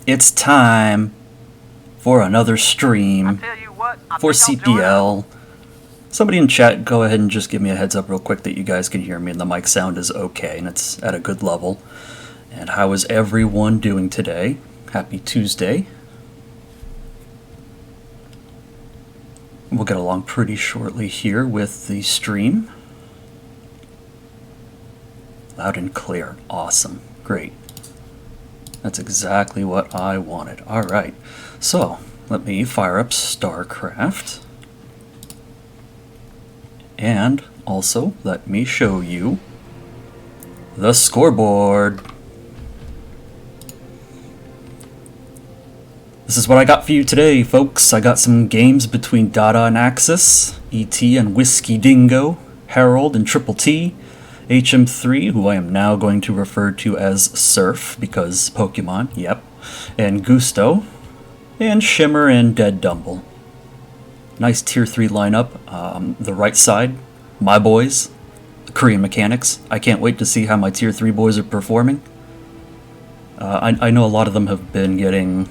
It's time for another stream for CPL. Somebody in chat, go ahead and just give me a heads up real quick that you guys can hear me and the mic sound is okay and it's at a good level. And how is everyone doing today? Happy Tuesday. We'll get along pretty shortly here with the stream. Loud and clear. Awesome. Great. That's exactly what I wanted. Alright, so let me fire up StarCraft. And also let me show you the scoreboard. This is what I got for you today, folks. I got some games between Dada and Axis, ET and Whiskey Dingo, Harold and Triple T, HM3, who I am now going to refer to as Surf, because Pokemon, yep, and Gusto, and Shimmer and Dead Dumble. Nice Tier 3 lineup. The right side, my boys, the Korean Mechanics. I can't wait to see how my Tier 3 boys are performing. I know a lot of them have been getting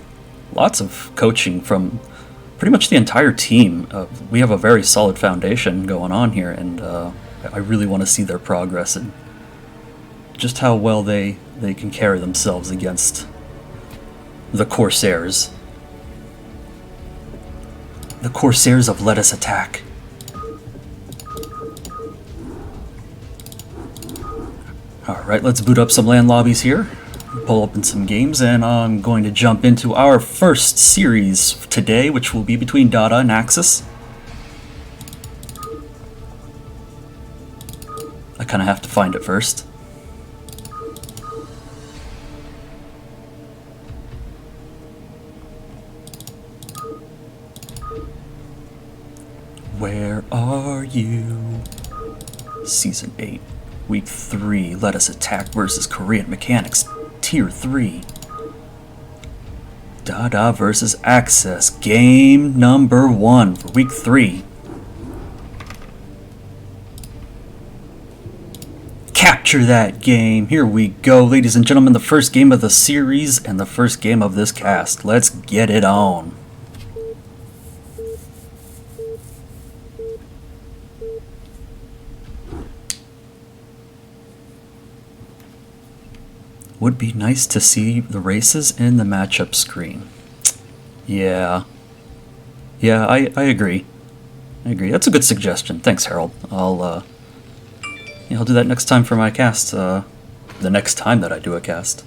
lots of coaching from pretty much the entire team. We have a very solid foundation going on here, and I really want to see their progress and just how well they can carry themselves against the Corsairs. The Corsairs of Let Us Attack. Alright, let's boot up some LAN lobbies here, pull open some games, and I'm going to jump into our first series today, which will be between Dada and Axis. I kind of have to find it first. Where are you? Season 8, Week 3, Let Us Attack versus Korean Mechanics, Tier 3. Dada versus Axis, game number 1 for Week 3. Capture that game. Here we go, ladies and gentlemen, the first game of the series and the first game of this cast. Let's get it on. Would be nice to see the races in the matchup screen. Yeah, I agree. That's a good suggestion. Thanks, Harold. I'll do that next time for my cast. The next time that I do a cast,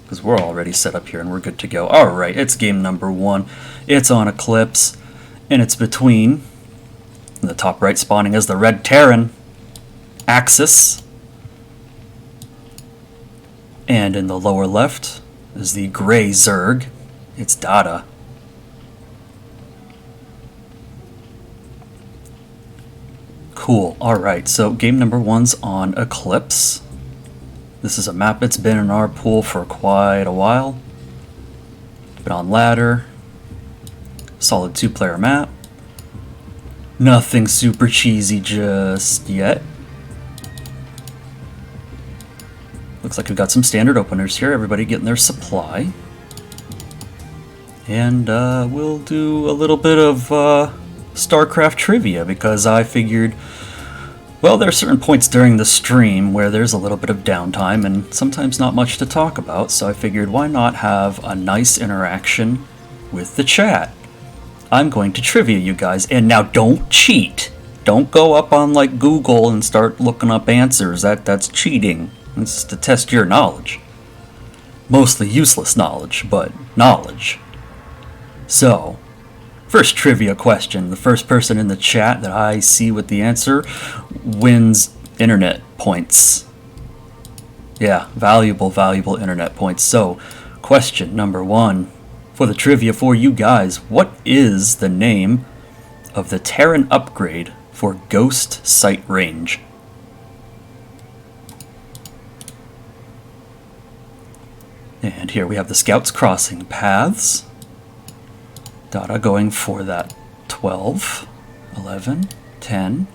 because we're already set up here and we're good to go. All right, it's game number 1. It's on Eclipse, and it's between, in the top right spawning as the Red Terran, Axis. And in the lower left is the gray Zerg. It's Dada. Cool. Alright, so game number 1's on Eclipse. This is a map that's been in our pool for quite a while. Been on ladder. Solid 2-player map. Nothing super cheesy just yet. Looks like we've got some standard openers here, everybody getting their supply. And we'll do a little bit of StarCraft trivia, because I figured, well, there are certain points during the stream where there's a little bit of downtime and sometimes not much to talk about, so I figured why not have a nice interaction with the chat. I'm going to trivia you guys, and now don't cheat. Don't go up on like Google and start looking up answers. That's cheating. It's to test your knowledge. Mostly useless knowledge, but knowledge. So, first trivia question. The first person in the chat that I see with the answer wins internet points. Yeah, valuable internet points. So, question number 1 for the trivia for you guys. What is the name of the Terran upgrade for Ghost Sight Range? And here we have the scouts crossing paths. Dada going for that 12, 11, 10,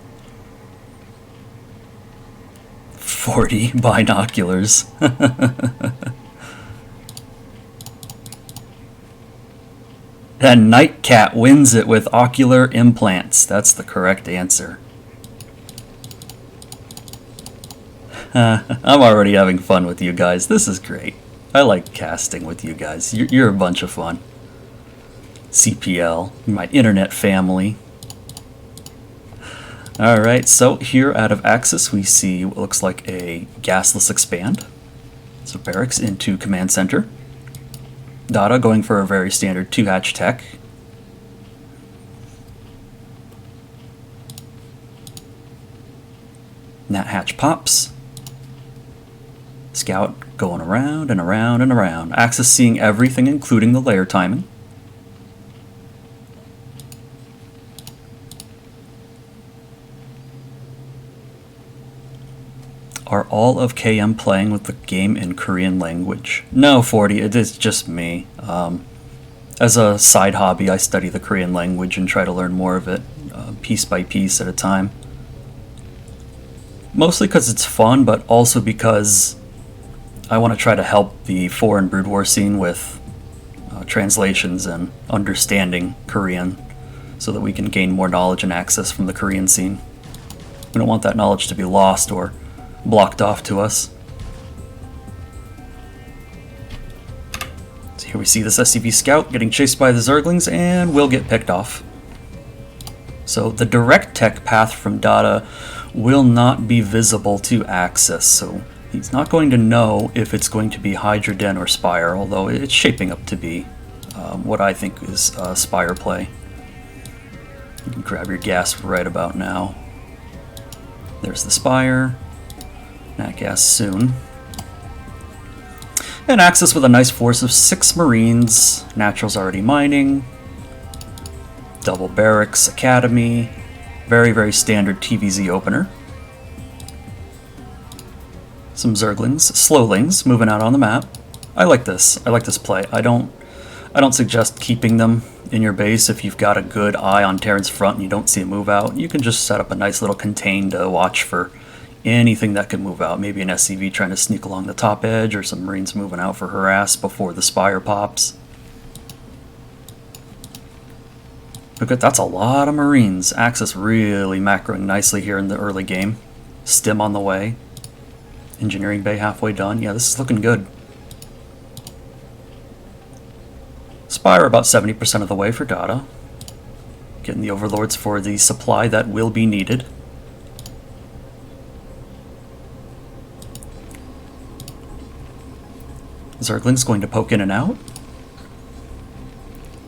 40 binoculars. And Nightcat wins it with ocular implants. That's the correct answer. I'm already having fun with you guys. This is great. I like casting with you guys. You're a bunch of fun. CPL, my internet family. Alright, so here out of Axis we see what looks like a gasless expand. So barracks into command center. Dada going for a very standard 2-hatch tech. That hatch pops. Scout going around and around and around. Axis seeing everything, including the layer timing. Are all of KM playing with the game in Korean language? No, Forte, it is just me. As a side hobby, I study the Korean language and try to learn more of it, piece by piece at a time. Mostly because it's fun, but also because I want to try to help the foreign Broodwar scene with translations and understanding Korean so that we can gain more knowledge and access from the Korean scene. We don't want that knowledge to be lost or blocked off to us. So here we see this SCV scout getting chased by the Zerglings and will get picked off. So the direct tech path from Dada will not be visible to Axis, so he's not going to know if it's going to be Hydra Den or Spire, although it's shaping up to be what I think is Spire play. You can grab your gas right about now. There's the Spire. That gas soon. And Axis with a nice force of 6 Marines. Natural's already mining. Double Barracks Academy. Very, very standard TVZ opener. Some Zerglings, Slowlings moving out on the map. I like this. I like this play. I don't suggest keeping them in your base if you've got a good eye on Terran's front and you don't see a move out. You can just set up a nice little contain to watch for anything that could move out. Maybe an SCV trying to sneak along the top edge or some Marines moving out for harass before the Spire pops. Look at that's a lot of Marines. Axis really macroing nicely here in the early game. Stim on the way. Engineering bay halfway done. Yeah, this is looking good. Spire about 70% of the way for Dada. Getting the Overlords for the supply that will be needed. Zergling's going to poke in and out.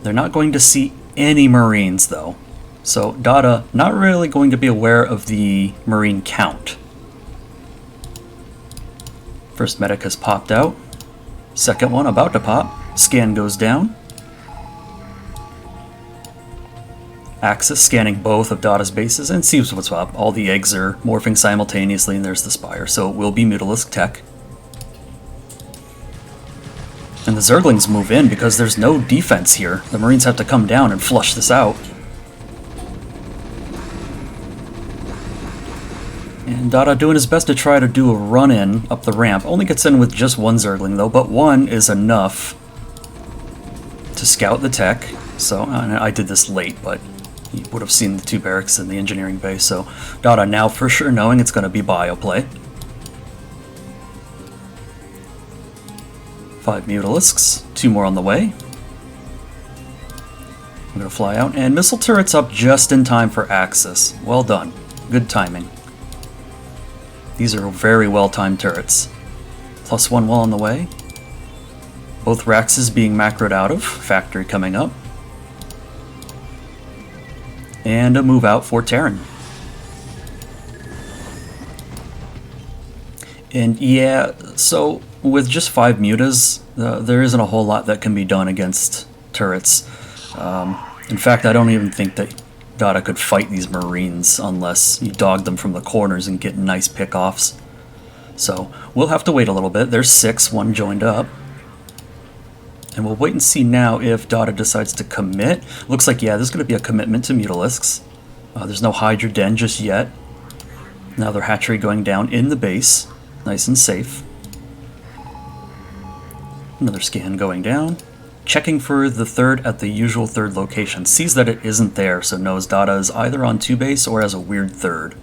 They're not going to see any Marines, though. So Dada not really going to be aware of the Marine count. First medic has popped out. Second one about to pop. Scan goes down. Axis scanning both of Dada's bases and sees what's up. All the eggs are morphing simultaneously, and there's the Spire. So it will be Mutalisk tech. And the Zerglings move in because there's no defense here. The Marines have to come down and flush this out. And Dada doing his best to try to do a run-in up the ramp. Only gets in with just one Zergling though, but one is enough to scout the tech. So, I did this late, but you would have seen the 2 barracks in the engineering base. So Dada now for sure knowing it's going to be bio play. 5 Mutalisks, 2 more on the way. I'm going to fly out, and missile turrets up just in time for Axis. Well done. Good timing. These are very well-timed turrets. +1 well on the way. Both Raxes being macroed out of. Factory coming up. And a move out for Terran. And yeah, so with just 5 mutas, there isn't a whole lot that can be done against turrets. In fact, I don't even think that Dada could fight these Marines unless you dog them from the corners and get nice pickoffs. So we'll have to wait a little bit. There's 6, 1 joined up. And we'll wait and see now if Dada decides to commit. Looks like, yeah, there's going to be a commitment to Mutalisks. There's no Hydra Den just yet. Now their hatchery going down in the base. Nice and safe. Another scan going down. checking for the third at the usual third location. Sees that it isn't there, so knows Dada is either on 2 base or has a weird third.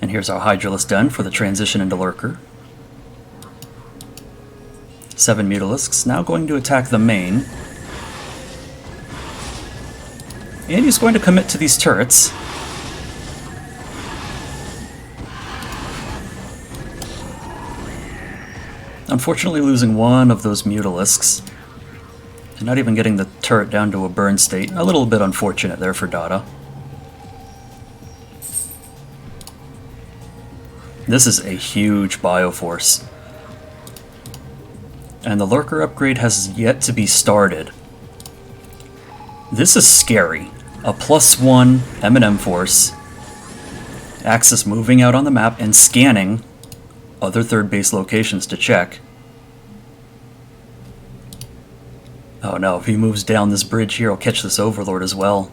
And here's our Hydralisk done for the transition into Lurker. 7 Mutalisks, now going to attack the main. And he's going to commit to these turrets. Unfortunately losing one of those Mutalisks. And not even getting the turret down to a burn state. A little bit unfortunate there for Dada. This is a huge Bioforce. And the Lurker upgrade has yet to be started. This is scary. A +1 M&M force. Axis moving out on the map and scanning other third base locations to check. Oh no, if he moves down this bridge here, he'll catch this Overlord as well.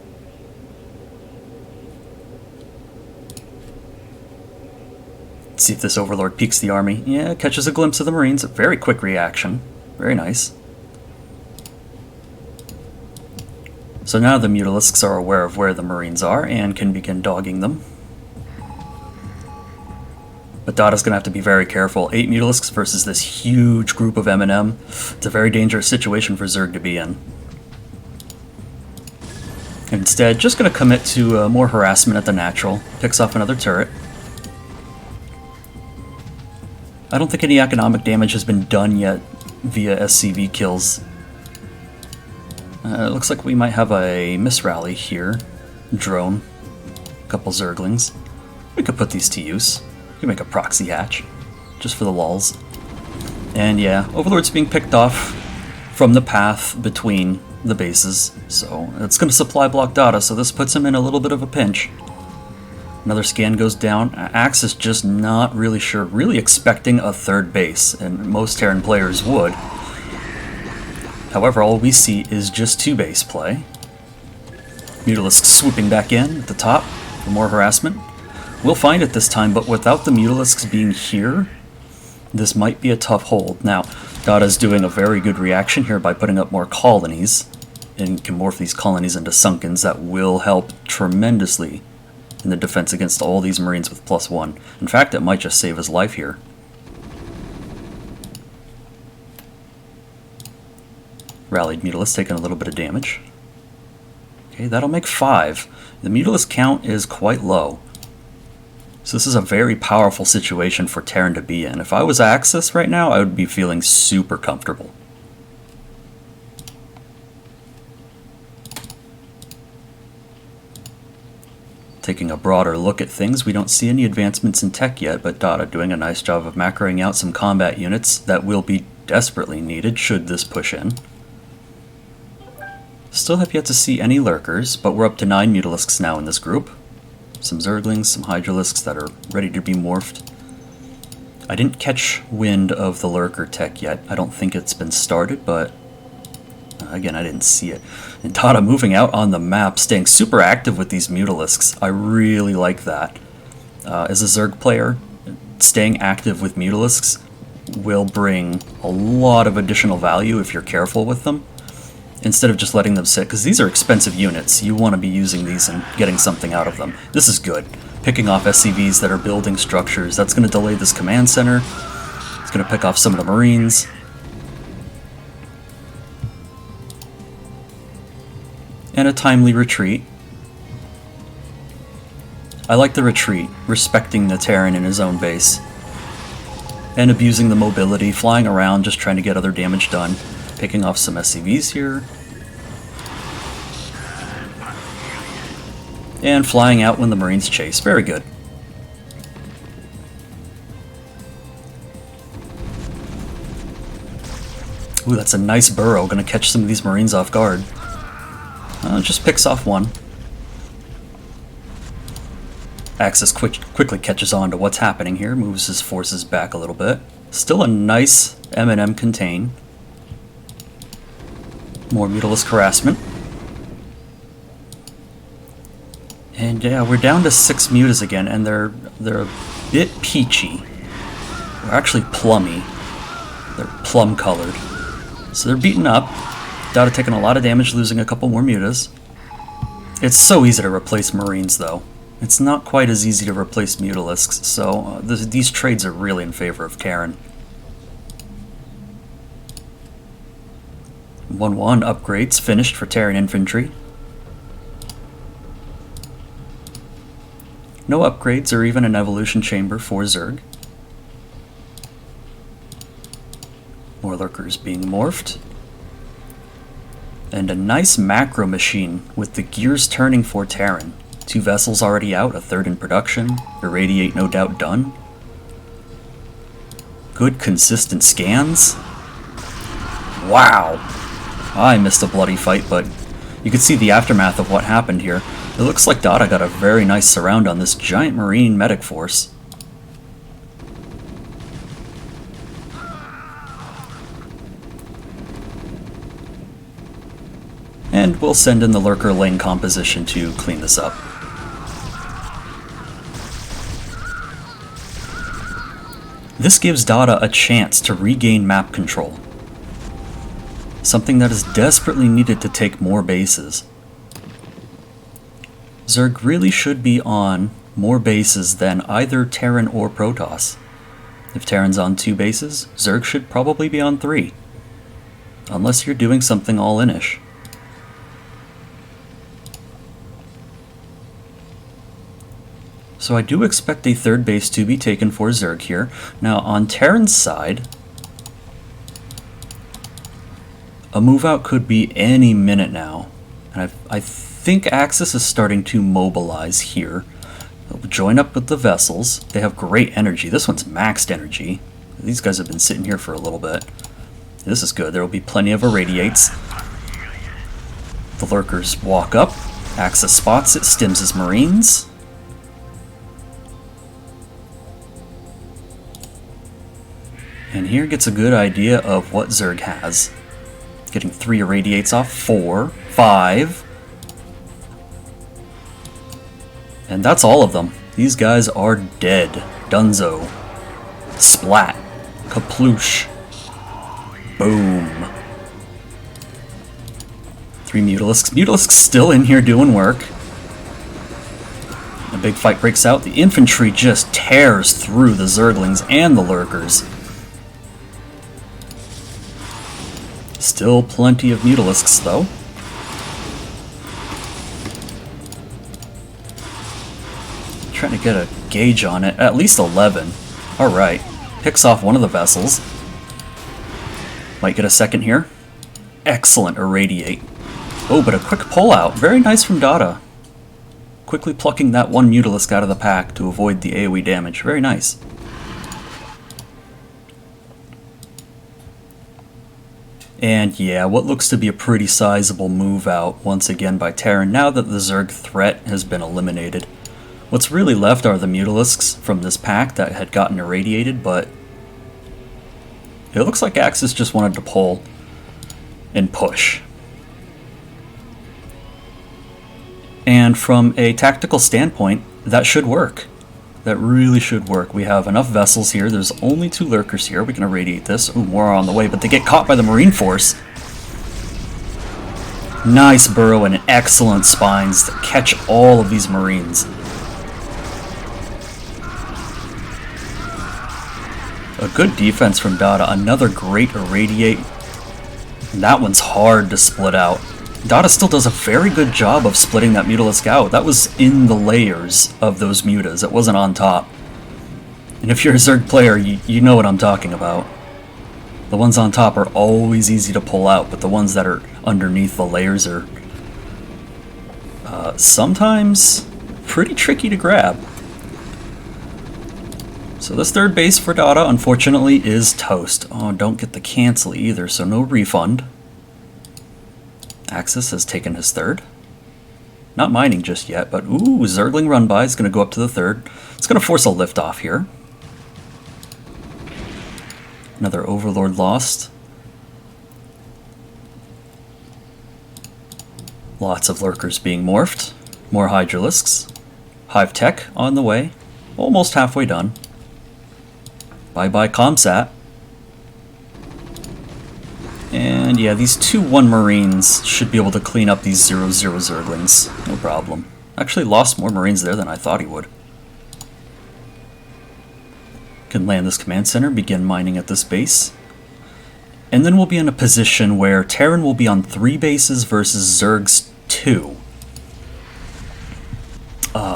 Let's see if this Overlord peeks the army. Yeah, catches a glimpse of the Marines. A very quick reaction. Very nice. So now the Mutalisks are aware of where the Marines are and can begin dogging them. But Dada's going to have to be very careful. 8 Mutalisks versus this huge group of M&M. It's a very dangerous situation for Zerg to be in. Instead, just going to commit to more harassment at the natural. Picks off another turret. I don't think any economic damage has been done yet via SCV kills. It looks like we might have a misrally here. Drone. A couple Zerglings. We could put these to use. We could make a proxy hatch. Just for the lulz. And yeah, Overlord's being picked off from the path between the bases. So it's going to supply block Dada, so this puts him in a little bit of a pinch. Another scan goes down. Axis just not really sure. Really expecting a third base, and most Terran players would. However, all we see is just 2 base play. Mutalisk swooping back in at the top for more harassment. We'll find it this time, but without the Mutalisks being here, this might be a tough hold. Now, Dada's doing a very good reaction here by putting up more colonies, and can morph these colonies into Sunkens. That will help tremendously in the defense against all these Marines with +1. In fact, it might just save his life here. Rallied Mutalisk taking a little bit of damage. Okay, that'll make 5. The Mutalisk count is quite low. So this is a very powerful situation for Terran to be in. If I was Axis right now, I would be feeling super comfortable. Taking a broader look at things, we don't see any advancements in tech yet, but Dada doing a nice job of macroing out some combat units that will be desperately needed should this push in. Still have yet to see any Lurkers, but we're up to 9 Mutalisks now in this group. Some Zerglings, some Hydralisks that are ready to be morphed. I didn't catch wind of the Lurker tech yet. I don't think it's been started, but again, I didn't see it. And Dada moving out on the map, staying super active with these Mutalisks. I really like that. As a Zerg player, staying active with Mutalisks will bring a lot of additional value if you're careful with them, instead of just letting them sit, because these are expensive units. You want to be using these and getting something out of them. This is good. Picking off SCVs that are building structures. That's going to delay this command center. It's going to pick off some of the Marines. And a timely retreat. I like the retreat, respecting the Terran in his own base. And abusing the mobility, flying around, just trying to get other damage done. Picking off some SCVs here. And flying out when the Marines chase. Very good. Ooh, that's a nice burrow. Gonna catch some of these Marines off guard. Just picks off one. Axis quickly catches on to what's happening here. Moves his forces back a little bit. Still a nice M&M contain. More Mutalisk harassment. And yeah, we're down to 6 mutas again, and they're a bit peachy. They're actually plummy. They're plum colored. So they're beaten up. Dada taking a lot of damage, losing a couple more mutas. It's so easy to replace Marines, though. It's not quite as easy to replace Mutalisks, so these trades are really in favor of Terran. 1-1 upgrades finished for Terran infantry. No upgrades or even an evolution chamber for Zerg. More lurkers being morphed. And a nice macro machine with the gears turning for Terran. 2 vessels already out, a 3rd in production. Irradiate no doubt done. Good consistent scans. Wow! I missed a bloody fight, but you can see the aftermath of what happened here. It looks like Dada got a very nice surround on this giant Marine medic force. And we'll send in the lurker lane composition to clean this up. This gives Dada a chance to regain map control. Something that is desperately needed to take more bases. Zerg really should be on more bases than either Terran or Protoss. If Terran's on 2 bases, Zerg should probably be on 3. Unless you're doing something all-in-ish. So I do expect a 3rd base to be taken for Zerg here. Now on Terran's side, a move out could be any minute now. And I think Axis is starting to mobilize here. They'll join up with the vessels. They have great energy. This one's maxed energy. These guys have been sitting here for a little bit. This is good. There will be plenty of irradiates. The lurkers walk up. Axis spots it, stims his Marines. And here gets a good idea of what Zerg has. Getting 3 irradiates off, 4, 5. And that's all of them. These guys are dead. Dunzo. Splat. Kaploosh. Boom. 3 Mutalisks. Mutalisks still in here doing work. A big fight breaks out. The infantry just tears through the Zerglings and the lurkers. Still plenty of Mutalisks, though. Trying to get a gauge on it. At least 11. Alright. Picks off one of the vessels. Might get a second here. Excellent irradiate. Oh, but a quick pull-out. Very nice from Dada. Quickly plucking that one Mutalisk out of the pack to avoid the AoE damage. Very nice. And yeah, what looks to be a pretty sizable move out once again by Terran now that the Zerg threat has been eliminated. What's really left are the Mutalisks from this pack that had gotten irradiated, but it looks like Axis just wanted to pull and push. And from a tactical standpoint, that should work. That really should work. We have enough vessels here. There's only 2 lurkers here. We can irradiate this. Ooh, more on the way, but they get caught by the Marine force. Nice burrow and excellent spines to catch all of these Marines. A good defense from Dada. Another great irradiate. And that one's hard to split out. Dada still does a very good job of splitting that Mutalisk out. That was in the layers of those mutas. It wasn't on top. And if you're a Zerg player, you know what I'm talking about. The ones on top are always easy to pull out, but the ones that are underneath the layers are sometimes pretty tricky to grab. So this 3rd base for Dada, unfortunately, is toast. Oh, don't get the cancel either, so no refund. Axis has taken his 3rd. Not mining just yet, but ooh, Zergling run by is going to go up to the 3rd. It's going to force a liftoff here. Another Overlord lost. Lots of lurkers being morphed. More Hydralisks. Hive Tech on the way. Almost halfway done. Bye-bye Comsat. And yeah, these 2-1 Marines should be able to clean up these 0-0 Zerglings. No problem. Actually lost more Marines there than I thought he would. Can land this command center, begin mining at this base. And then we'll be in a position where Terran will be on 3 bases versus Zerg's 2.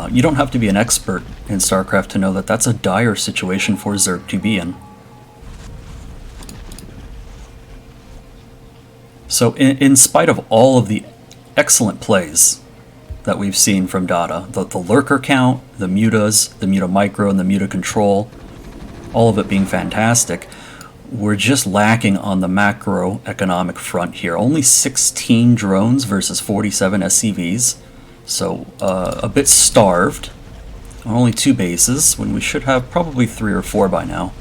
You don't have to be an expert in StarCraft to know that that's a dire situation for Zerg to be in. So in spite of all of the excellent plays that we've seen from Data, the lurker count, the mutas, the muta micro, and the muta control, all of it being fantastic, we're just lacking on the macroeconomic front here. Only 16 drones versus 47 SCVs, so a bit starved. Only 2 bases, when we should have probably 3 or 4 by now.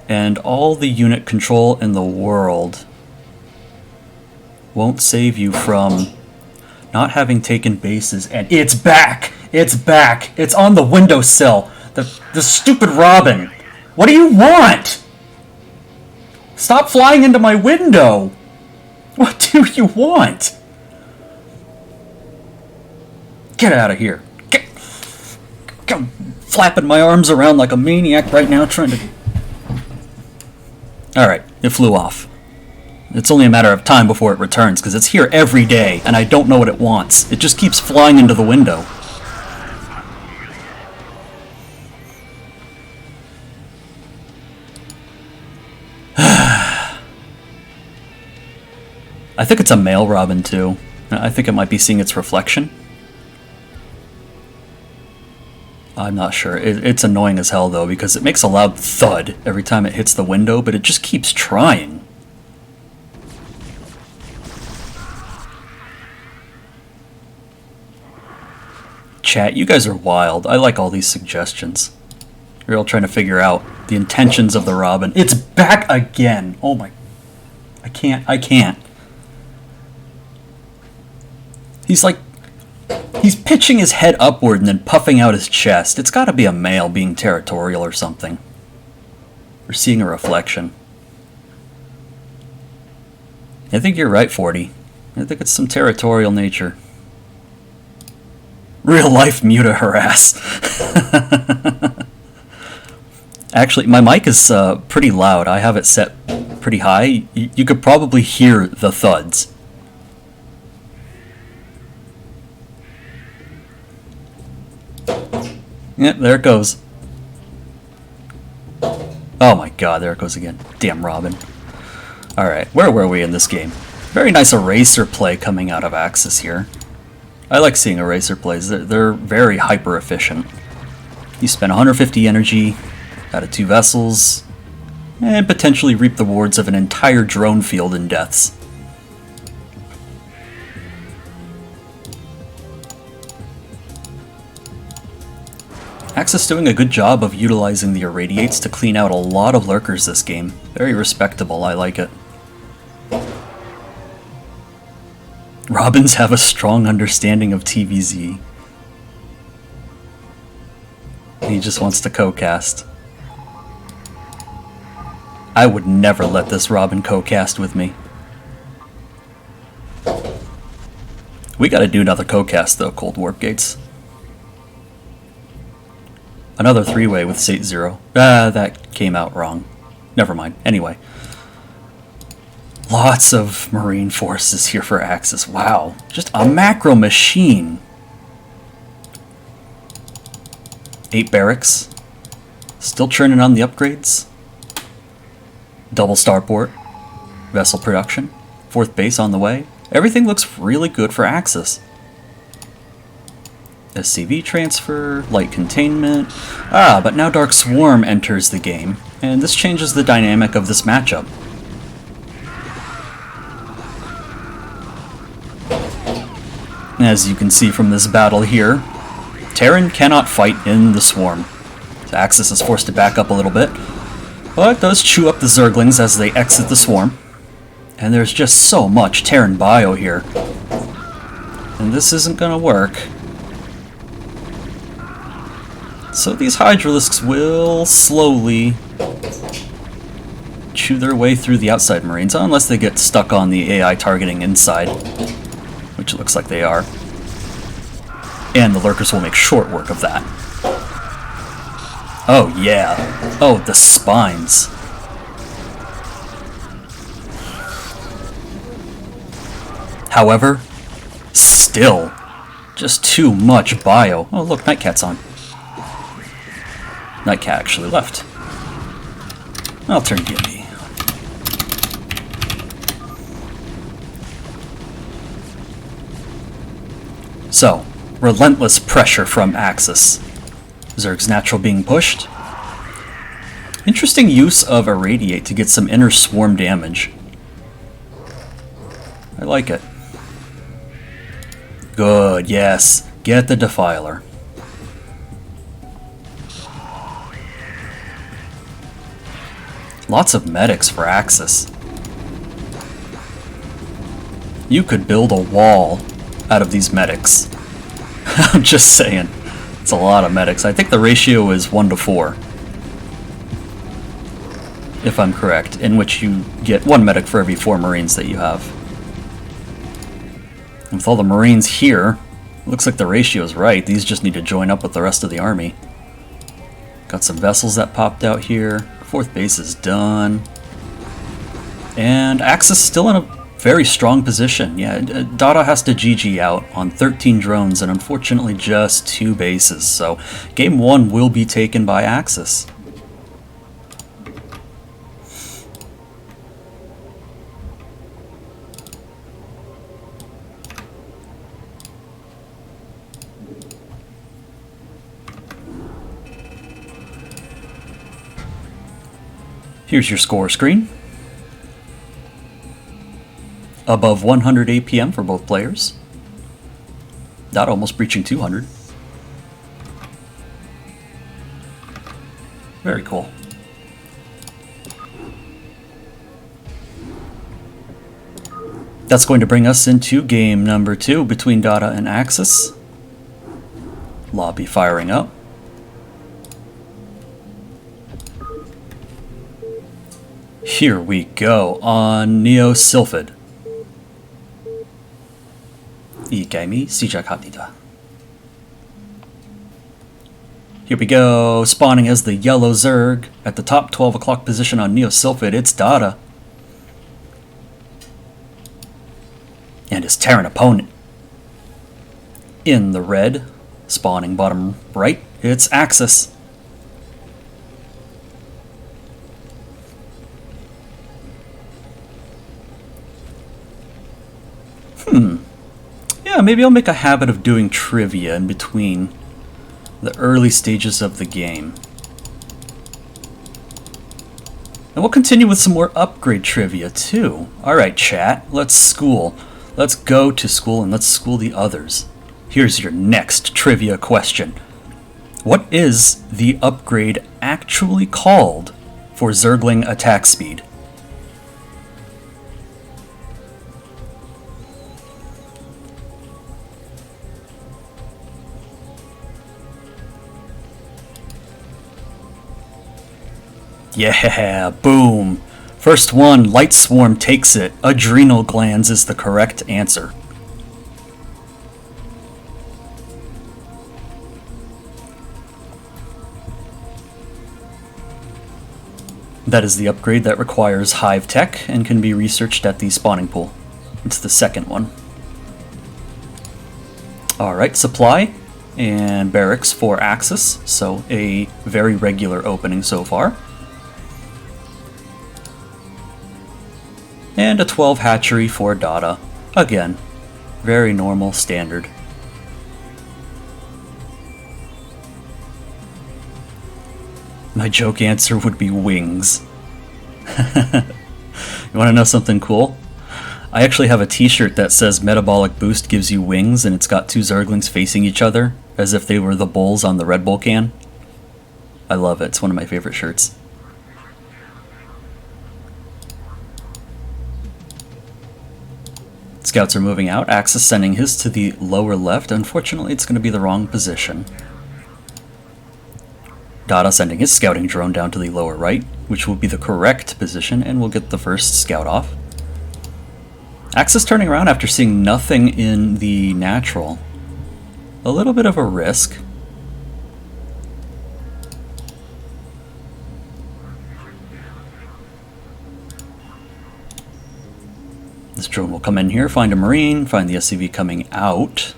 And all the unit control in the world won't save you from not having taken bases. And it's back! It's back! It's on the windowsill! The stupid Robin! What do you want? Stop flying into my window! What do you want? Get out of here. I'm flapping my arms around like a maniac right now trying to... Alright, it flew off. It's only a matter of time before it returns, because it's here every day, and I don't know what it wants. It just keeps flying into the window. I think it's a male robin, too. I think it might be seeing its reflection. I'm not sure. It's annoying as hell, though, because it makes a loud thud every time it hits the window, but it just keeps trying. Chat, you guys are wild. I like all these suggestions. You're all trying to figure out the intentions of the Robin. It's back again! Oh my... I can't. He's like... He's pitching his head upward and then puffing out his chest. It's gotta be a male being territorial or something. Or seeing a reflection. I think you're right, Forte. I think it's some territorial nature. Real life muta harass. Actually, my mic is pretty loud. I have it set pretty high. You could probably hear the thuds. Yep, there it goes. Oh my god, there it goes again. Damn Robin. Alright, where were we in this game? Very nice eraser play coming out of Axis here. I like seeing eraser plays. They're very hyper efficient. You spend 150 energy out of 2 vessels, and potentially reap the rewards of an entire drone field in deaths. Axis doing a good job of utilizing the irradiates to clean out a lot of lurkers this game. Very respectable, I like it. Robins have a strong understanding of TVZ. He just wants to co-cast. I would never let this Robin co-cast with me. We gotta do another co-cast though, Cold Warp Gates. Another 3-way with Sate Zero. That came out wrong. Never mind. Anyway. Lots of Marine forces here for Axis. Wow. Just a macro machine. 8 barracks. Still churning on the upgrades. Double starport. Vessel production. 4th base on the way. Everything looks really good for Axis. SCV transfer, light containment. But now Dark Swarm enters the game, and this changes the dynamic of this matchup. As you can see from this battle here, Terran cannot fight in the Swarm. So Axis is forced to back up a little bit, but does chew up the Zerglings as they exit the Swarm. And there's just so much Terran bio here. And this isn't gonna work. So these Hydralisks will slowly chew their way through the outside Marines, unless they get stuck on the AI targeting inside, which it looks like they are. And the Lurkers will make short work of that. Oh yeah. Oh, the spines. However, still, just too much bio. Oh look, Nightcat's on. Nightcat actually left. I'll turn D&D. So, relentless pressure from Axis. Zerg's natural being pushed. Interesting use of Irradiate to get some inner swarm damage. I like it. Good, yes. Get the Defiler. Lots of medics for Axis. You could build a wall out of these medics. I'm just saying. It's a lot of medics. I think the ratio is 1 to 4. If I'm correct, in which you get 1 medic for every 4 Marines that you have. And with all the Marines here, it looks like the ratio is right. These just need to join up with the rest of the army. Got some vessels that popped out here. 4th base is done. And Axis still in a very strong position. Yeah, Dada has to GG out on 13 drones and unfortunately just 2 bases. So game 1 will be taken by Axis. Here's your score screen. Above 100 APM for both players. Not almost breaching 200. Very cool. That's going to bring us into game number 2 between Dada and Axis. Lobby firing up. Here we go on Neo Sylphid. 이게임이 시작합니다. Here we go, spawning as the yellow Zerg at the top 12 o'clock position on Neo Sylphid. It's Dada and his Terran opponent. In the red, spawning bottom right, it's Axis. Yeah, maybe I'll make a habit of doing trivia in between the early stages of the game. And we'll continue with some more upgrade trivia too. Alright chat, let's school. Let's go to school and let's school the others. Here's your next trivia question. What is the upgrade actually called for Zergling attack speed? Yeah, boom. First one, Light Swarm takes it. Adrenal glands is the correct answer. That is the upgrade that requires Hive Tech and can be researched at the spawning pool. It's the second one. Alright, supply and barracks for Axis, so a very regular opening so far. And a 12 hatchery for Dada. Again, very normal, standard. My joke answer would be wings. You want to know something cool? I actually have a t-shirt that says Metabolic Boost gives you wings, and it's got 2 Zerglings facing each other, as if they were the bulls on the Red Bull can. I love it, it's one of my favorite shirts. Scouts are moving out, Axis sending his to the lower left. Unfortunately, it's going to be the wrong position. Dada sending his scouting drone down to the lower right, which will be the correct position, and we'll get the first scout off. Axis turning around after seeing nothing in the natural. A little bit of a risk. This drone will come in here, find a Marine, find the SCV coming out.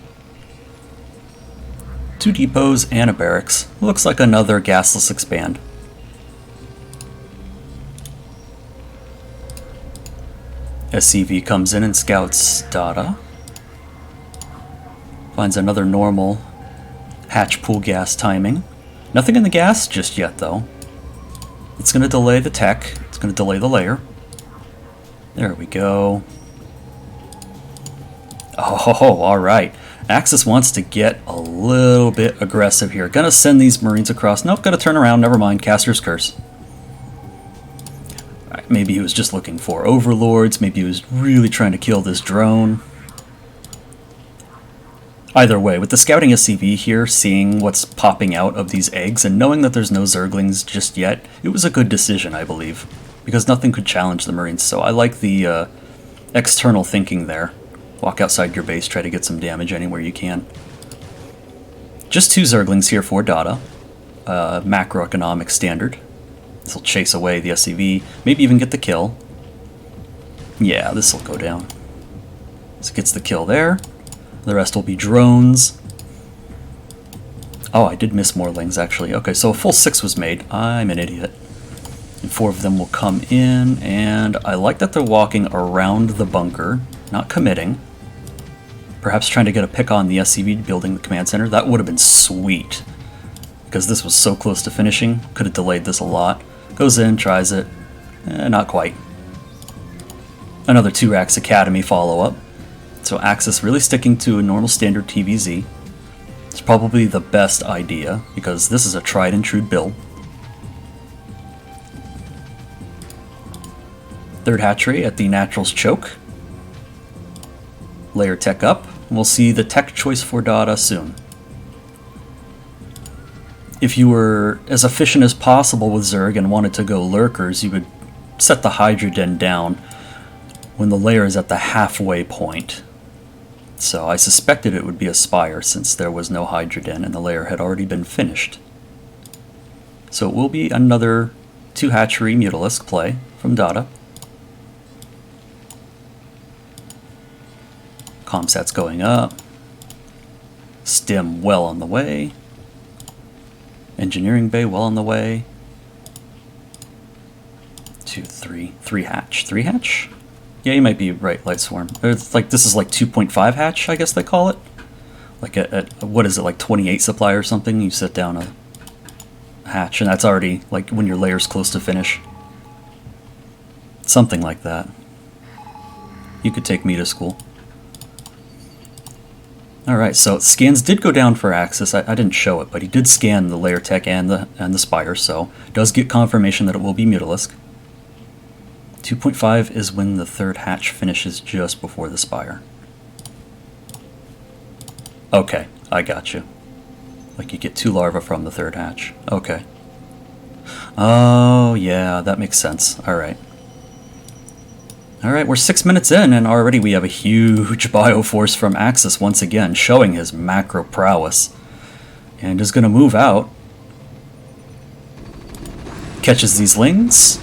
2 depots and a barracks. Looks like another gasless expand. SCV comes in and scouts Dada. Finds another normal hatch pool gas timing. Nothing in the gas just yet though. It's going to delay the tech. It's going to delay the layer. There we go. Oh, alright. Axis wants to get a little bit aggressive here. Gonna send these Marines across. Nope, gotta turn around. Never mind. Caster's Curse. Right, maybe he was just looking for overlords. Maybe he was really trying to kill this drone. Either way, with the scouting SCV here, seeing what's popping out of these eggs and knowing that there's no Zerglings just yet, it was a good decision, I believe. Because nothing could challenge the Marines, so I like the external thinking there. Walk outside your base, try to get some damage anywhere you can. Just 2 Zerglings here for Dada. Macroeconomic standard. This will chase away the SCV, maybe even get the kill. Yeah, this will go down. So it gets the kill there. The rest will be drones. Oh, I did miss Morlings actually. Okay, so a full 6 was made. I'm an idiot. And 4 of them will come in, and I like that they're walking around the bunker, not committing. Perhaps trying to get a pick on the SCV building the command center. That would have been sweet, because this was so close to finishing. Could have delayed this a lot. Goes in, tries it. Not quite. Another 2 racks Academy follow-up. So Axis really sticking to a normal standard TVZ. It's probably the best idea, because this is a tried and true build. 3rd hatchery at the Natural's Choke. Layer tech up. We'll see the tech choice for Dada soon. If you were as efficient as possible with Zerg and wanted to go lurkers, you would set the Hydra Den down when the layer is at the halfway point. So I suspected it would be a Spire since there was no Hydra Den and the layer had already been finished. So it will be another 2 hatchery Mutalisk play from Dada. Comsat's going up. Stim well on the way. Engineering bay well on the way. 2, 3. 3 hatch. 3 hatch? Yeah, you might be right, Light Swarm. It's like, this is like 2.5 hatch, I guess they call it. Like at what is it, like 28 supply or something? You set down a hatch, and that's already like when your layer's close to finish. Something like that. You could take me to school. Alright, so scans did go down for Axis. I didn't show it, but he did scan the layer tech and the Spire, so does get confirmation that it will be Mutalisk. 2.5 is when the 3rd hatch finishes just before the Spire. Okay, I got you. Like you get 2 larvae from the 3rd hatch. Okay. Oh, yeah, that makes sense. Alright. Alright, we're 6 minutes in, and already we have a huge bioforce from Axis once again, showing his macro prowess. And is going to move out. Catches these lings.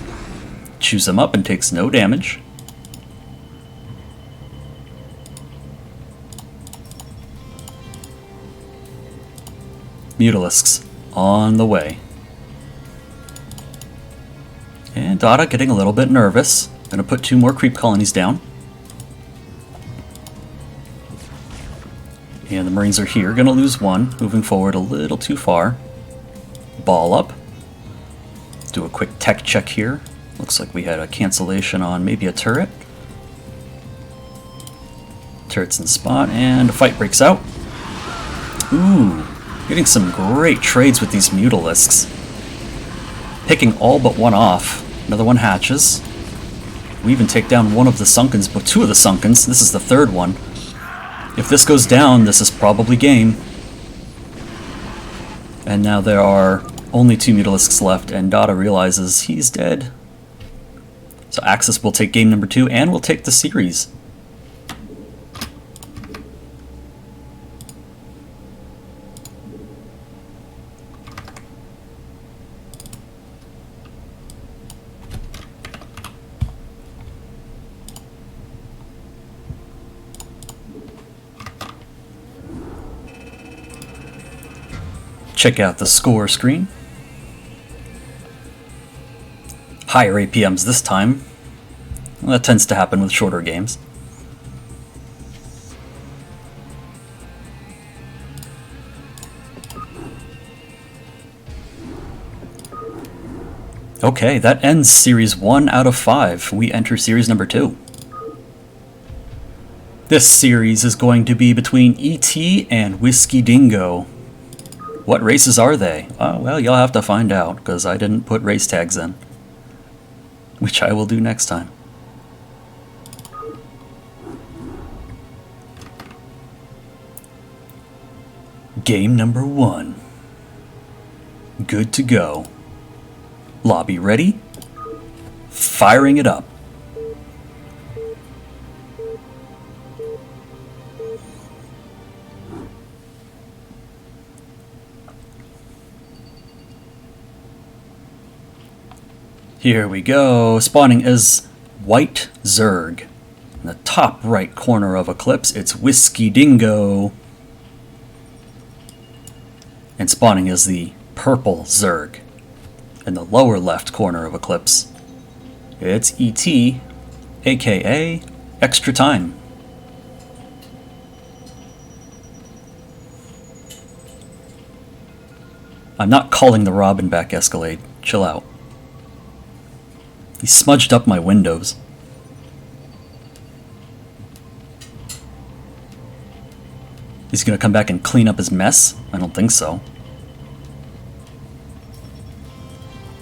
Chews them up and takes no damage. Mutalisks on the way. And Dada getting a little bit nervous. Gonna put 2 more creep colonies down. And the Marines are here. Gonna lose 1. Moving forward a little too far. Ball up. Do a quick tech check here. Looks like we had a cancellation on maybe a turret. Turret's in spot, and a fight breaks out. Ooh, getting some great trades with these Mutalisks. Picking all but 1 off. Another one hatches. We even take down 1 of the Sunkens, but 2 of the Sunkens. This is the 3rd one. If this goes down, this is probably game. And now there are Only 2 Mutalisks left, and Dada realizes he's dead. So Axis will take game number 2, and will take the series. Check out the score screen. Higher APMs this time. Well, that tends to happen with shorter games. Okay, that ends series 1 out of 5. We enter series number 2. This series is going to be between E.T. and Whiskey Dingo. What races are they? Well, you'll have to find out, because I didn't put race tags in. Which I will do next time. Game number 1. Good to go. Lobby ready? Firing it up. Here we go. Spawning is White Zerg. In the top right corner of Eclipse, it's Whiskey Dingo. And spawning is the Purple Zerg. In the lower left corner of Eclipse, it's ET, aka Extra Time. I'm not calling the Robin back Escalade. Chill out. He smudged up my windows. He's gonna come back and clean up his mess? I don't think so.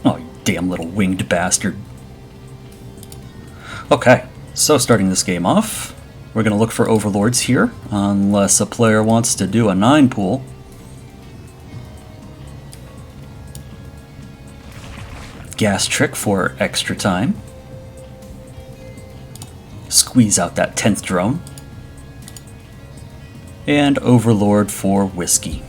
Oh, you damn little winged bastard. Okay, so starting this game off, we're gonna look for overlords here, unless a player wants to do a 9 pool. Gas trick for Extra Time. Squeeze out that 10th drone. And Overlord for Whiskey.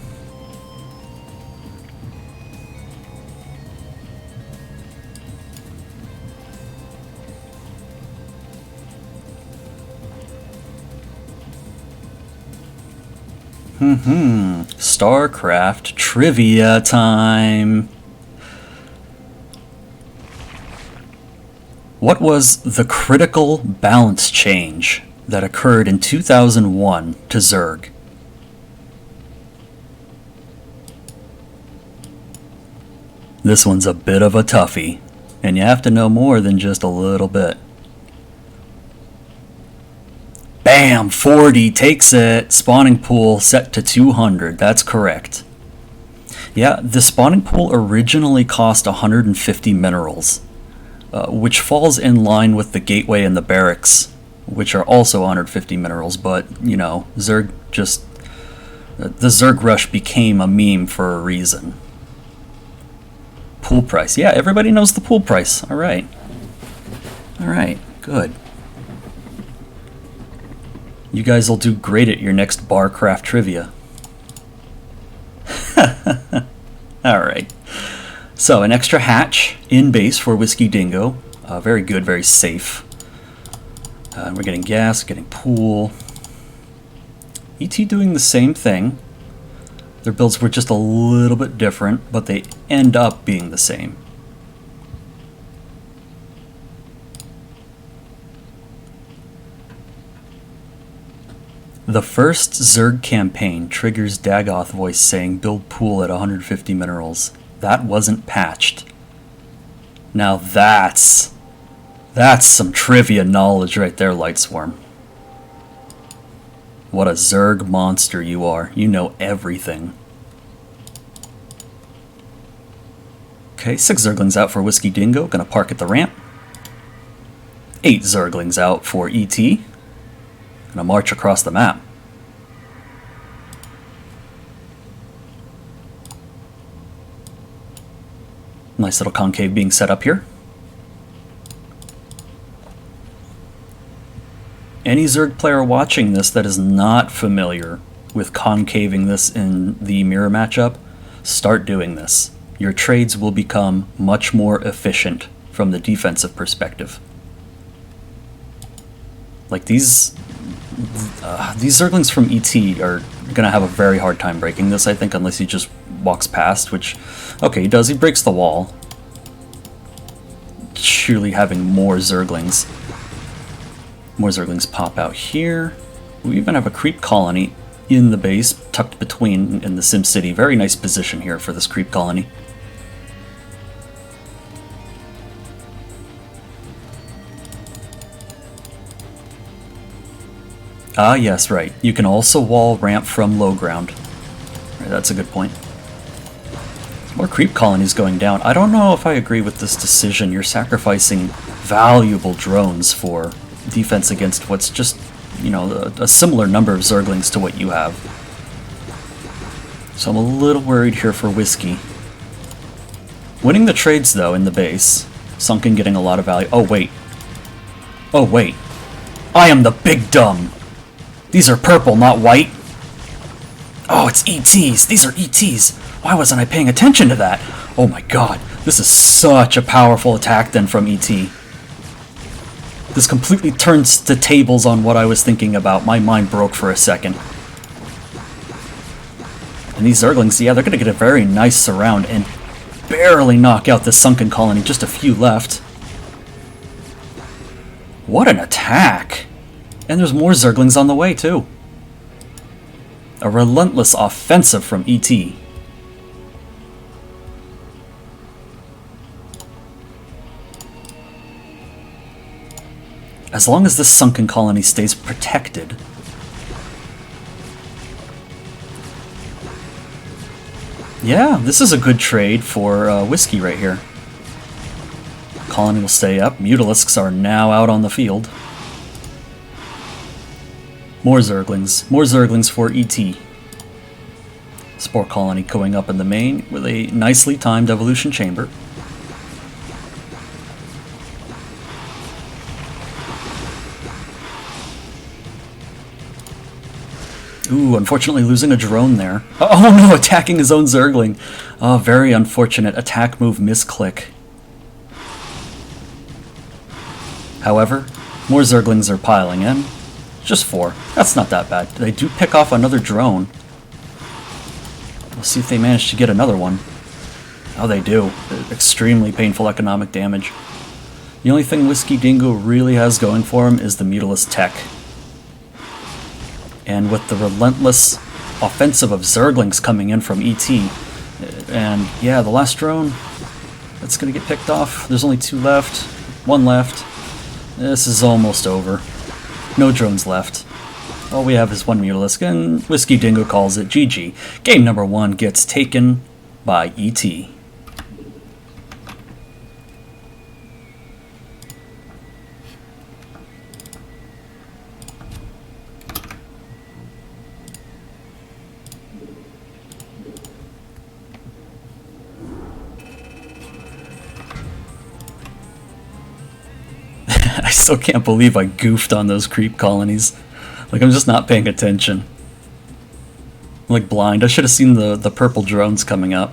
StarCraft trivia time. What was the critical balance change that occurred in 2001 to Zerg? This one's a bit of a toughie, and you have to know more than just a little bit. Bam! 40 takes it! Spawning pool set to 200, that's correct. Yeah, the spawning pool originally cost 150 minerals. Which falls in line with the gateway and the barracks, which are also 150 minerals, but, you know, Zerg just... the Zerg rush became a meme for a reason. Pool price. Yeah, everybody knows the pool price. Alright. Alright, good. You guys will do great at your next Barcraft trivia. Alright. So, an extra hatch in base for Whiskey Dingo. Very good, very safe. We're getting gas, getting pool. ET doing the same thing. Their builds were just a little bit different, but they end up being the same. The first Zerg campaign triggers Dagoth voice saying build pool at 150 minerals. That wasn't patched. Now that's some trivia knowledge right there, Lightswarm. What a Zerg monster you are. You know everything. Okay, 6 Zerglings out for Whiskey Dingo. Gonna park at the ramp. 8 Zerglings out for ET. Gonna march across the map. Nice little concave being set up here. Any Zerg player watching this that is not familiar with concaving this in the mirror matchup, start doing this. Your trades will become much more efficient from the defensive perspective. Like these Zerglings from ET are going to have a very hard time breaking this, I think, unless he just walks past, which, okay, he does. He breaks the wall. Surely having more Zerglings. More Zerglings pop out here. We even have a creep colony in the base, tucked between in the SimCity. Very nice position here for this creep colony. Ah, yes, right. You can also wall ramp from low ground. Right, that's a good point. More creep colonies going down. I don't know if I agree with this decision. You're sacrificing valuable drones for defense against what's just, you know, a similar number of Zerglings to what you have. So I'm a little worried here for Whiskey. Winning the trades, though, in the base. Sunken getting a lot of value. Oh, wait. Oh, wait. I am the big dumb. These are purple, not white. Oh, it's ETs. These are ETs. Why wasn't I paying attention to that? Oh my god. This is such a powerful attack then from ET. This completely turns the tables on what I was thinking about. My mind broke for a second. And these Zerglings, yeah, they're going to get a very nice surround and barely knock out this sunken colony. Just a few left. What an attack! And there's more Zerglings on the way, too. A relentless offensive from ET. As long as this sunken colony stays protected. Yeah, this is a good trade for Whiskey right here. Colony will stay up. Mutalisks are now out on the field. More Zerglings for ET. Spore colony going up in the main with a nicely timed evolution chamber. Ooh, unfortunately losing a drone there. Oh no, attacking his own Zergling. Oh, very unfortunate. Attack move misclick. However, more Zerglings are piling in. Just 4. That's not that bad. They do pick off another drone. We'll see if they manage to get another one. Oh, they do. Extremely painful economic damage. The only thing Whiskey Dingo really has going for him is the Mutalisk tech. And with the relentless offensive of Zerglings coming in from ET, and yeah, the last drone, that's going to get picked off. There's only 2 left. 1 left. This is almost over. No drones left. All we have is 1 Mutalisk, and Whiskey Dingo calls it GG. Game number 1 gets taken by ET. I still can't believe I goofed on those creep colonies. Like, I'm just not paying attention. I'm like blind. I should have seen the purple drones coming up.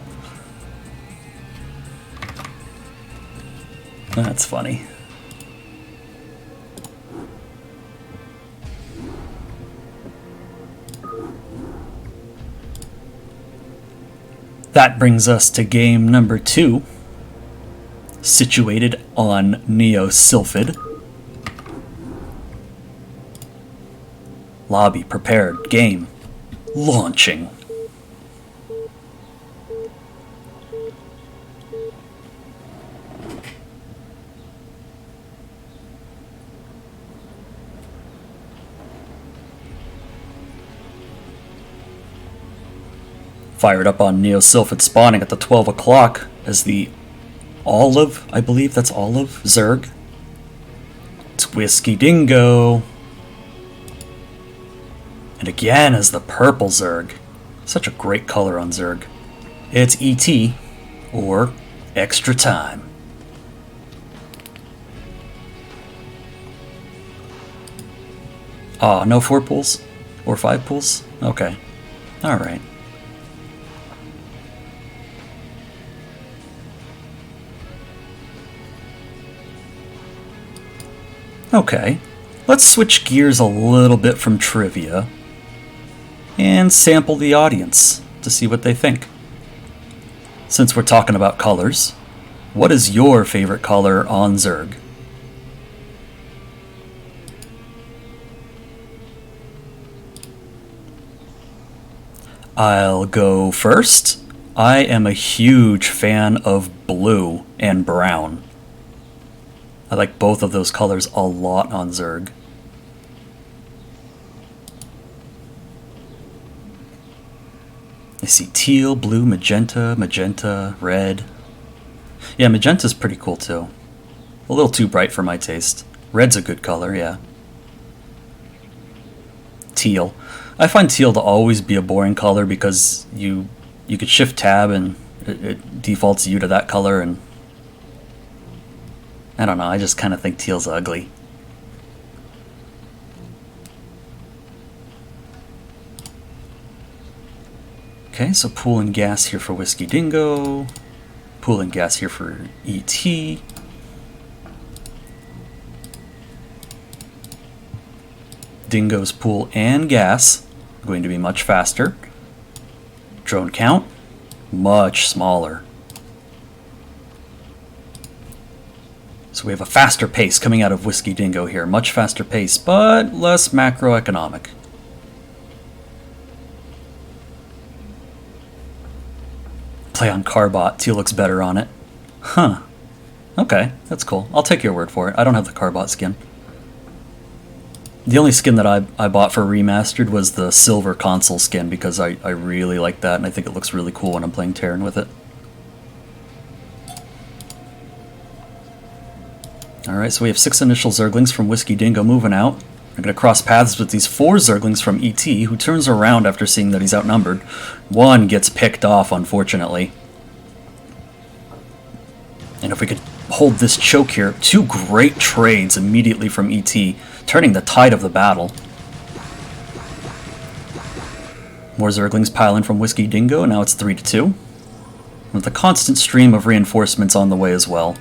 That's funny. That brings us to game number 2. Situated on Neo Sylphid. Lobby prepared. Game launching. Fired up on Neo Sylphid spawning at the 12 o'clock as the Olive, I believe that's Olive, Zerg. It's Whiskey Dingo. And again as the purple Zerg. Such a great color on Zerg. It's ET, or Extra time. Ah, no 4 pools? Or 5 pools? Okay. Alright. Okay. Let's switch gears a little bit from trivia and sample the audience to see what they think. Since we're talking about colors, what is your favorite color on Zerg? I'll go first. I am a huge fan of blue and brown. I like both of those colors a lot on Zerg. I see teal, blue, magenta, red. Yeah, magenta's pretty cool too. A little too bright for my taste. Red's a good color, yeah. Teal. I find teal to always be a boring color because you could shift tab and it defaults you to that color, and I don't know, I just kind of think teal's ugly. Okay, so pool and gas here for Whiskey Dingo. Pool and gas here for ET. Dingo's pool and gas going to be much faster. Drone count, much smaller. So we have a faster pace coming out of Whiskey Dingo here. Much faster pace, but less macroeconomic. Play on Carbot. Teal looks better on it. Huh. Okay, that's cool. I'll take your word for it. I don't have the Carbot skin. The only skin that I bought for Remastered was the silver console skin because I really like that and I think it looks really cool when I'm playing Terran with it. Alright, so we have 6 initial Zerglings from Whiskey Dingo moving out. I'm going to cross paths with these 4 Zerglings from ET, who turns around after seeing that he's outnumbered. One gets picked off, unfortunately. And if we could hold this choke here, 2 great trades immediately from ET, turning the tide of the battle. More Zerglings pile in from Whiskey Dingo, and now it's 3-2. With a constant stream of reinforcements on the way as well.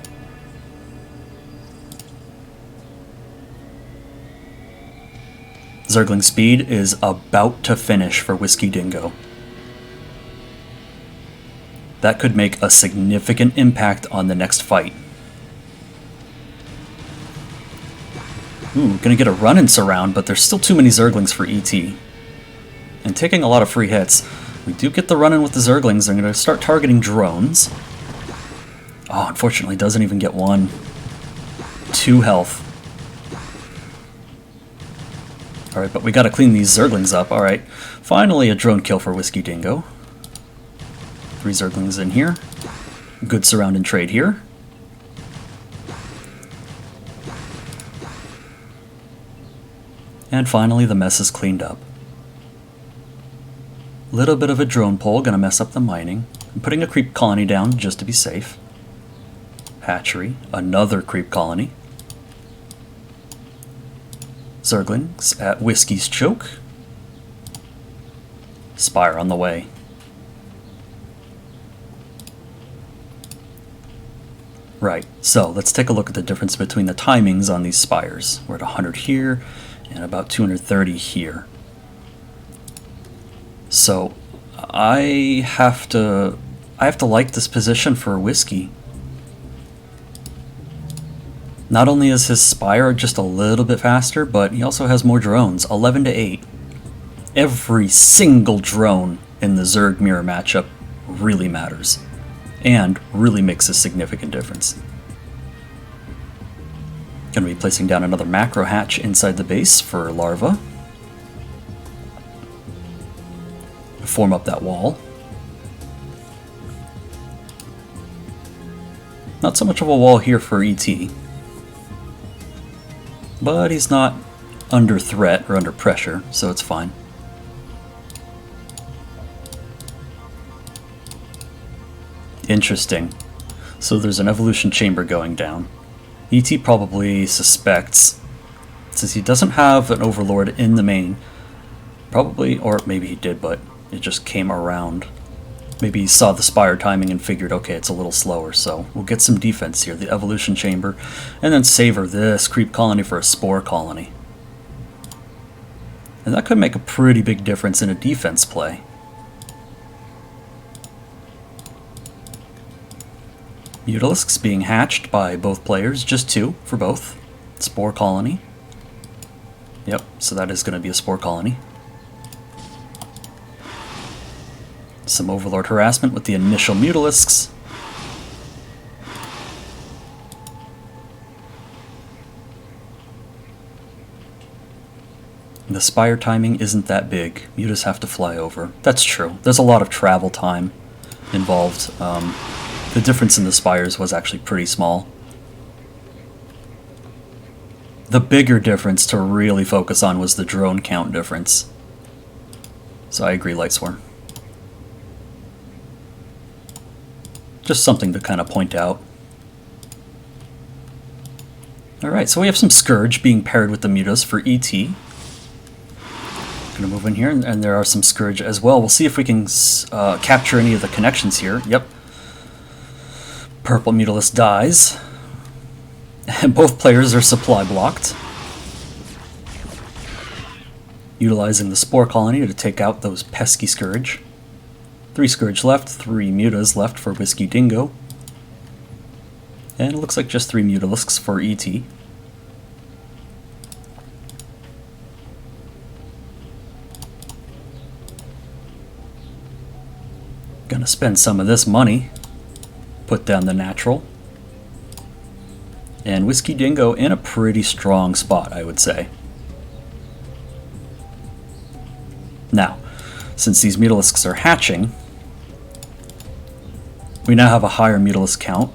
Zergling speed is about to finish for Whiskey Dingo. That could make a significant impact on the next fight. Ooh, gonna get a run-in surround, but there's still too many Zerglings for ET. And taking a lot of free hits. We do get the run-in with the Zerglings. They're gonna start targeting drones. Oh, unfortunately doesn't even get one. 2 health. Alright, but we gotta clean these Zerglings up. Alright, finally a drone kill for Whiskey Dingo. 3 Zerglings in here. Good surround and trade here. And finally the mess is cleaned up. Little bit of a drone pole, gonna mess up the mining. I'm putting a creep colony down just to be safe. Hatchery, another creep colony. Zerglings at Whiskey's choke. Spire on the way. Right, so let's take a look at the difference between the timings on these spires. We're at 100 here and about 230 here. So I have to like this position for Whiskey. Not only is his Spire just a little bit faster, but he also has more drones, 11-8. Every single drone in the Zerg mirror matchup really matters, and really makes a significant difference. Gonna be placing down another macro hatch inside the base for larva. Form up that wall. Not so much of a wall here for ET. But he's not under threat or under pressure, so it's fine. Interesting. So there's an evolution chamber going down. ET probably suspects, since he doesn't have an overlord in the main, probably, or maybe he did, but it just came around. Maybe he saw the spire timing and figured, okay, it's a little slower, so we'll get some defense here, the evolution chamber, and then savor this creep colony for a spore colony. And that could make a pretty big difference in a defense play. Mutalisks being hatched by both players, just 2 for both. Spore colony. Yep, so that is going to be a spore colony. Some overlord harassment with the initial Mutalisks. The spire timing isn't that big. Mutas have to fly over. That's true. There's a lot of travel time involved. The difference in the spires was actually pretty small. The bigger difference to really focus on was the drone count difference. So I agree, Lightsworn. Just something to kind of point out. Alright, so we have some Scourge being paired with the Mutas for ET. Gonna move in here, and there are some Scourge as well. We'll see if we can capture any of the connections here. Yep. Purple Mutalisk dies. And both players are supply blocked. Utilizing the Spore Colony to take out those pesky Scourge. 3 Scourge left, 3 Mutas left for Whiskey Dingo. And it looks like just 3 Mutalisks for ET. Gonna spend some of this money. Put down the natural. And Whiskey Dingo in a pretty strong spot, I would say. Now, since these Mutalisks are hatching, we now have a higher Mutalisk count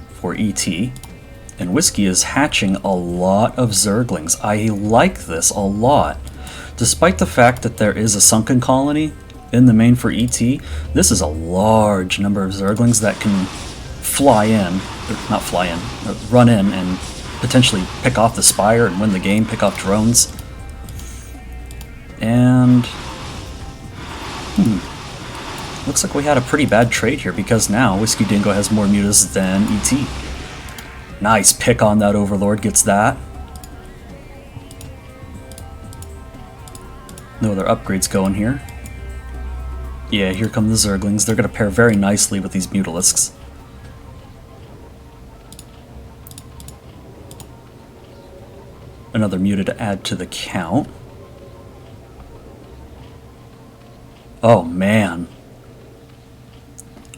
for ET, and Whiskey is hatching a lot of Zerglings. I like this a lot. Despite the fact that there is a sunken colony in the main for ET, this is a large number of Zerglings that can fly in, or not fly in, run in and potentially pick off the Spire and win the game, pick off drones. And looks like we had a pretty bad trade here, because now Whiskey Dingo has more Mutas than ET. Nice pick on that Overlord, gets that. No other upgrades going here. Yeah, here come the Zerglings. They're going to pair very nicely with these Mutalisks. Another Muta to add to the count. Oh, man.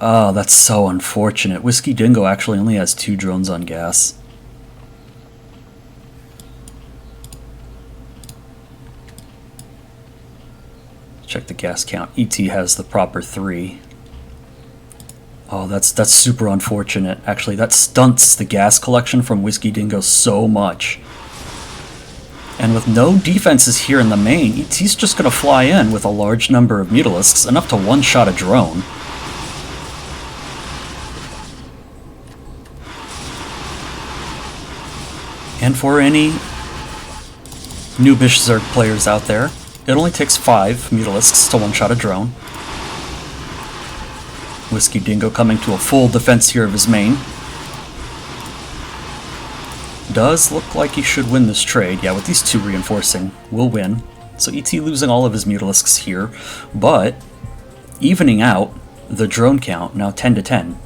Oh, that's so unfortunate. Whiskey Dingo actually only has 2 drones on gas. Check the gas count. ET has the proper 3. Oh, that's super unfortunate. Actually, that stunts the gas collection from Whiskey Dingo so much. And with no defenses here in the main, ET's just going to fly in with a large number of Mutalisks, enough to one-shot a drone. And for any noobish Zerg players out there, it only takes 5 Mutalisks to one-shot a drone. Whiskey Dingo coming to a full defense here of his main. Does look like he should win this trade. Yeah, with these 2 reinforcing, we'll win. So ET losing all of his Mutalisks here, but evening out the drone count, now 10 to 10.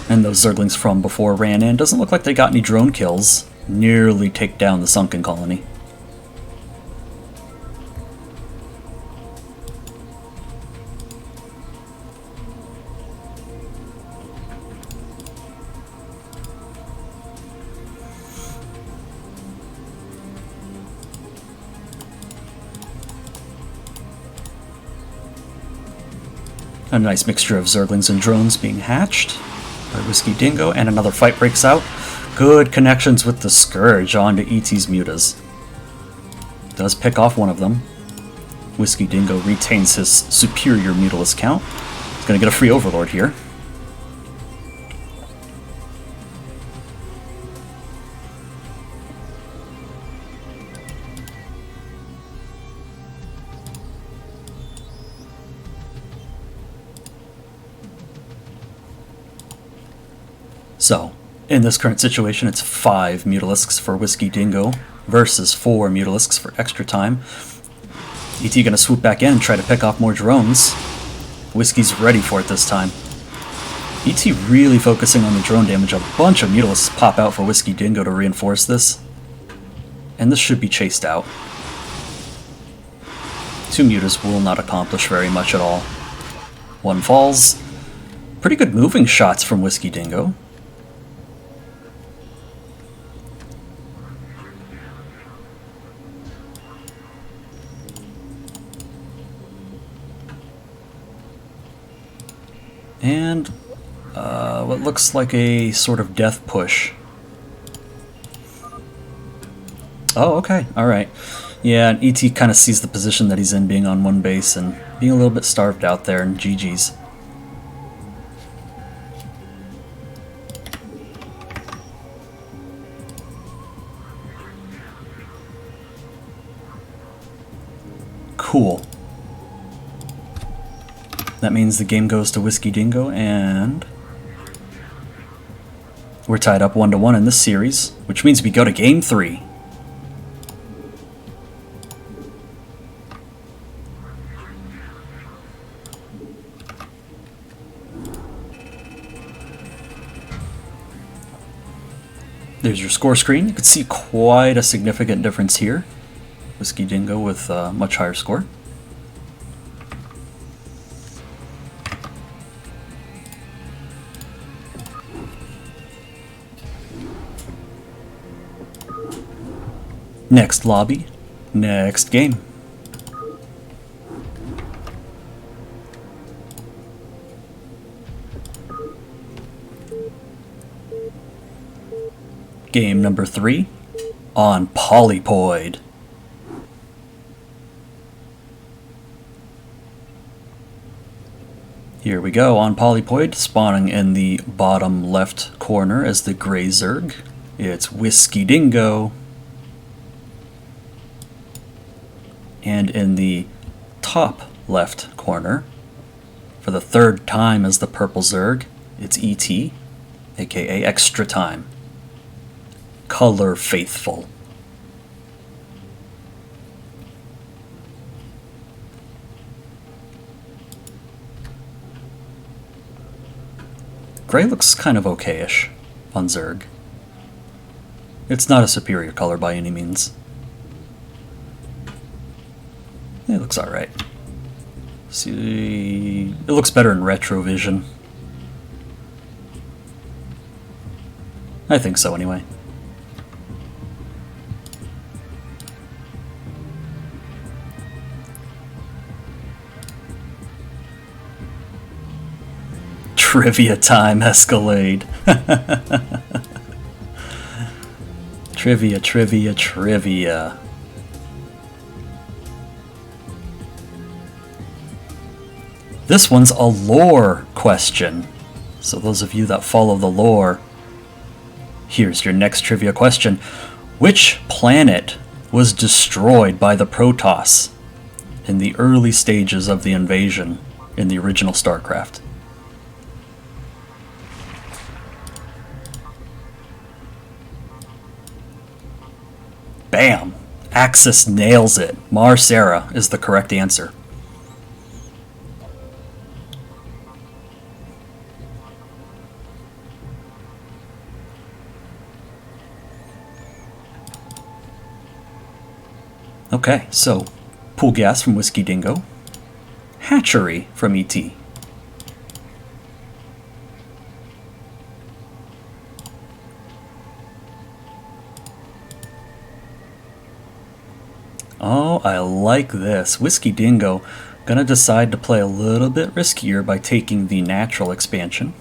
And those Zerglings from before ran in. Doesn't look like they got any drone kills. Nearly take down the sunken colony. A nice mixture of Zerglings and drones being hatched by Whiskey Dingo, and another fight breaks out. Good connections with the Scourge onto ET's Mutas. Does pick off one of them. Whiskey Dingo retains his superior Mutalisk count. Gonna get a free Overlord here. So, in this current situation, it's 5 Mutalisks for Whiskey Dingo versus 4 Mutalisks for extra time. ET gonna swoop back in and try to pick off more drones. Whiskey's ready for it this time. ET really focusing on the drone damage. A bunch of Mutalisks pop out for Whiskey Dingo to reinforce this. And this should be chased out. 2 Mutas will not accomplish very much at all. 1 falls. Pretty good moving shots from Whiskey Dingo. And what looks like a sort of death push. Oh, okay, alright. Yeah, and ET kind of sees the position that he's in, being on 1 base and being a little bit starved out there, and GG's. Cool. That means the game goes to Whiskey Dingo, and we're tied up 1-1 in this series, which means we go to Game 3. There's your score screen. You can see quite a significant difference here. Whiskey Dingo with a much higher score. Next lobby, next game. Game number 3 on Polypoid. Here we go on Polypoid, spawning in the bottom left corner as the Gray Zerg. It's Whiskey Dingo. And in the top left corner, for the 3rd time as the Purple Zerg, it's ET, aka Extra Time. Color Faithful. Gray looks kind of okay-ish on Zerg. It's not a superior color by any means. It looks alright. See, it looks better in retrovision. I think so anyway. Trivia time, Escalade. Trivia, trivia, trivia. This one's a lore question. So those of you that follow the lore, here's your next trivia question. Which planet was destroyed by the Protoss in the early stages of the invasion in the original StarCraft? Bam! Axis nails it. Mars-Sera is the correct answer. Okay, so Pool Gas from Whiskey Dingo, Hatchery from ET. Oh, I like this. Whiskey Dingo gonna decide to play a little bit riskier by taking the natural expansion.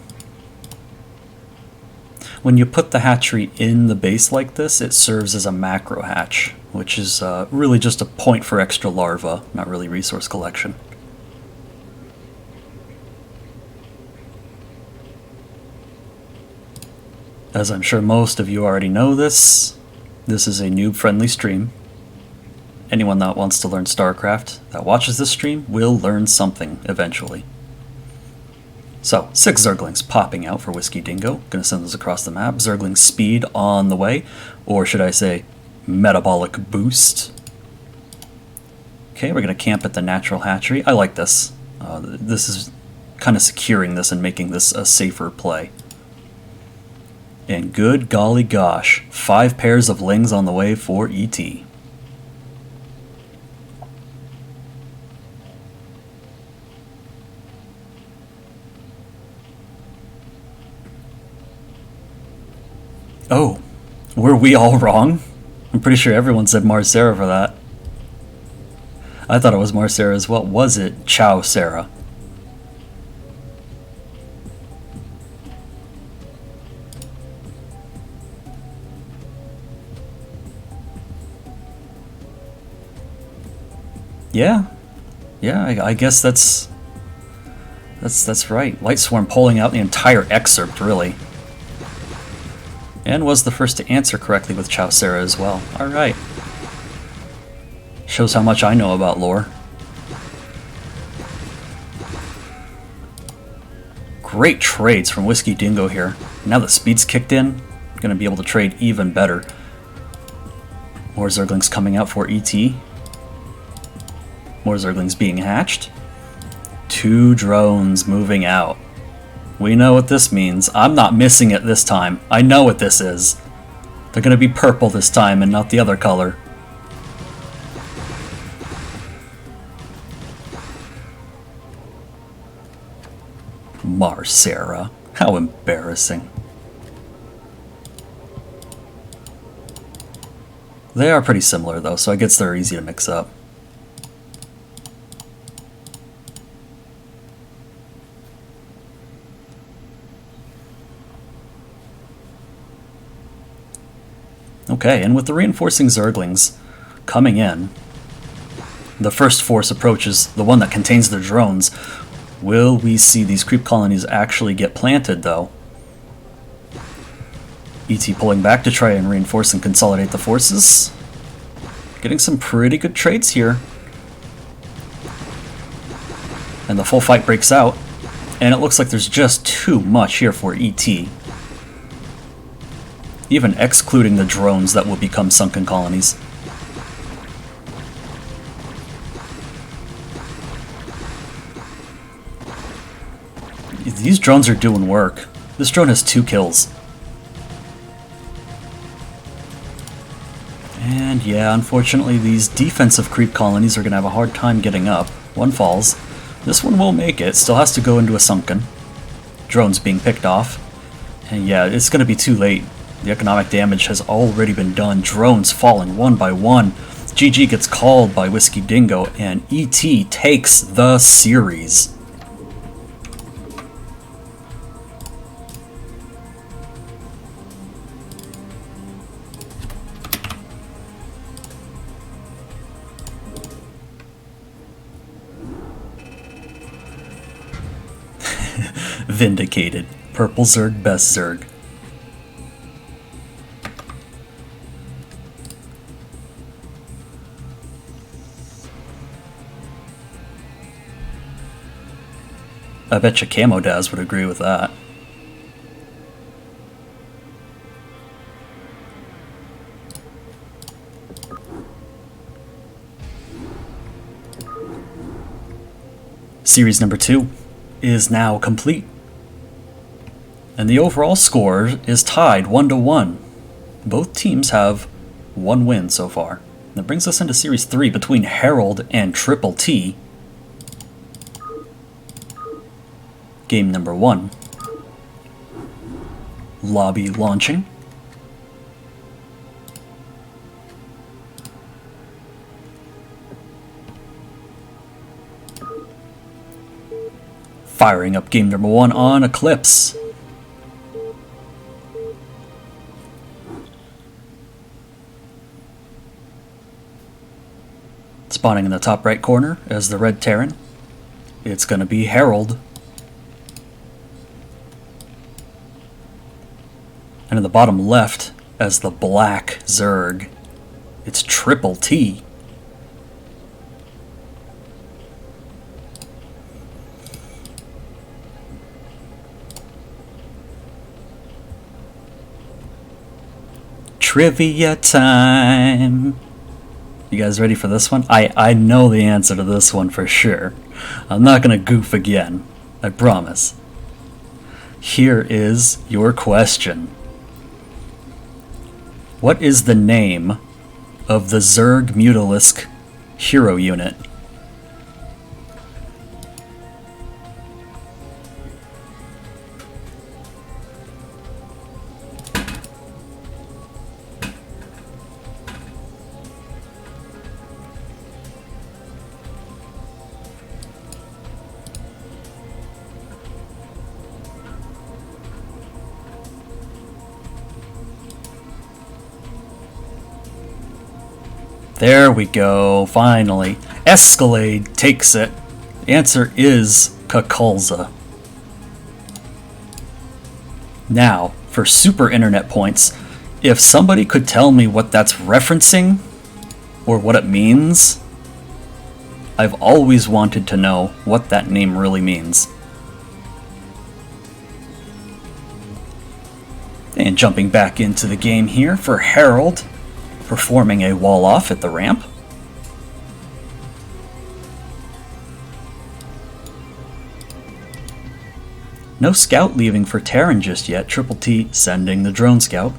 When you put the hatchery in the base like this, it serves as a macro hatch, which is really just a point for extra larvae, not really resource collection. As I'm sure most of you already know this is a noob-friendly stream. Anyone that wants to learn StarCraft that watches this stream will learn something eventually. So, 6 Zerglings popping out for Whiskey Dingo. Gonna send those across the map. Zergling speed on the way, or should I say, metabolic boost. Okay, we're gonna camp at the natural hatchery. I like this. This is kind of securing this and making this a safer play. And good golly gosh, 5 pairs of lings on the way for ET. Oh, were we all wrong? I'm pretty sure everyone said Marcera for that. I thought it was Marcera as well. Was it Chow Sarah? Yeah, I guess that's right. Light Swarm pulling out the entire excerpt, really. And was the first to answer correctly with Chow Sarah as well. Alright. Shows how much I know about lore. Great trades from Whiskey Dingo here. Now that speed's kicked in, gonna be able to trade even better. More Zerglings coming out for ET. More Zerglings being hatched. 2 drones moving out. We know what this means. I'm not missing it this time. I know what this is. They're gonna be purple this time and not the other color. Marcera. How embarrassing. They are pretty similar though, so I guess they're easy to mix up. Okay, and with the reinforcing Zerglings coming in, the first force approaches the one that contains the drones. Will we see these creep colonies actually get planted, though? ET pulling back to try and reinforce and consolidate the forces. Getting some pretty good trades here. And the full fight breaks out, and it looks like there's just too much here for ET. Even excluding the drones that will become sunken colonies. These drones are doing work. This drone has 2 kills. And yeah, unfortunately these defensive creep colonies are going to have a hard time getting up. One falls. This one will make it. Still has to go into a sunken. Drones being picked off. And yeah, it's going to be too late. The economic damage has already been done. Drones falling one by one. GG gets called by Whiskey Dingo, and ET takes the series. Vindicated. Purple Zerg, best Zerg. I bet you Camo Daz would agree with that. Series number 2 is now complete. And the overall score is tied 1-1. Both teams have 1 win so far. That brings us into Series 3 between Herald and Triple T. Game number 1. Lobby launching. Firing up game number 1 on Eclipse. Spawning in the top right corner as the Red Terran. It's going to be Herald. And in the bottom left, as the black Zerg, it's triple T. Trivia time! You guys ready for this one? I know the answer to this one for sure. I'm not gonna goof again. I promise. Here is your question. What is the name of the Zerg Mutalisk hero unit? There we go, finally. Escalade takes it. The answer is Kakulza. Now, for super internet points, if somebody could tell me what that's referencing, or what it means, I've always wanted to know what that name really means. And jumping back into the game here for Harold, performing a wall off at the ramp. No scout leaving for Terran just yet. Triple T sending the drone scout.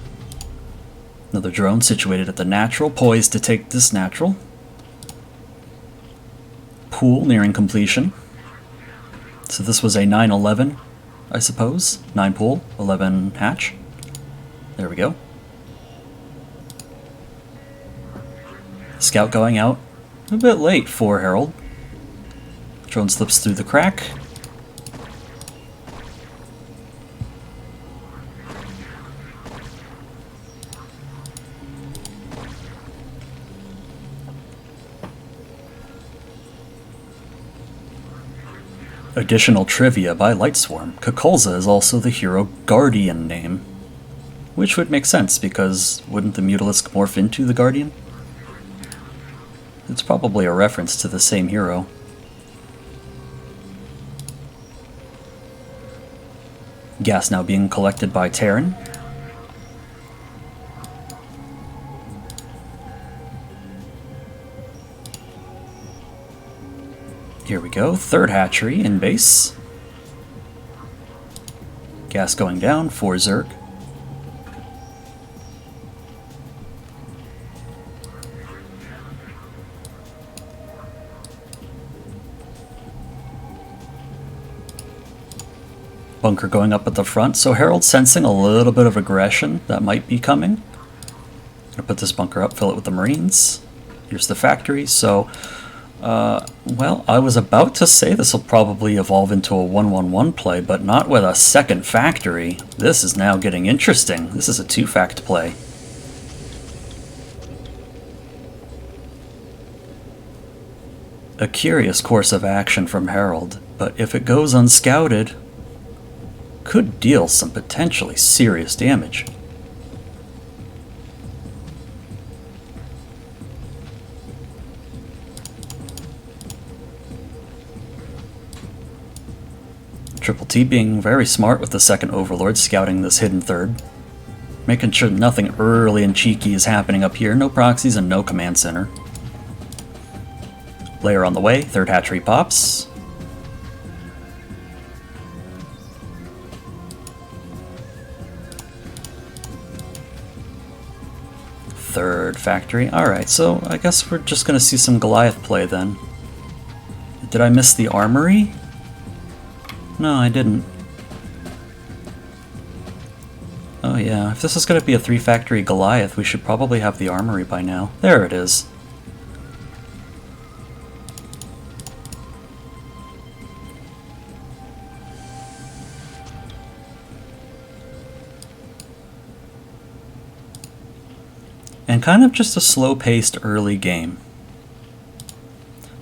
Another drone situated at the natural, poised to take this natural. Pool nearing completion. So this was a 9-11, I suppose. 9 pool, 11 hatch. There we go. Scout going out a bit late for Harold. Drone slips through the crack. Additional trivia by Lightswarm. Kakulza is also the hero Guardian name, which would make sense because wouldn't the Mutalisk morph into the Guardian? It's probably a reference to the same hero. Gas now being collected by Terran. Here we go, third hatchery in base. Gas going down for Zerg. Bunker going up at the front, so Harold's sensing a little bit of aggression that might be coming. Gonna put this bunker up, fill it with the Marines. Here's the factory, so, well, I was about to say this will probably evolve into a 1-1-1 play, but not with a second factory. This is now getting interesting. This is a 2-fact play. A curious course of action from Harold, but if it goes unscouted, could deal some potentially serious damage. Triple T being very smart with the second Overlord, scouting this hidden third. Making sure nothing early and cheeky is happening up here. No proxies and no command center. Layer on the way, third hatchery pops. Third factory. Alright, so I guess we're just going to see some Goliath play then. Did I miss the armory? No, I didn't. Oh yeah, if this is going to be a 3-factory Goliath, we should probably have the armory by now. There it is. And kind of just a slow-paced early game.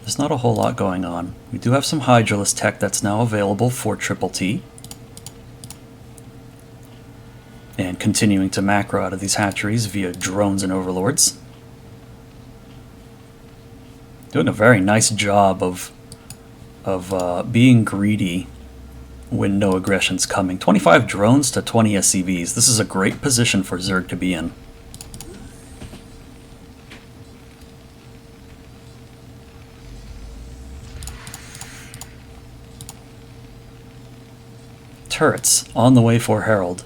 There's not a whole lot going on. We do have some Hydralisk tech that's now available for Triple T. And continuing to macro out of these hatcheries via drones and overlords. Doing a very nice job of being greedy when no aggression's coming. 25 drones to 20 SCVs. This is a great position for Zerg to be in. Turrets on the way for Herald.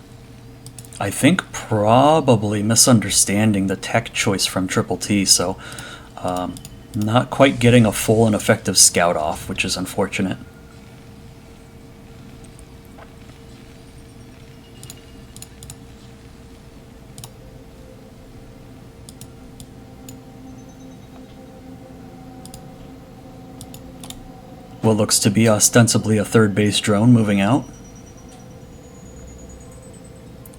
I think probably misunderstanding the tech choice from Triple T, so not quite getting a full and effective scout off, which is unfortunate. What looks to be ostensibly a third base drone moving out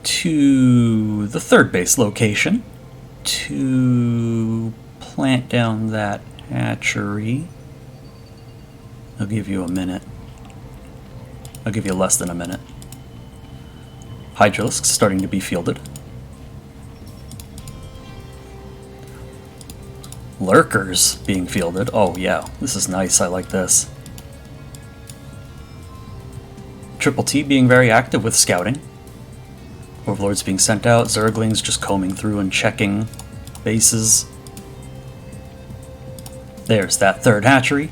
to the third base location to plant down that hatchery. I'll give you a minute. I'll give you less than a minute. Hydralisks starting to be fielded. Lurkers being fielded. Oh yeah, this is nice. I like this. Triple T being very active with scouting. Overlords being sent out, Zerglings just combing through and checking bases. There's that third hatchery.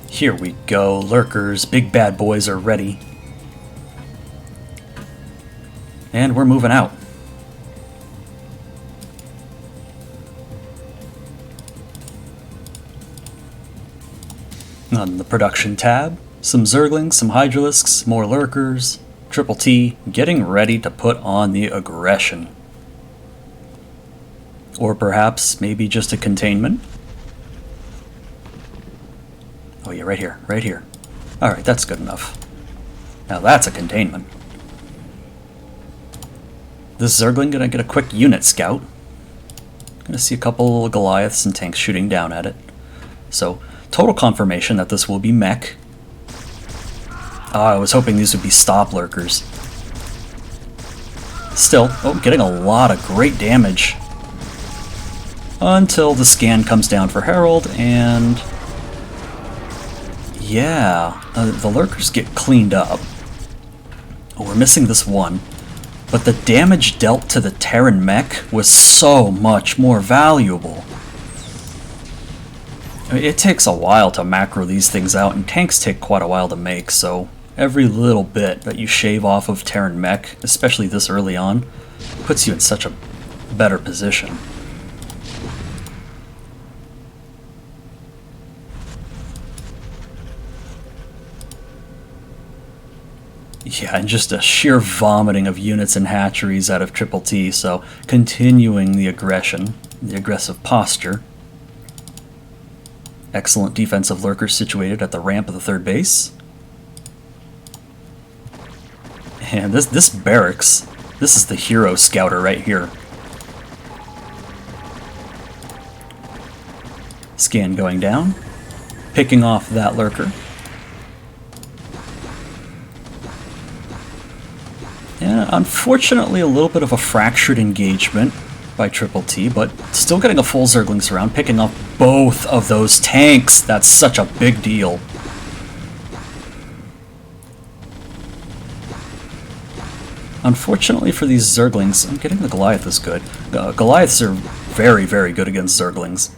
Here we go, Lurkers, big bad boys are ready. And we're moving out. On the production tab, some Zerglings, some Hydralisks, more Lurkers, Triple T getting ready to put on the aggression. Or perhaps maybe just a containment. Oh yeah, right here, right here. Alright, that's good enough. Now that's a containment. This Zergling gonna get a quick unit scout. Gonna see a couple of Goliaths and tanks shooting down at it. So, total confirmation that this will be mech. I was hoping these would be stop lurkers. Still, oh, getting a lot of great damage. Until the scan comes down for Herald, and yeah, the lurkers get cleaned up. Oh, we're missing this one. But the damage dealt to the Terran mech was so much more valuable. It takes a while to macro these things out, and tanks take quite a while to make, so every little bit that you shave off of Terran mech, especially this early on, puts you in such a better position. Yeah, and just a sheer vomiting of units and hatcheries out of Triple T, so continuing the aggression, the aggressive posture. Excellent defensive lurkers situated at the ramp of the third base. And this barracks, this is the hero scouter right here. Scan going down, picking off that lurker. Yeah, unfortunately a little bit of a fractured engagement by Triple T, but still getting a full Zergling surround, picking off both of those tanks. That's such a big deal. Unfortunately for these Zerglings, I'm getting the Goliath is good. Goliaths are very, very good against Zerglings.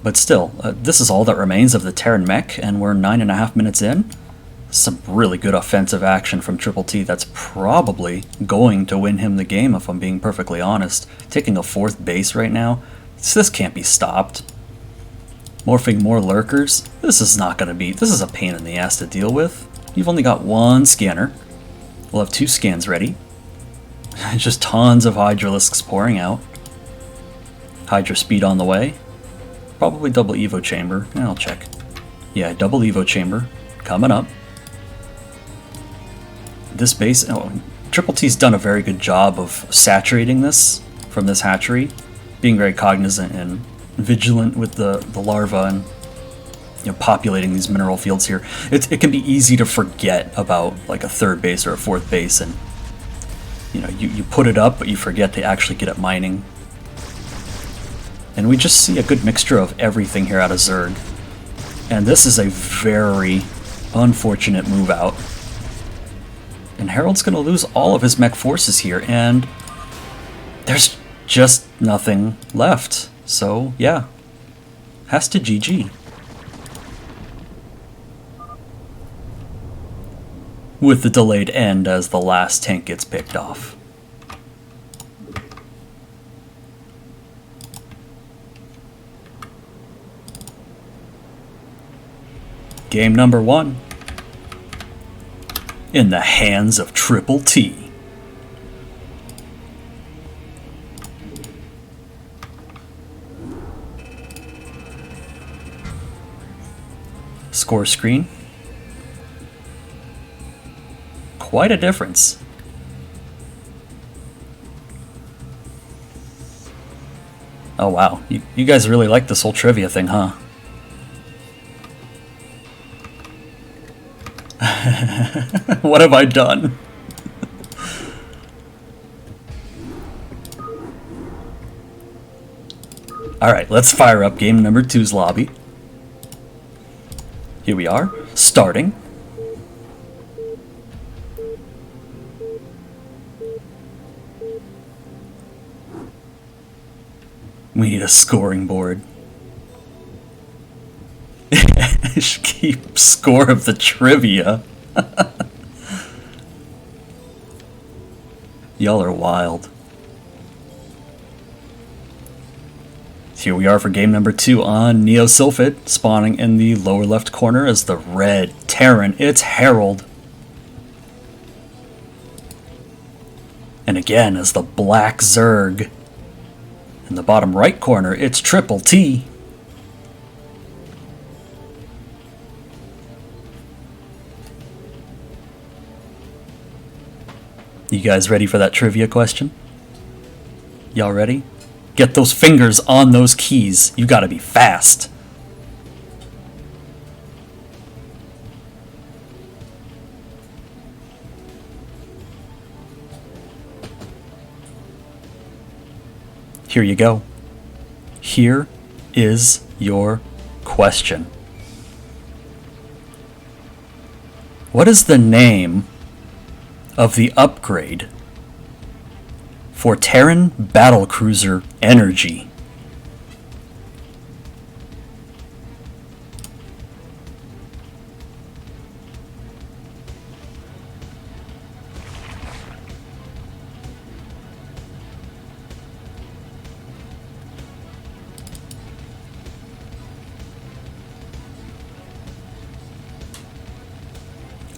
But still, this is all that remains of the Terran mech, and we're 9.5 minutes in. Some really good offensive action from Triple T that's probably going to win him the game, if I'm being perfectly honest. Taking a fourth base right now, this can't be stopped. Morphing more lurkers, this is not going to be, this is a pain in the ass to deal with. You've only got one scanner. We'll have 2 scans ready. Just tons of Hydralisks pouring out. Hydra speed on the way. Probably double Evo chamber. I'll check. Yeah, double Evo chamber coming up. This base, oh, Triple T's done a very good job of saturating this from this hatchery, being very cognizant and vigilant with the larva and populating these mineral fields here. It can be easy to forget about like a third base or a fourth base, and you put it up, but you forget to actually get it mining. And we just see a good mixture of everything here out of Zerg. And this is a very unfortunate move out. And Harold's going to lose all of his mech forces here, and there's just nothing left. So, yeah, has to GG. With the delayed end as the last tank gets picked off. Game number 1. In the hands of Triple T. Score screen. Quite a difference. Oh wow, you guys really like this whole trivia thing, huh? What have I done? Alright, let's fire up game number 2's lobby. Here we are, starting. We need a scoring board. Keep score of the trivia. Y'all are wild. Here we are for game number 2 on Neosylphid, spawning in the lower left corner as the red Terran. It's Harold. And again as the black Zerg. In the bottom right corner, it's Triple T. You guys ready for that trivia question? Y'all ready? Get those fingers on those keys. You gotta be fast. Here you go. Here is your question. What is the name of the upgrade for Terran Battlecruiser Energy?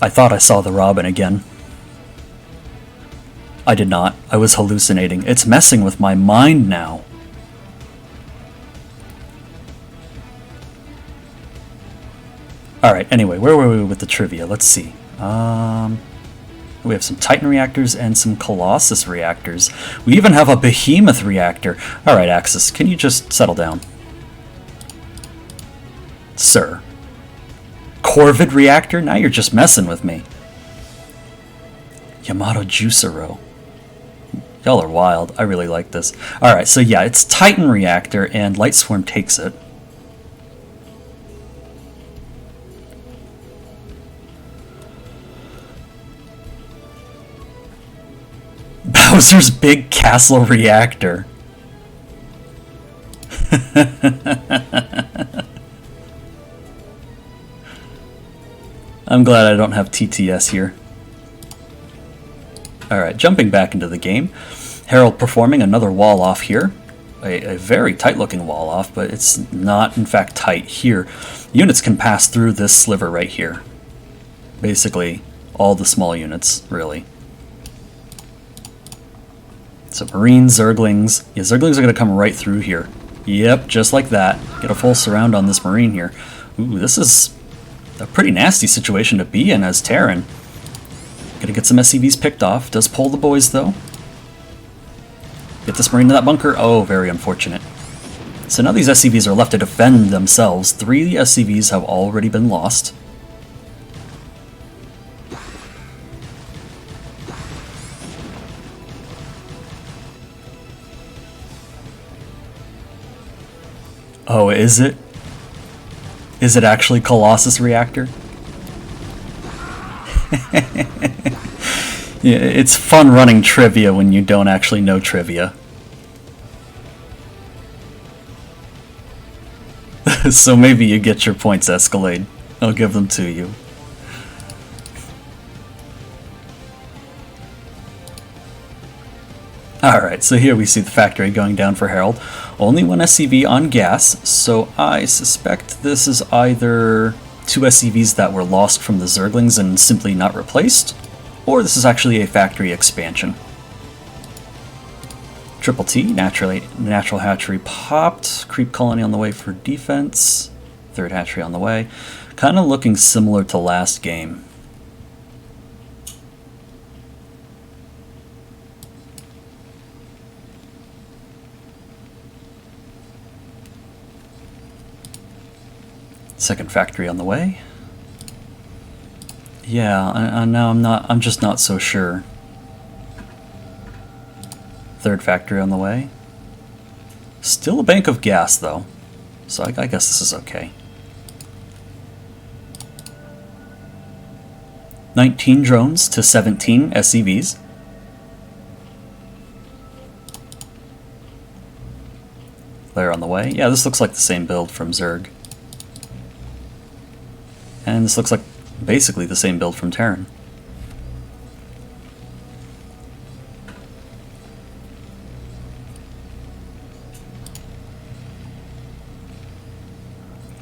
I thought I saw the Robin again. I did not. I was hallucinating. It's messing with my mind now. Alright, anyway, where were we with the trivia? Let's see. We have some Titan reactors and some Colossus reactors. We even have a Behemoth reactor. Alright, Axis, can you just settle down? Sir. Corvid reactor? Now you're just messing with me. Yamato Juicero. Y'all are wild. I really like this. Alright, so yeah, it's Titan reactor and Light Swarm takes it. Bowser's Big Castle reactor. I'm glad I don't have TTS here. Alright, jumping back into the game. Harold performing another wall off here. A very tight looking wall off, but it's not in fact tight here. Units can pass through this sliver right here. Basically, all the small units, really. So Marines, Zerglings. Yeah, Zerglings are going to come right through here. Yep, just like that. Get a full surround on this Marine here. Ooh, this is a pretty nasty situation to be in as Terran. Gotta get some SCVs picked off. Does pull the boys, though. Get this Marine to that bunker. Oh, very unfortunate. So now these SCVs are left to defend themselves. 3 SCVs have already been lost. Oh, is it? Is it actually Colossus Reactor? Yeah, it's fun running trivia when you don't actually know trivia. So maybe you get your points, Escalade. I'll give them to you. Alright, so here we see the factory going down for Herald. Only 1 SCV on gas, so I suspect this is either 2 SCVs that were lost from the Zerglings and simply not replaced, or this is actually a factory expansion. Triple T, natural hatchery popped. Creep colony on the way for defense. 3rd hatchery on the way. Kind of looking similar to last game. Second factory on the way. Yeah, now I'm just not so sure. 3rd factory on the way. Still a bank of gas though, so I guess this is okay. 19 drones to 17 SCVs. They're on the way. Yeah, this looks like the same build from Zerg. And this looks like basically the same build from Terran.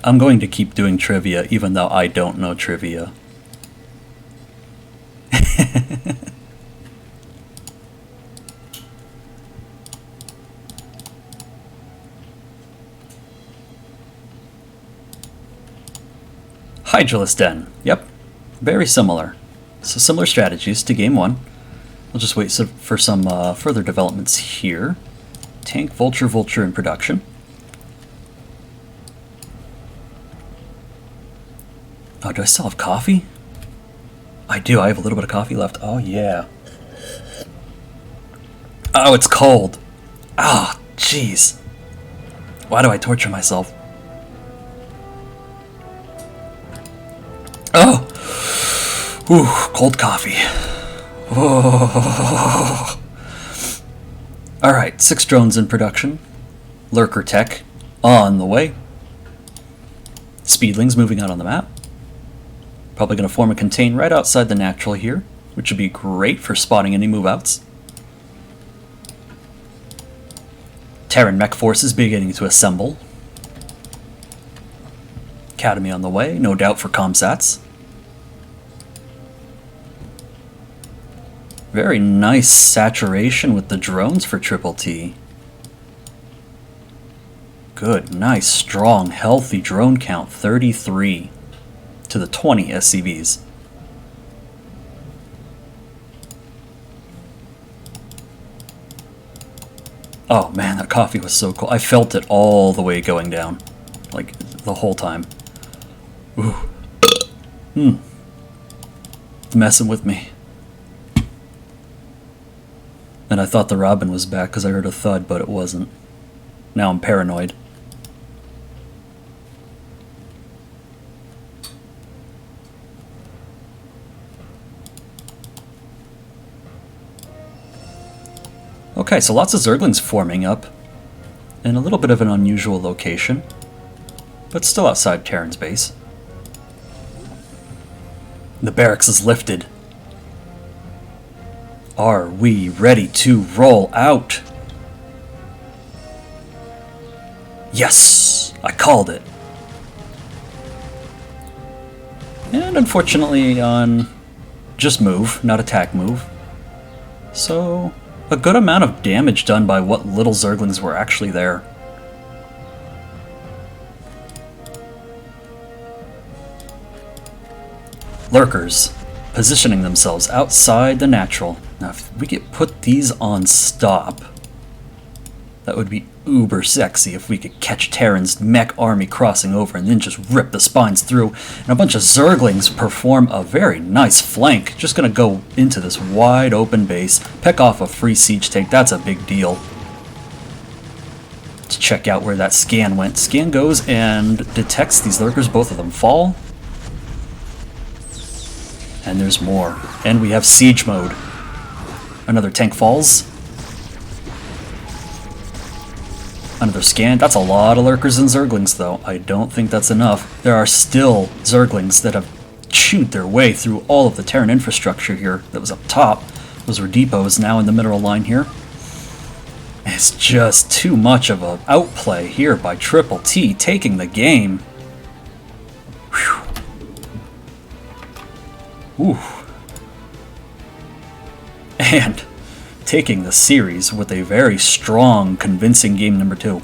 I'm going to keep doing trivia even though I don't know trivia. Hydralisk Den. Yep, very similar. So similar strategies to game 1. We'll just wait for some further developments here. Tank Vulture in production. Oh, do I still have coffee? I do, I have a little bit of coffee left. Oh yeah. Oh, it's cold. Ah, oh, jeez. Why do I torture myself? Oh! Ooh, cold coffee. Oh. Alright, 6 drones in production. Lurker tech on the way. Speedlings moving out on the map. Probably going to form a contain right outside the natural here, which would be great for spotting any move outs. Terran mech forces beginning to assemble. Academy on the way, no doubt for comsats. Very nice saturation with the drones for Triple T. Good, nice, strong, healthy drone count, 33 to the 20 SCVs. Oh man, that coffee was so cool. I felt it all the way going down, like the whole time. Ooh. It's messing with me. And I thought the Robin was back because I heard a thud, but it wasn't. Now I'm paranoid. Okay, so lots of Zerglings forming up in a little bit of an unusual location, but still outside Terran's base. The barracks is lifted. Are we ready to roll out? Yes! I called it. And unfortunately on just move, not attack move. So a good amount of damage done by what little Zerglings were actually there. Lurkers positioning themselves outside the natural. Now if we could put these on stop, that would be uber sexy if we could catch Terran's mech army crossing over and then just rip the spines through. And a bunch of Zerglings perform a very nice flank. Just gonna go into this wide open base, pick off a free siege tank. That's a big deal. Let's check out where that scan went. Scan goes and detects these lurkers. Both of them fall. And there's more. And we have siege mode. Another tank falls. Another scan. That's a lot of lurkers and Zerglings, though. I don't think that's enough. There are still Zerglings that have chewed their way through all of the Terran infrastructure here that was up top. Those were depots now in the mineral line here. It's just too much of an outplay here by Triple T, taking the game. Whew. Ooh. And taking the series with a very strong, convincing game number 2.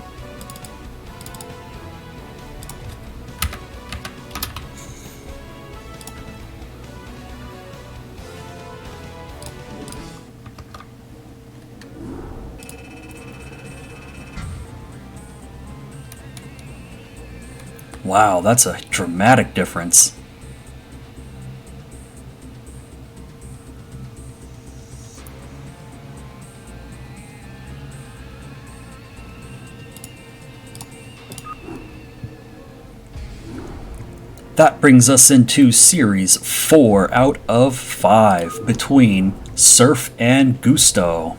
Wow, that's a dramatic difference. That brings us into Series 4 out of 5 between Surf and Gusto.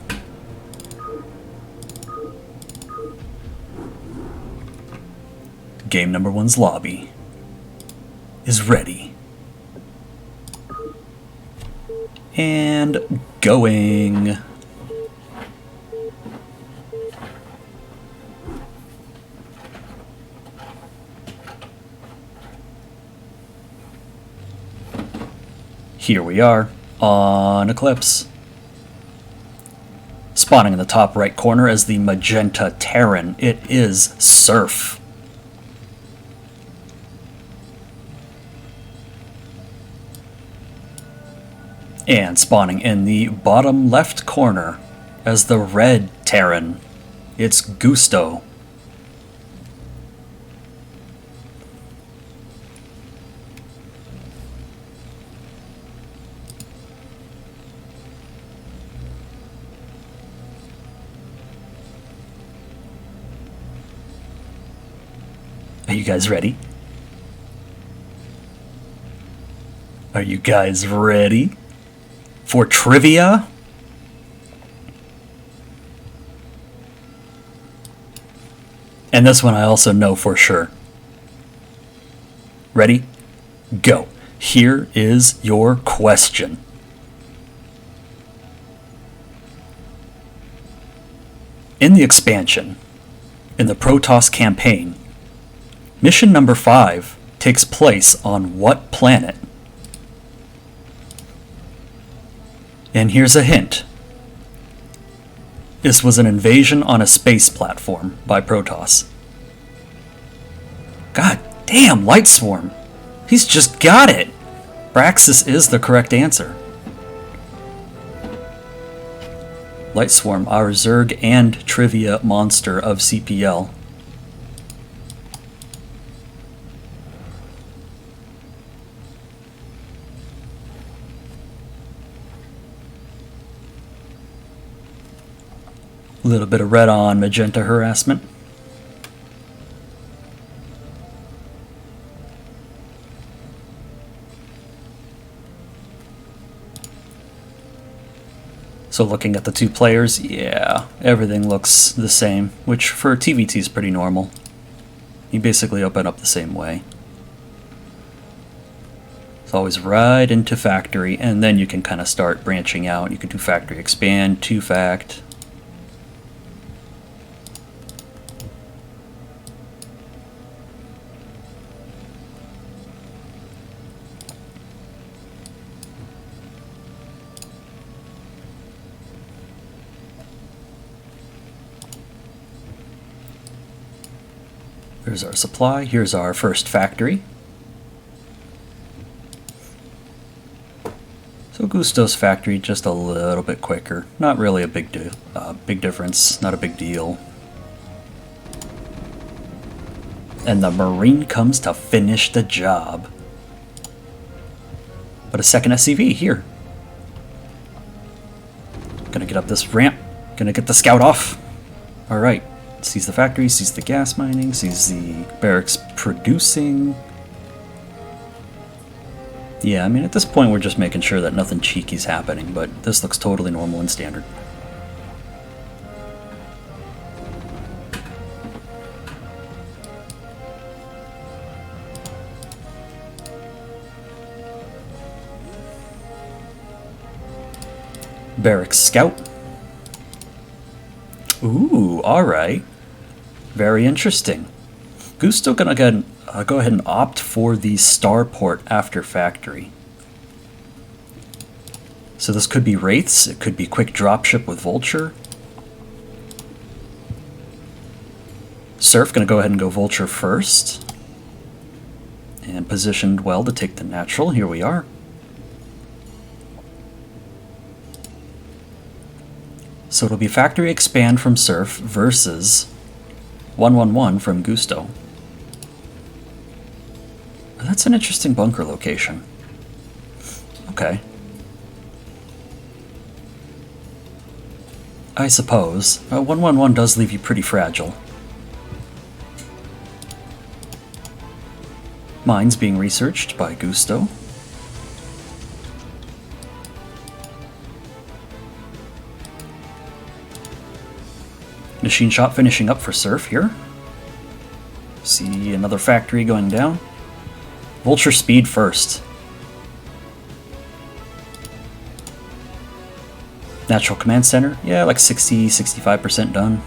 Game number 1's lobby is ready. And going. Here we are on Eclipse. Spawning in the top right corner as the magenta Terran, it is Surf. And spawning in the bottom left corner as the red Terran, it's Gusto. Are you guys ready? Are you guys ready for trivia? And this one I also know for sure. Ready? Go. Here is your question. In the expansion, in the Protoss campaign, mission number 5 takes place on what planet? And here's a hint. This was an invasion on a space platform by Protoss. God damn, Light Swarm. He's just got it. Braxis is the correct answer. Light Swarm, our Zerg and trivia monster of CPL. A little bit of red on magenta harassment. So looking at the two players, yeah, everything looks the same, which for TVT is pretty normal. You basically open up the same way. It's always right into factory, and then you can kind of start branching out. You can do factory expand, 2-fact. Here's our supply, here's our first factory. So Gusto's factory just a little bit quicker. Not really a big difference, not a big deal. And the Marine comes to finish the job. But a second SCV here. Gonna get up this ramp. Gonna get the scout off. Alright. Sees the factory, sees the gas mining, sees the barracks producing. Yeah, I mean, at this point we're just making sure that nothing cheeky's happening, but this looks totally normal and standard. Barracks scout. Ooh, alright. Very interesting. Gusto gonna go ahead and opt for the starport after factory. So this could be Wraiths, it could be quick dropship with Vulture. Surf gonna go ahead and go Vulture first. And positioned well to take the natural, here we are. So it'll be factory expand from Surf versus 111 from Gusto. That's an interesting bunker location. Okay. I suppose. 111 does leave you pretty fragile. Mines being researched by Gusto. Machine shop finishing up for Surf here. See another factory going down. Vulture speed first. Natural command center. Yeah, like 60-65% done.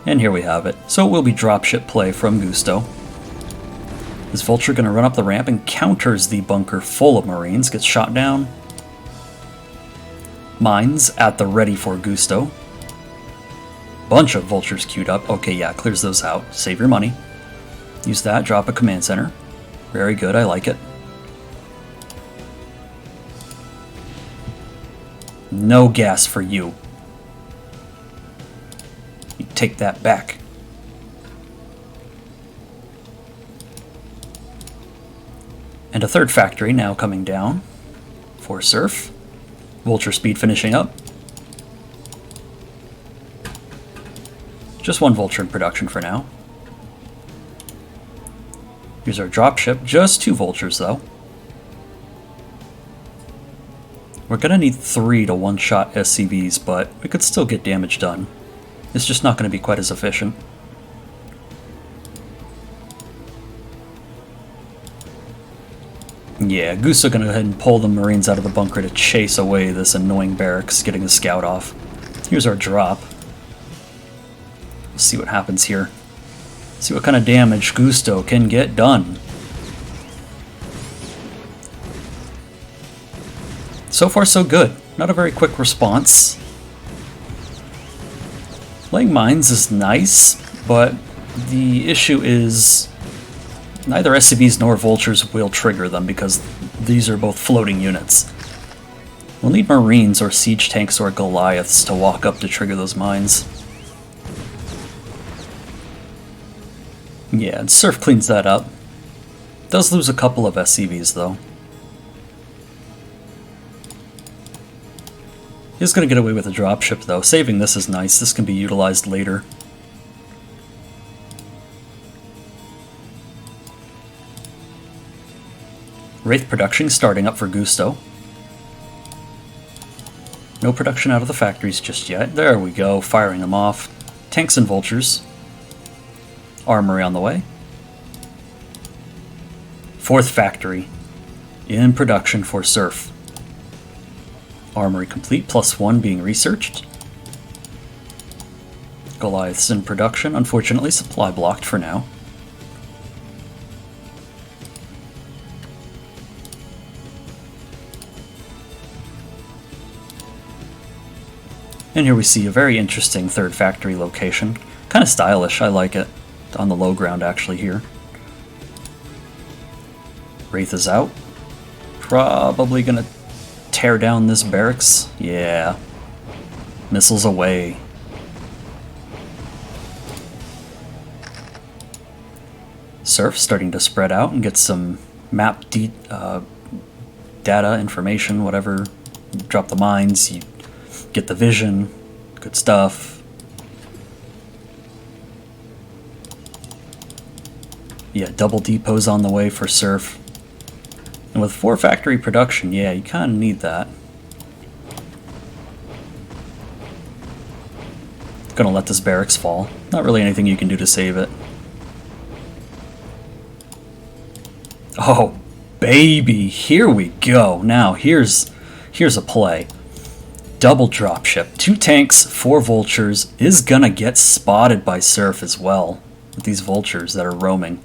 And here we have it. So it will be dropship play from Gusto. Is Vulture going to run up the ramp and counters the bunker full of Marines, gets shot down. Mines at the ready for Gusto. Bunch of Vultures queued up. Okay, yeah, clears those out. Save your money. Use that, drop a command center. Very good, I like it. No gas for you. You take that back. And a third factory now coming down for Surf. Vulture speed finishing up. Just one Vulture in production for now. Here's our dropship. Just 2 Vultures though. We're gonna need 3 to one-shot SCVs, but we could still get damage done. It's just not gonna be quite as efficient. Yeah, Gusto gonna go ahead and pull the Marines out of the bunker to chase away this annoying barracks, getting the scout off. Here's our drop. Let's see what happens here. See what kind of damage Gusto can get done. So far so good. Not a very quick response. Laying mines is nice, but the issue is neither SCVs nor Vultures will trigger them because these are both floating units. We'll need Marines or Siege Tanks or Goliaths to walk up to trigger those mines. Yeah, and Surf cleans that up. Does lose a couple of SCVs though. He's going to get away with a dropship though. Saving this is nice. This can be utilized later. Wraith production starting up for Gusto. No production out of the factories just yet. There we go, firing them off. Tanks and Vultures. Armory on the way. 4th factory in production for Surf. Armory complete, +1 being researched. Goliaths in production. Unfortunately, supply blocked for now. And here we see a very interesting 3rd factory location. Kind of stylish, I like it. On the low ground actually here. Wraith is out. Probably gonna tear down this barracks. Yeah. Missiles away. Surf starting to spread out and get some map data, information, whatever. You drop the mines, you get the vision, good stuff. Yeah, double depots on the way for Surf. And with 4 factory production, yeah, you kind of need that. Gonna let this barracks fall. Not really anything you can do to save it. Oh, baby, here we go. Now, here's a play. Double dropship. 2 tanks, 4 vultures is gonna get spotted by Surf as well. With these vultures that are roaming.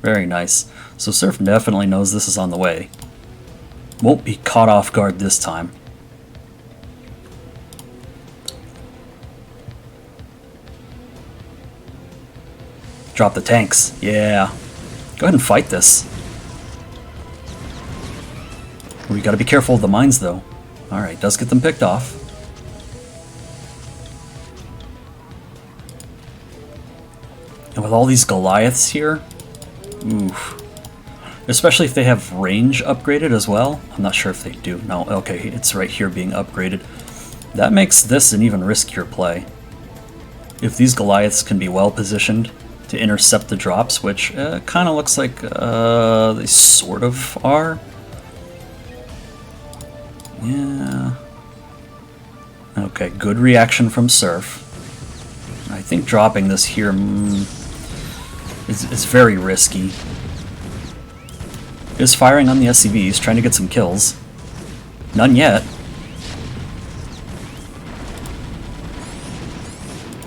Very nice. So Surf definitely knows this is on the way. Won't be caught off guard this time. Drop the tanks. Yeah. Go ahead and fight this. We gotta be careful of the mines though. Alright, does get them picked off. And with all these Goliaths here, oof. Especially if they have range upgraded as well. I'm not sure if they do. No, okay, it's right here being upgraded. That makes this an even riskier play. If these Goliaths can be well positioned to intercept the drops, which kind of looks like they sort of are. Yeah. Okay, good reaction from Surf. I think dropping this here is very risky. Is firing on the SCVs, trying to get some kills. None yet.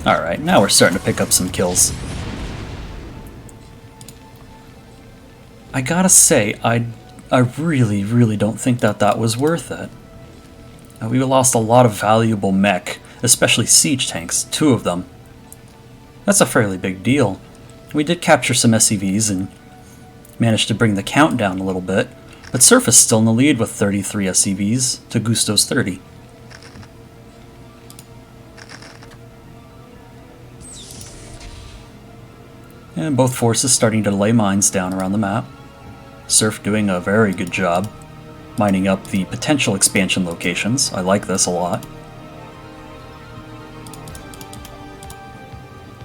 Alright, now we're starting to pick up some kills. I gotta say, I really don't think that was worth it. We lost a lot of valuable mech, especially siege tanks, 2 of them. That's a fairly big deal. We did capture some SCVs and managed to bring the count down a little bit, but Surf is still in the lead with 33 SCVs to Gusto's 30. And both forces starting to lay mines down around the map. Surf doing a very good job mining up the potential expansion locations. I like this a lot.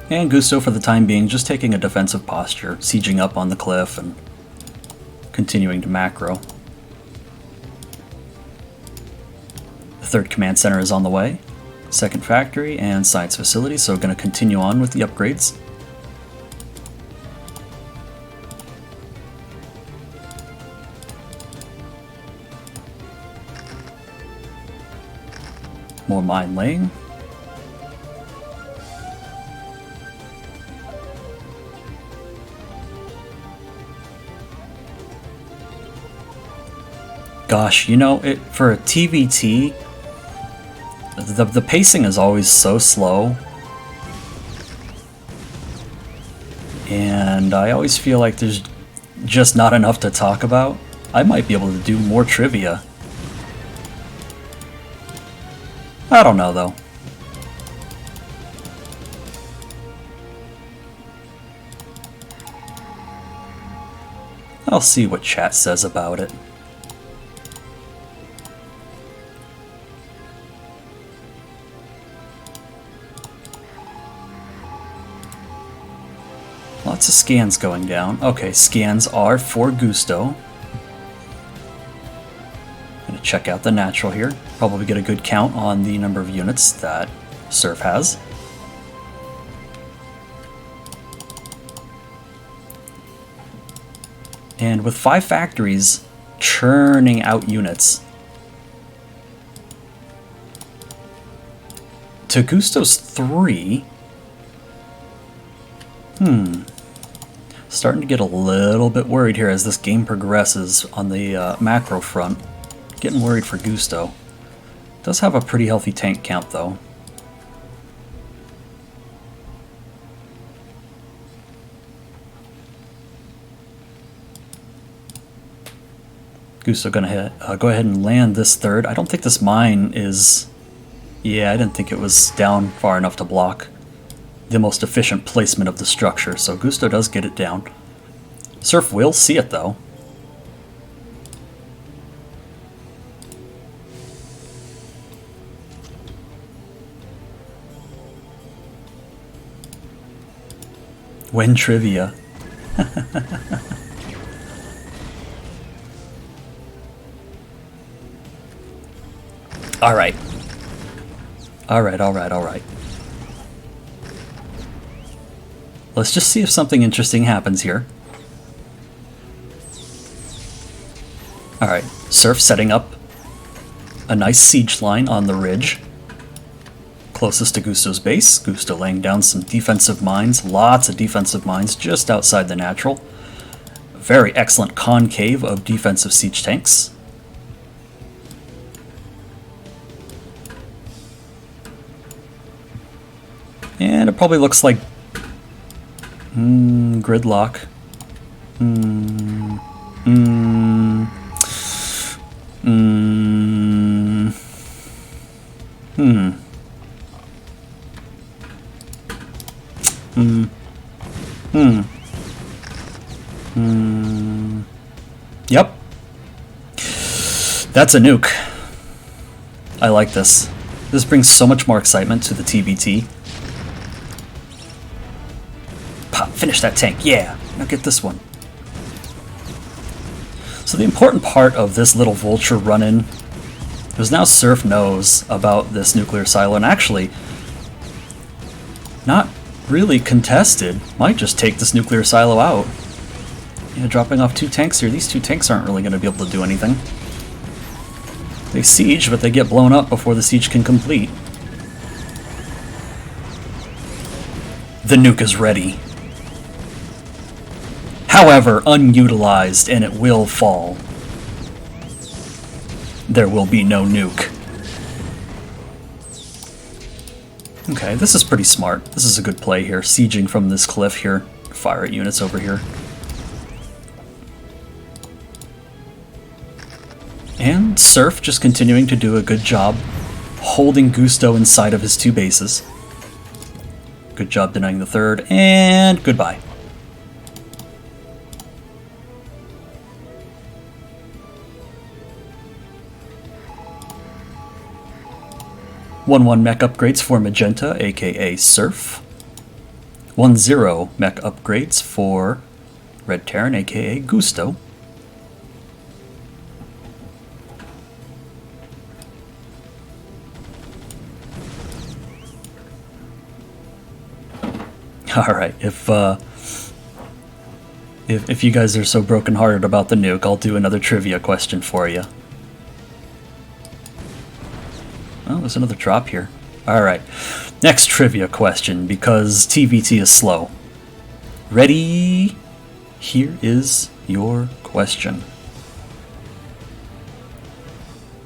And Gusto, for the time being, just taking a defensive posture, sieging up on the cliff and continuing to macro. The 3rd command center is on the way. 2nd factory and science facility, so going to continue on with the upgrades. More mine laying. Gosh, you know, for a TVT, the pacing is always so slow. And I always feel like there's just not enough to talk about. I might be able to do more trivia. I don't know, though. I'll see what chat says about it. Lots of scans going down. Okay, scans are for Gusto. Gonna check out the natural here. Probably get a good count on the number of units that Surf has. And with 5 factories churning out units, to Gusto's 3, starting to get a little bit worried here as this game progresses on the macro front. Getting worried for Gusto. Does have a pretty healthy tank count though. Gusto gonna go ahead and land this 3rd. I don't think this mine is... Yeah, I didn't think it was down far enough to block the most efficient placement of the structure, so Gusto does get it down. Surf will see it, though. When trivia. Alright. Alright. Let's just see if something interesting happens here. Alright, Surf setting up a nice siege line on the ridge. Closest to Gusto's base. Gusto laying down some defensive mines. Lots of defensive mines just outside the natural. Very excellent concave of defensive siege tanks. And it probably looks like gridlock. Yep. That's a nuke. I like this. This brings so much more excitement to the TBT. Pop, finish that tank, yeah! Now get this one. So the important part of this little vulture run-in is now Surf knows about this nuclear silo, and actually, not really contested. Might just take this nuclear silo out. Yeah, dropping off 2 tanks here. These 2 tanks aren't really going to be able to do anything. They siege, but they get blown up before the siege can complete. The nuke is ready. However, unutilized, and it will fall. There will be no nuke. Okay, this is pretty smart. This is a good play here. Sieging from this cliff here. Fire at units over here. And Surf just continuing to do a good job holding Gusto inside of his 2 bases. Good job denying the 3rd, and goodbye. One mech upgrades for Magenta, aka Surf. 1-0 mech upgrades for Red Terran, aka Gusto. Alright, if you guys are so brokenhearted about the nuke, I'll do another trivia question for you. Oh, there's another drop here. Alright, next trivia question, because TVT is slow. Ready? Here is your question.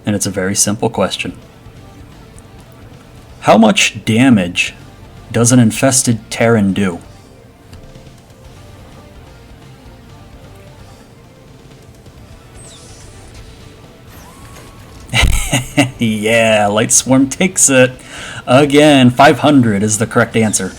And it's a very simple question. How much damage does an infested Terran do? Yeah, Light Swarm takes it. Again, 500 is the correct answer.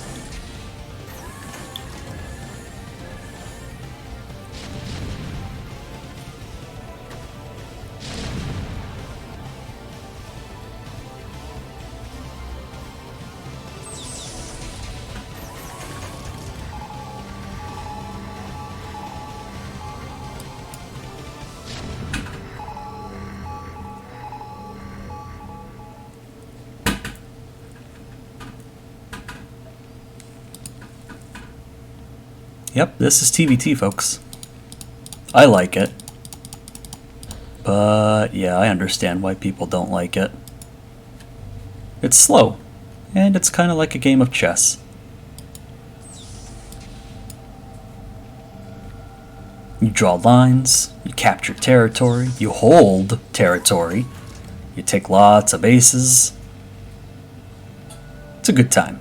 Yep, this is TVT, folks. I like it. But, yeah, I understand why people don't like it. It's slow, and it's kind of like a game of chess. You draw lines, you capture territory, you hold territory, you take lots of bases. It's a good time.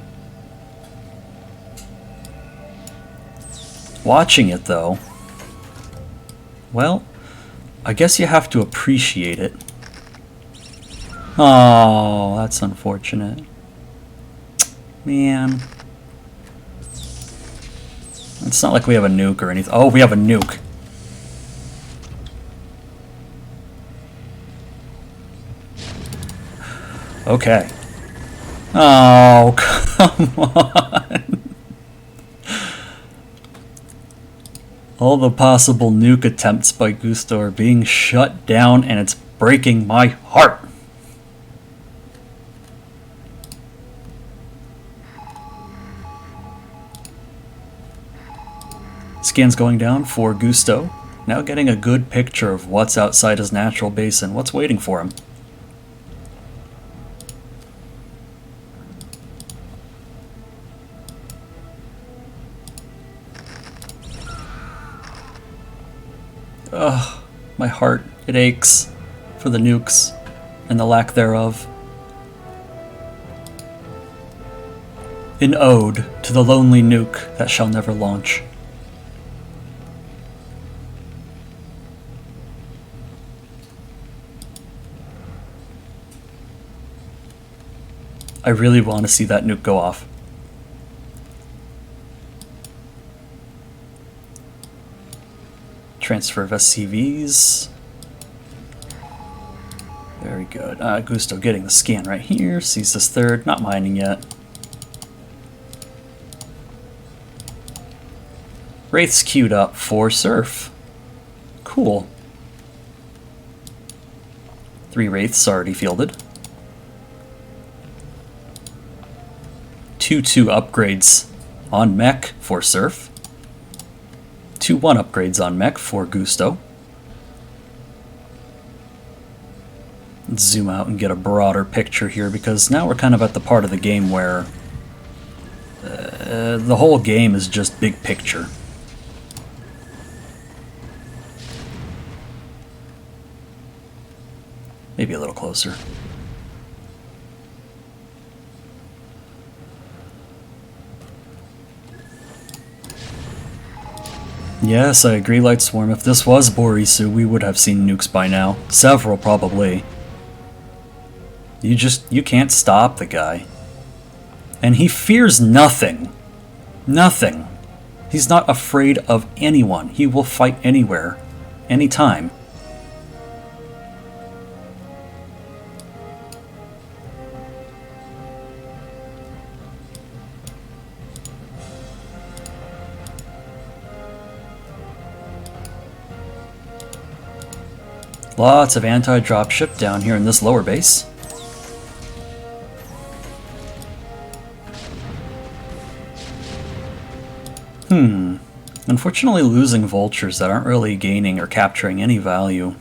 Watching it, though, well, I guess you have to appreciate it. Oh, that's unfortunate. Man. That's It's not like we have a nuke or anything. Oh, we have a nuke. Okay. Oh, come on. All the possible nuke attempts by Gusto are being shut down, and it's breaking my heart. Scans going down for Gusto. Now getting a good picture of what's outside his natural base and what's waiting for him. Ugh, my heart, it aches for the nukes and the lack thereof. An ode to the lonely nuke that shall never launch. I really want to see that nuke go off. Transfer of SCVs. Very good. Gusto getting the scan right here. Sees this third. Not mining yet. Wraith's queued up for Surf. Cool. 3 Wraiths already fielded. 2-2 upgrades on mech for Surf. 2-1 upgrades on mech for Gusto. Let's zoom out and get a broader picture here, because now we're kind of at the part of the game where the whole game is just big picture. Maybe a little closer. Yes, I agree, Lightswarm. If this was Borisu, we would have seen nukes by now. Several, probably. You can't stop the guy. And he fears nothing. Nothing. He's not afraid of anyone. He will fight anywhere, anytime. Lots of anti-dropship down here in this lower base. Unfortunately losing vultures that aren't really gaining or capturing any value.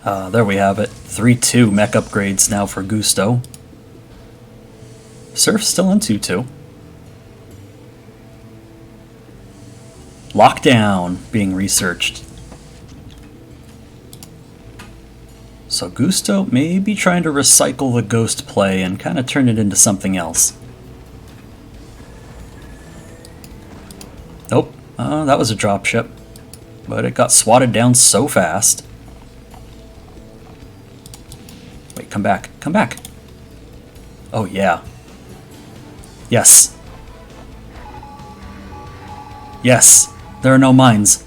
There we have it. 3-2 mech upgrades now for Gusto. Surf's still in 2-2. Lockdown being researched. So Gusto may be trying to recycle the ghost play and kind of turn it into something else. Nope, that was a dropship, but it got swatted down so fast. Wait, come back, come back. Oh yeah. Yes. Yes, there are no mines.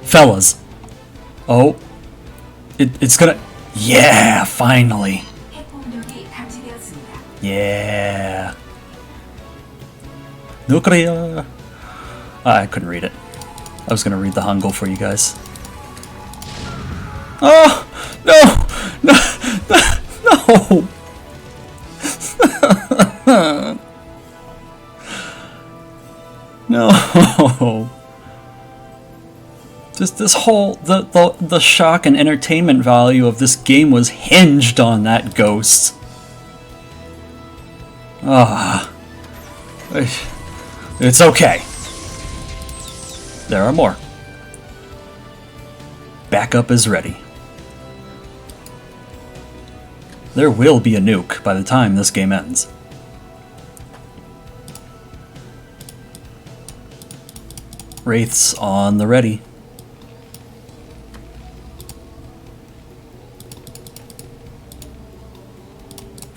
Fellas. Oh. It's gonna... Yeah, finally. Yeah. Nuclear. I couldn't read it. I was gonna read the Hangul for you guys. Oh! No! No! No! Just this whole... The shock and entertainment value of this game was hinged on that ghost. Ah. It's okay. There are more. Backup is ready. There will be a nuke by the time this game ends. Wraiths on the ready.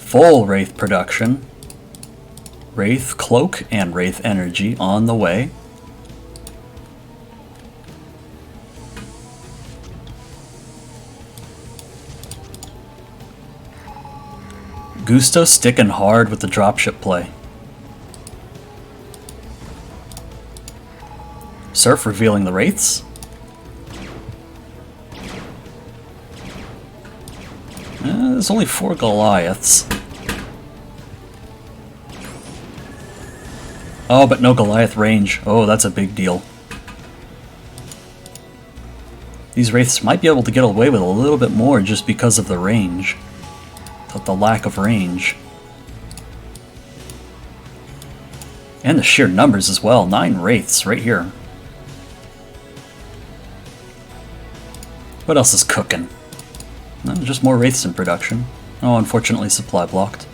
full Wraith production. Wraith Cloak and Wraith Energy on the way. Gusto sticking hard with the dropship play. Surf revealing the Wraiths. There's only 4 Goliaths. Oh, but no Goliath range. Oh, that's a big deal. These Wraiths might be able to get away with a little bit more just because of the range. The lack of range. And the sheer numbers as well. 9 Wraiths right here. What else is cooking? Just more Wraiths in production. Oh, unfortunately supply blocked.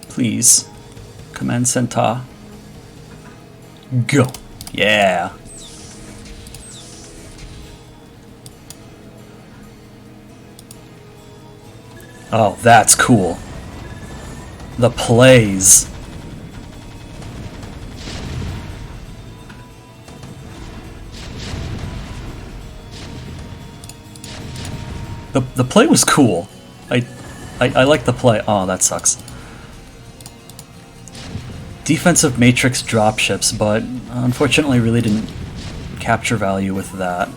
Please. Command Centaur. Go. Yeah. Oh, that's cool. The plays. The play was cool. I like the play. Oh, that sucks. Defensive matrix dropships, but unfortunately really didn't capture value with that.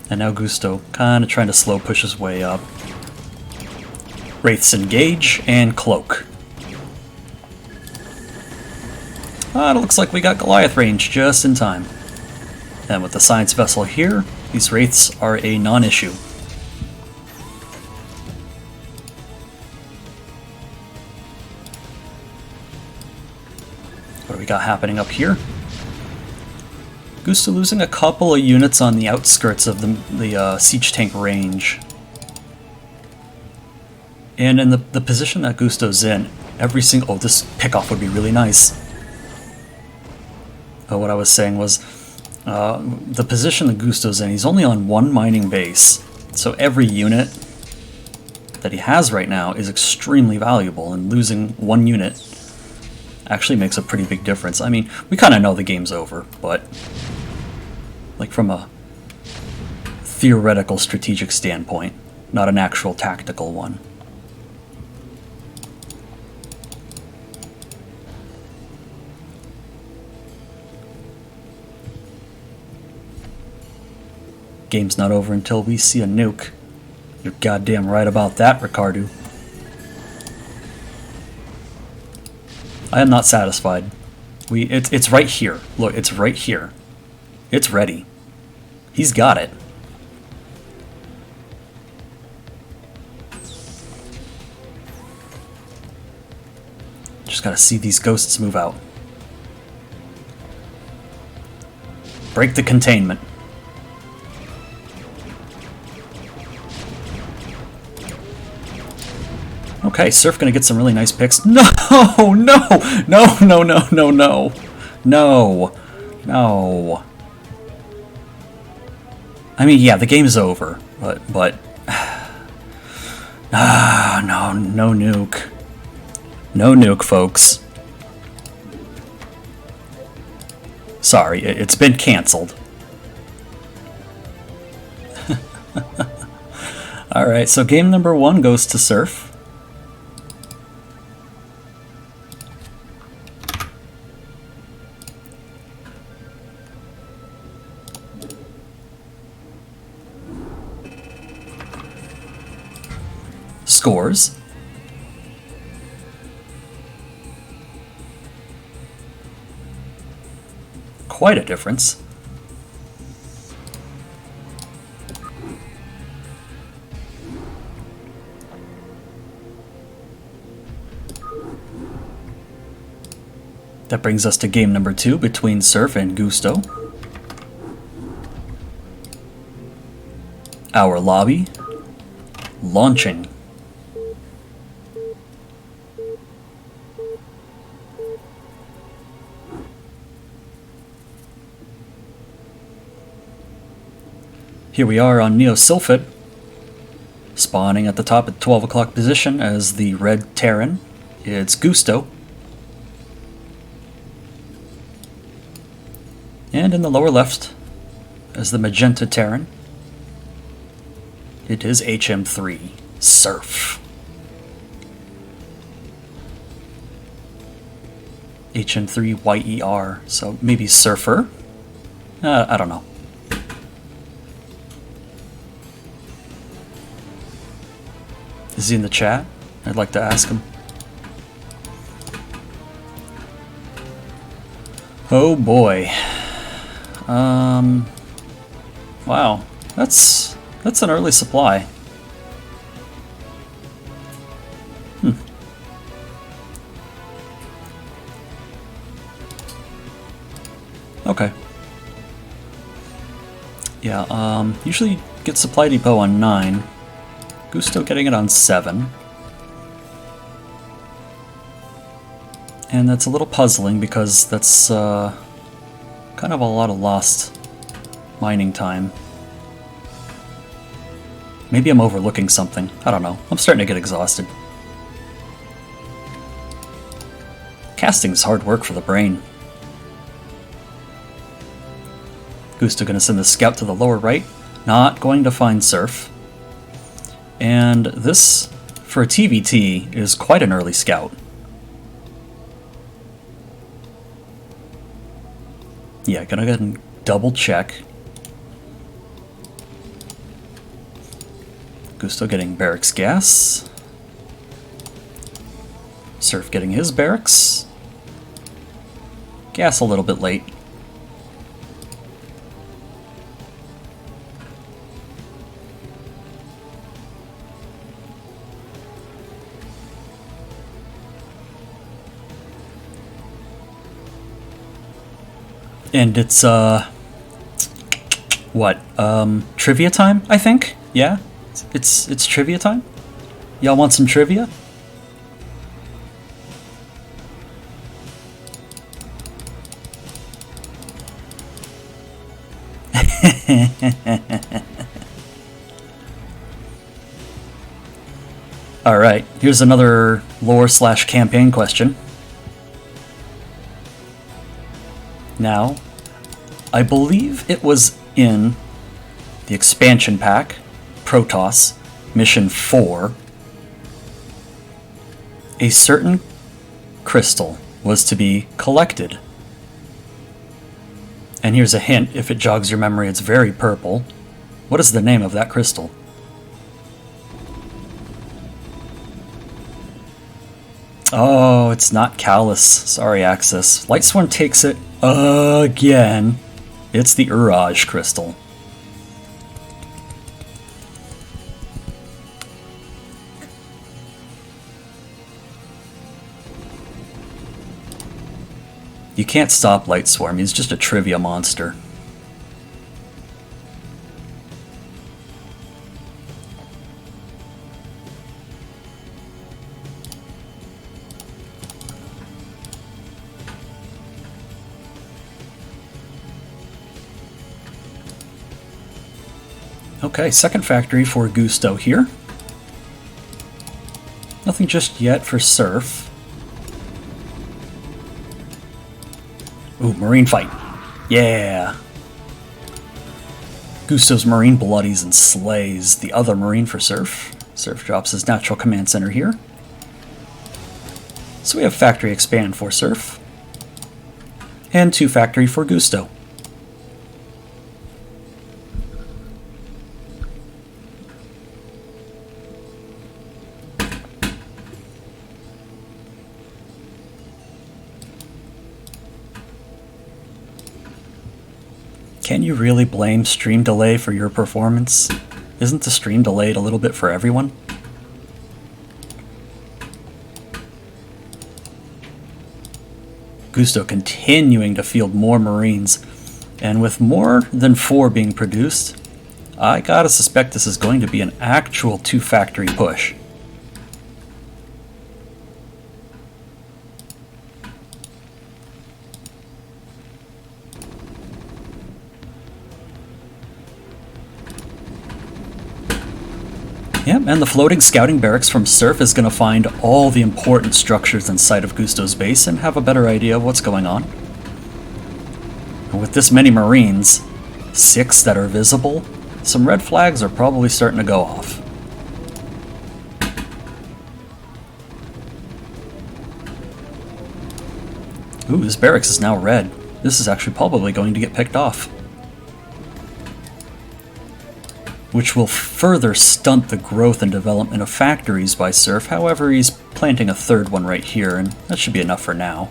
And now Gusto kind of trying to slow push his way up. Wraiths engage and cloak. It looks like we got Goliath range just in time. And with the science vessel here, these Wraiths are a non-issue. What do we got happening up here? Gusto losing a couple of units on the outskirts of the siege tank range. And in the position that Gusto's in, every single... Oh, this pickoff would be really nice. What I was saying was, the position that Gusto's in, he's only on 1 mining base. So every unit that he has right now is extremely valuable, and losing 1 unit actually makes a pretty big difference. I mean, we kind of know the game's over, but like from a theoretical strategic standpoint, not an actual tactical one. Game's not over until we see a nuke. You're goddamn right about that, Ricardo. I am not satisfied. It's right here. Look, it's right here. It's ready. He's got it. Just gotta see these ghosts move out. Break the containment. Okay, Surf gonna get some really nice picks. No, no, no, no, no, no, no, no, no. I mean, yeah, the game's over, but no, no nuke, no nuke, folks. Sorry, it's been canceled. All right, so game number 1 goes to Surf. Scores. Quite a difference. That brings us to game number 2 between Surf and Gusto. Our lobby launching. Here we are on Neo Sylphid. spawning at the top at 12 o'clock position as the red Terran, it's Gusto. And in the lower left, as the magenta Terran, it is HM3, Surf. HM3 YER, so maybe Surfer? I don't know. Is he in the chat? I'd like to ask him. Oh boy. Wow. That's an early supply. Okay. Yeah, usually get supply depot on 9. Gusto getting it on 7. And that's a little puzzling because that's kind of a lot of lost mining time. Maybe I'm overlooking something. I don't know. I'm starting to get exhausted. Casting is hard work for the brain. Gusto gonna send the scout to the lower right. Not going to find Surf. And this, for a TVT, is quite an early scout. Yeah, gonna go ahead and double check. Gusto getting barracks gas. Surf getting his barracks. Gas a little bit late. And it's, what, trivia time, I think? Yeah? It's trivia time? Y'all want some trivia? Alright, here's another lore/campaign question. Now, I believe it was in the expansion pack, Protoss, Mission 4, a certain crystal was to be collected. And here's a hint, if it jogs your memory, it's very purple. What is the name of that crystal? Oh, it's not Callus. Sorry, Axis. Lightsworn takes it again. It's the Uraj crystal. You can't stop Lightswarm, he's just a trivia monster. Okay, second factory for Gusto here. Nothing just yet for Surf. Ooh, Marine fight. Yeah! Gusto's Marine bloodies and slays the other Marine for Surf. Surf drops his natural command center here. So we have factory expand for Surf. And 2 factory for Gusto. Can you really blame stream delay for your performance? Isn't the stream delayed a little bit for everyone? Gusto continuing to field more Marines, and with more than 4 being produced, I gotta suspect this is going to be an actual 2 factory push. Yep, and the floating scouting barracks from Surf is going to find all the important structures in sight of Gusto's base and have a better idea of what's going on. And with this many Marines, 6 that are visible, some red flags are probably starting to go off. Ooh, this barracks is now red. This is actually probably going to get picked off, which will further stunt the growth and development of factories by Surf. However, he's planting a 3rd one right here, and that should be enough for now.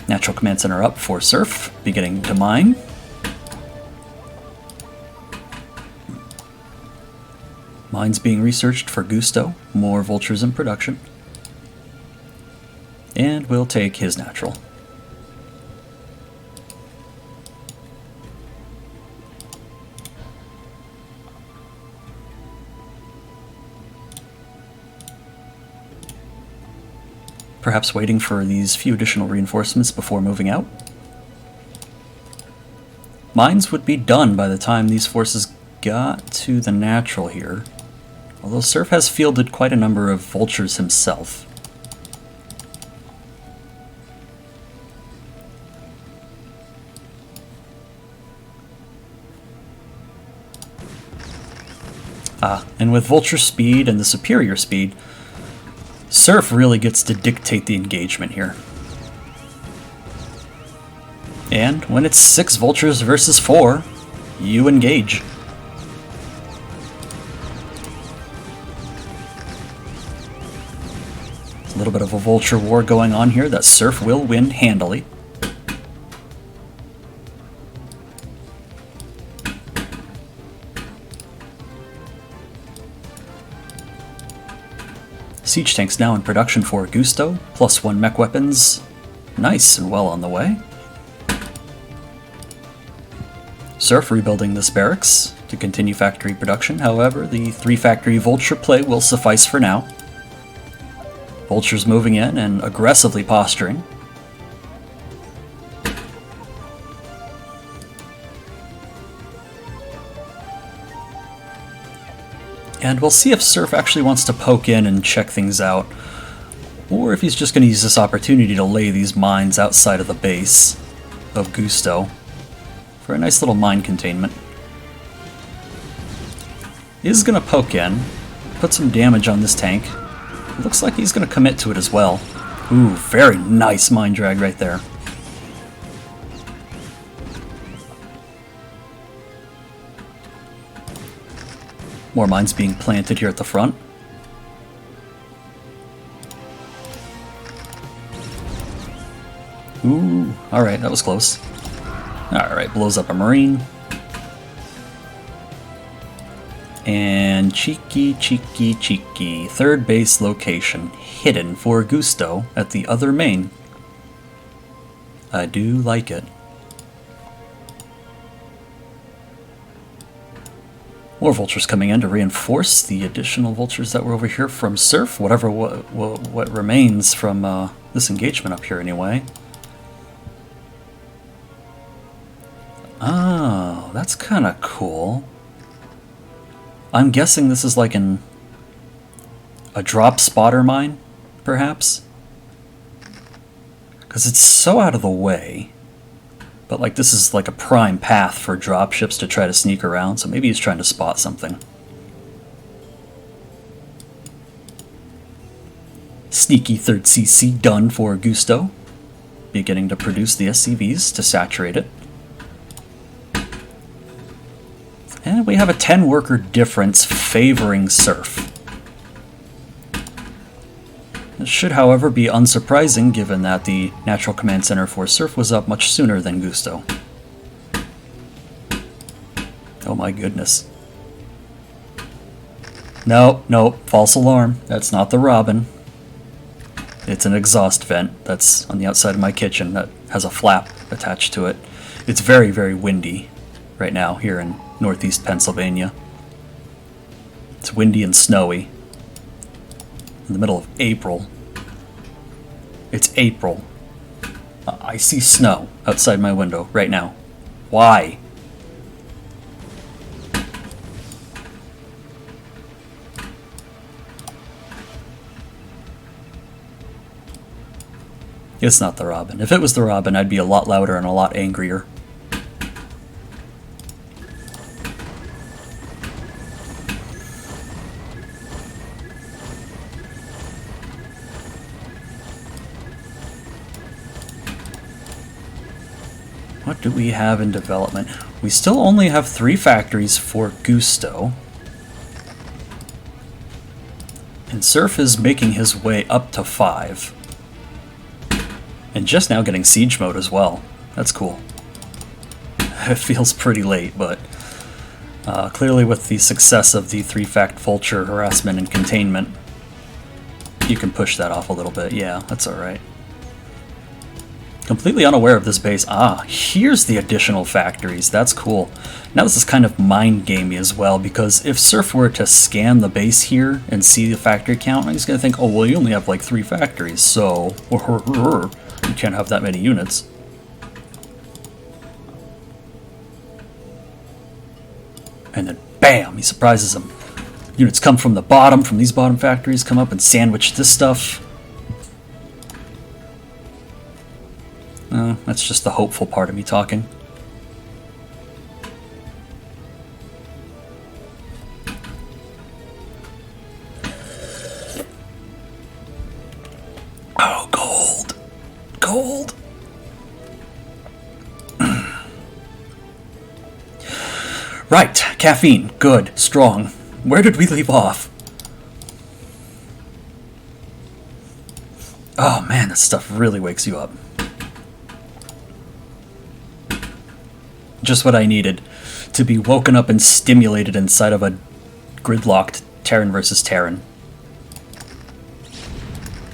Natural Command Center up for Surf, beginning to mine. Mines being researched for Gusto, more vultures in production. And we'll take his natural. Perhaps waiting for these few additional reinforcements before moving out. Mines would be done by the time these forces got to the natural here, although Surf has fielded quite a number of vultures himself. And with vulture speed and the superior speed, Surf really gets to dictate the engagement here. And when it's 6 vultures versus 4, you engage. There's a little bit of a vulture war going on here that Surf will win handily. Siege tanks now in production for Gusto, +1 mech weapons, nice and well on the way. Surf rebuilding this barracks to continue factory production, however the 3 factory vulture play will suffice for now. Vultures moving in and aggressively posturing. And we'll see if Surf actually wants to poke in and check things out, or if he's just going to use this opportunity to lay these mines outside of the base of Gusto for a nice little mine containment. He's going to poke in, put some damage on this tank. Looks like he's going to commit to it as well. Ooh, very nice mine drag right there. More mines being planted here at the front. Ooh, alright, that was close. Alright, blows up a Marine. And cheeky, 3rd base location, hidden for Gusto at the other main. I do like it. More vultures coming in to reinforce the additional vultures that were over here from Surf, whatever what remains from this engagement up here anyway. Oh, that's kind of cool. I'm guessing this is like a drop spotter mine, perhaps? Because it's so out of the way. But like this is like a prime path for dropships to try to sneak around, so maybe he's trying to spot something. Sneaky 3rd CC done for Gusto. Beginning to produce the SCVs to saturate it. And we have a 10 worker difference favoring Surf. It should, however, be unsurprising given that the Natural Command Center for Surf was up much sooner than Gusto. Oh my goodness. No, false alarm. That's not the Robin. It's an exhaust vent that's on the outside of my kitchen that has a flap attached to it. It's very, very windy right now here in northeast Pennsylvania. It's windy and snowy. In the middle of April. It's April. I see snow outside my window right now. Why? It's not the Robin. If it was the Robin, I'd be a lot louder and a lot angrier. What do we have in development? We still only have 3 factories for Gusto. And Surf is making his way up to 5. And just now getting siege mode as well. That's cool. It feels pretty late, but clearly with the success of the 3-fact vulture harassment and containment, you can push that off a little bit. Yeah, that's alright. Completely unaware of this base. Ah, here's the additional factories. That's cool. Now this is kind of mind gamey as well, because if Surf were to scan the base here and see the factory count, he's going to think, oh, well, you only have like 3 factories, so you can't have that many units. And then, bam, he surprises him. Units come from the bottom, from these bottom factories, come up and sandwich this stuff. That's just the hopeful part of me talking. Oh, gold! Gold! Right, caffeine. Good. Strong. Where did we leave off? Oh man, this stuff really wakes you up. Just what I needed to be woken up and stimulated inside of a gridlocked Terran versus Terran.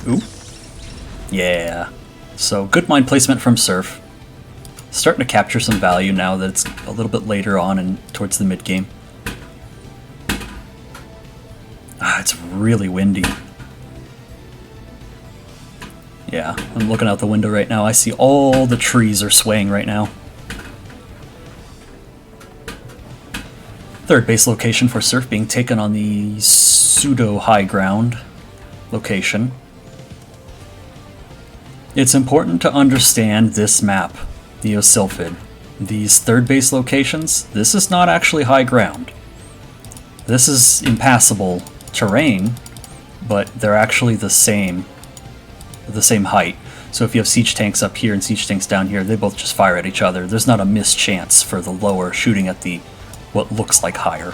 Ooh. Yeah. So, good mine placement from Surf. Starting to capture some value now that it's a little bit later on and towards the mid-game. Ah, it's really windy. Yeah, I'm looking out the window right now. I see all the trees are swaying right now. 3rd base location for Surf being taken on the pseudo-high ground location. It's important to understand this map, Neosylphid. These 3rd base locations, this is not actually high ground. This is impassable terrain, but they're actually the same height. So if you have siege tanks up here and siege tanks down here, they both just fire at each other. There's not a mischance for the lower shooting at the what looks like higher.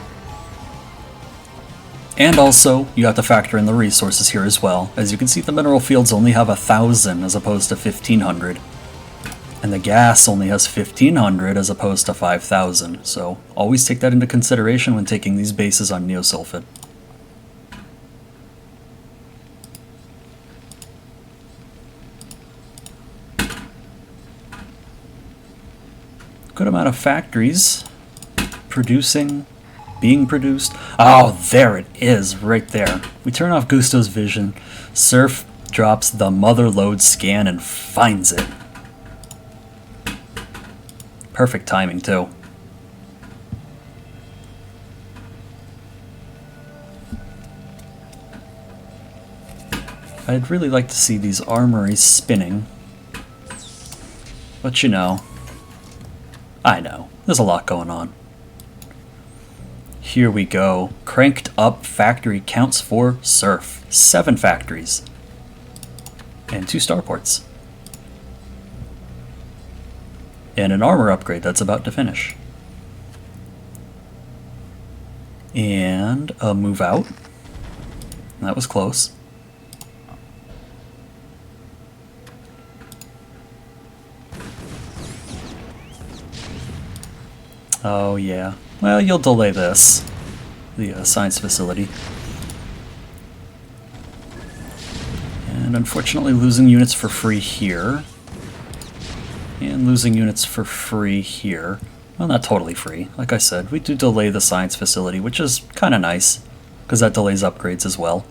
And also, you have to factor in the resources here as well. As you can see, the mineral fields only have 1,000 as opposed to 1,500. And the gas only has 1,500 as opposed to 5,000. So always take that into consideration when taking these bases on Neosylphid. Good amount of factories being produced. Oh, there it is, right there. We turn off Gusto's vision. Surf drops the mother load scan and finds it. Perfect timing, too. I'd really like to see these armories spinning. But you know, I know, there's a lot going on. Here we go. Cranked up factory counts for Surf. 7 factories. And 2 starports. And an armor upgrade that's about to finish. And a move out. That was close. Oh yeah. Well, you'll delay this. The science facility. And unfortunately losing units for free here. And losing units for free here. Well, not totally free. Like I said, we do delay the science facility, which is kind of nice, because that delays upgrades as well.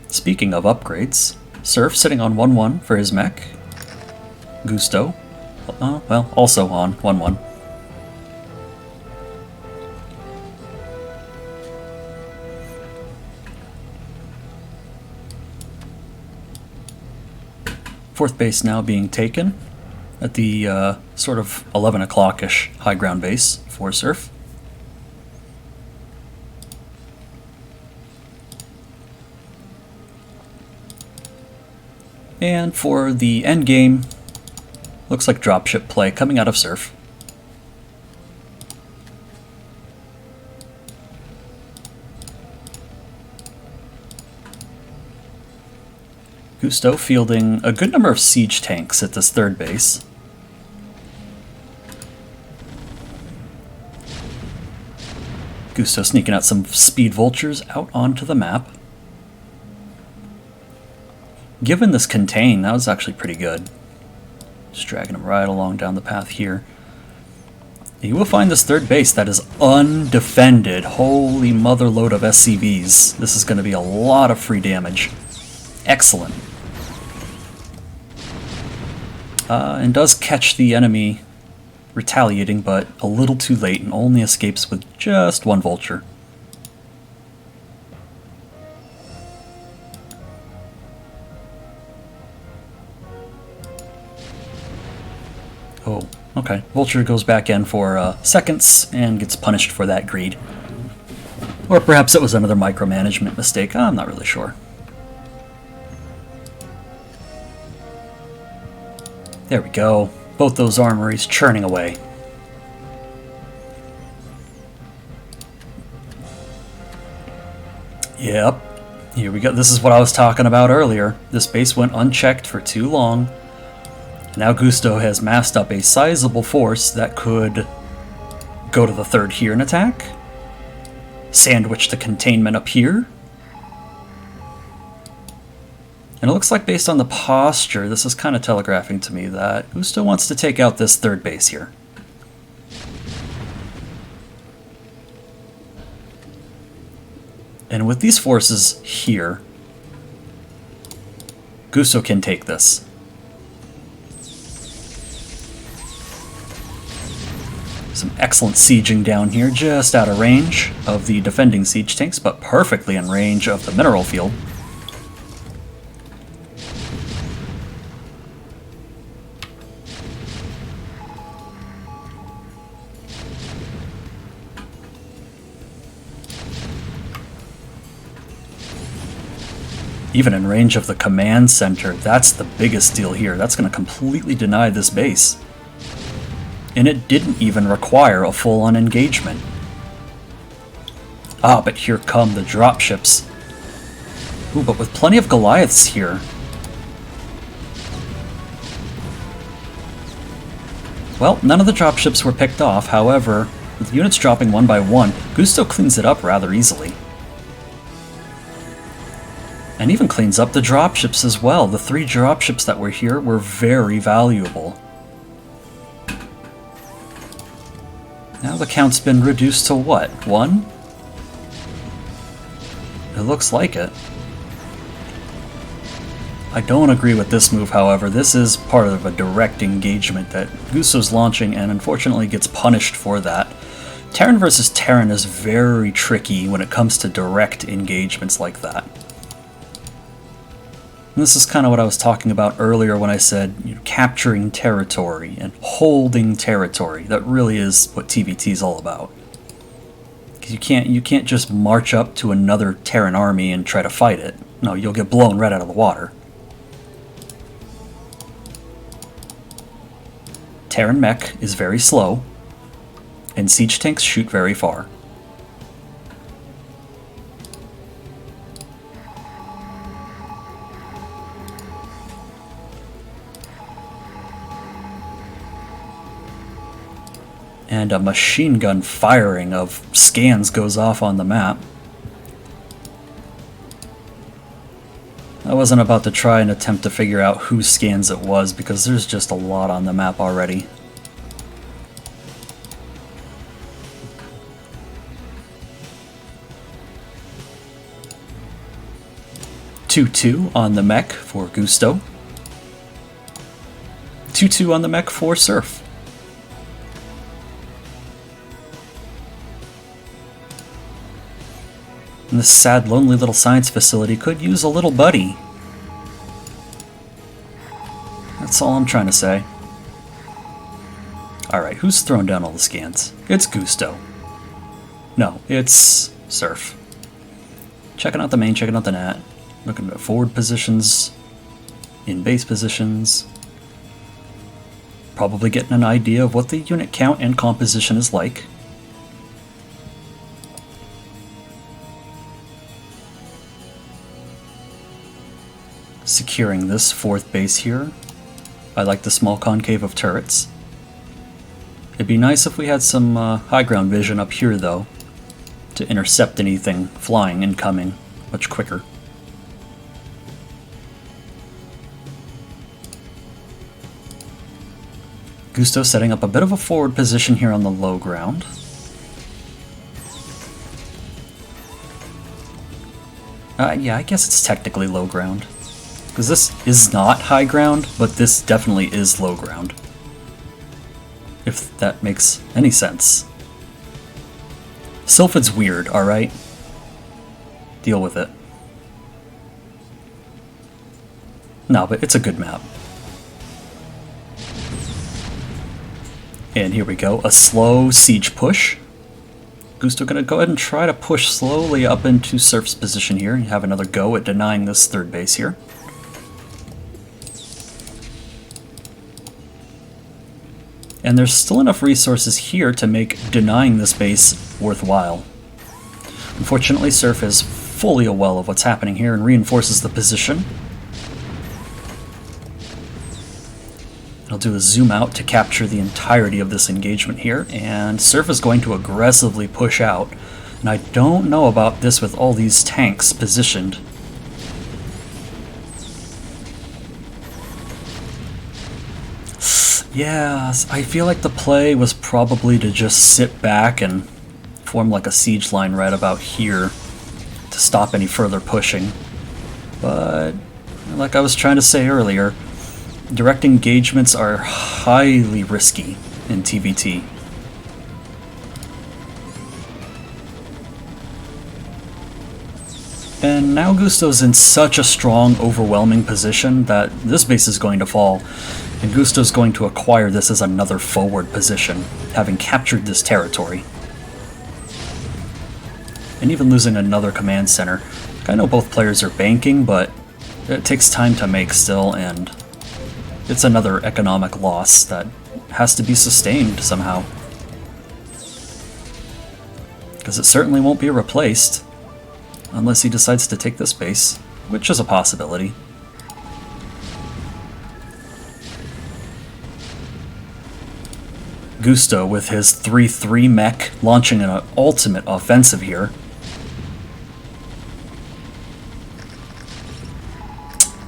Speaking of upgrades, Surf sitting on 1-1 for his mech. Gusto, well, also on 1-1. Fourth base now being taken at the sort of 11 o'clock-ish high ground base for Surf. And for the end game, looks like dropship play coming out of Surf. Gusto fielding a good number of siege tanks at this third base. Gusto sneaking out some speed vultures out onto the map. Given this contain, that was actually pretty good. Just dragging him right along down the path here. You will find this third base that is undefended. Holy mother load of SCVs. This is going to be a lot of free damage. Excellent. And does catch the enemy retaliating, but a little too late and only escapes with just one vulture. Oh, okay. Vulture goes back in for seconds and gets punished for that greed. Or perhaps it was another micromanagement mistake. I'm not really sure. There we go. Both those armories churning away. Yep. Here we go. This is what I was talking about earlier. This base went unchecked for too long. Now Gusto has massed up a sizable force that could go to the third here and attack. Sandwich the containment up here. And it looks like based on the posture, this is kind of telegraphing to me that Gusto wants to take out this third base here. And with these forces here, Gusto can take this. Some excellent sieging down here, just out of range of the defending siege tanks, but perfectly in range of the mineral field. Even in range of the command center, that's the biggest deal here. That's going to completely deny this base. And it didn't even require a full-on engagement. Ah, but here come the dropships. Ooh, but with plenty of Goliaths here. Well, none of the dropships were picked off. However, with units dropping one by one, Gusto cleans it up rather easily. And even cleans up the dropships as well. The 3 dropships that were here were very valuable. Now the count's been reduced to what? 1? It looks like it. I don't agree with this move, however. This is part of a direct engagement that Gusto's launching and unfortunately gets punished for that. Terran versus Terran is very tricky when it comes to direct engagements like that. And this is kind of what I was talking about earlier when I said, you know, capturing territory and holding territory. That really is what TVT is all about. Because you can't just march up to another Terran army and try to fight it. No, you'll get blown right out of the water. Terran mech is very slow, and siege tanks shoot very far. And a machine gun firing of scans goes off on the map. I wasn't about to try and attempt to figure out whose scans it was because there's just a lot on the map already. Two on the mech for Gusto. 2-2 on the mech for Surf. And this sad, lonely little science facility could use a little buddy. That's all I'm trying to say. Alright, who's throwing down all the scans? It's Gusto. No, it's Surf. Checking out the main, checking out the net. Looking at forward positions, in base positions. Probably getting an idea of what the unit count and composition is like. Securing this fourth base here. I like the small concave of turrets. It'd be nice if we had some high ground vision up here though, to intercept anything flying incoming much quicker. Gusto setting up a bit of a forward position here on the low ground. Yeah, I guess it's technically low ground. Because this is not high ground, but this definitely is low ground. If that makes any sense. Sylphid's weird, alright? Deal with it. No, but it's a good map. And here we go, a slow siege push. Gusto gonna go ahead and try to push slowly up into Surf's position here. You have another go at denying this third base here. And there's still enough resources here to make denying this base worthwhile. Unfortunately, Surf is fully aware of what's happening here and reinforces the position. I'll do a zoom out to capture the entirety of this engagement here, and Surf is going to aggressively push out. And I don't know about this with all these tanks positioned. Yeah, I feel like the play was probably to just sit back and form like a siege line right about here to stop any further pushing. But, like I was trying to say earlier, direct engagements are highly risky in TVT. And now Gusto's in such a strong, overwhelming position that this base is going to fall. And Gusto's going to acquire this as another forward position, having captured this territory. And even losing another command center. I know both players are banking, but it takes time to make still, and it's another economic loss that has to be sustained somehow. Because it certainly won't be replaced, unless he decides to take this base, which is a possibility. Gusto with his 3-3 mech launching an ultimate offensive here.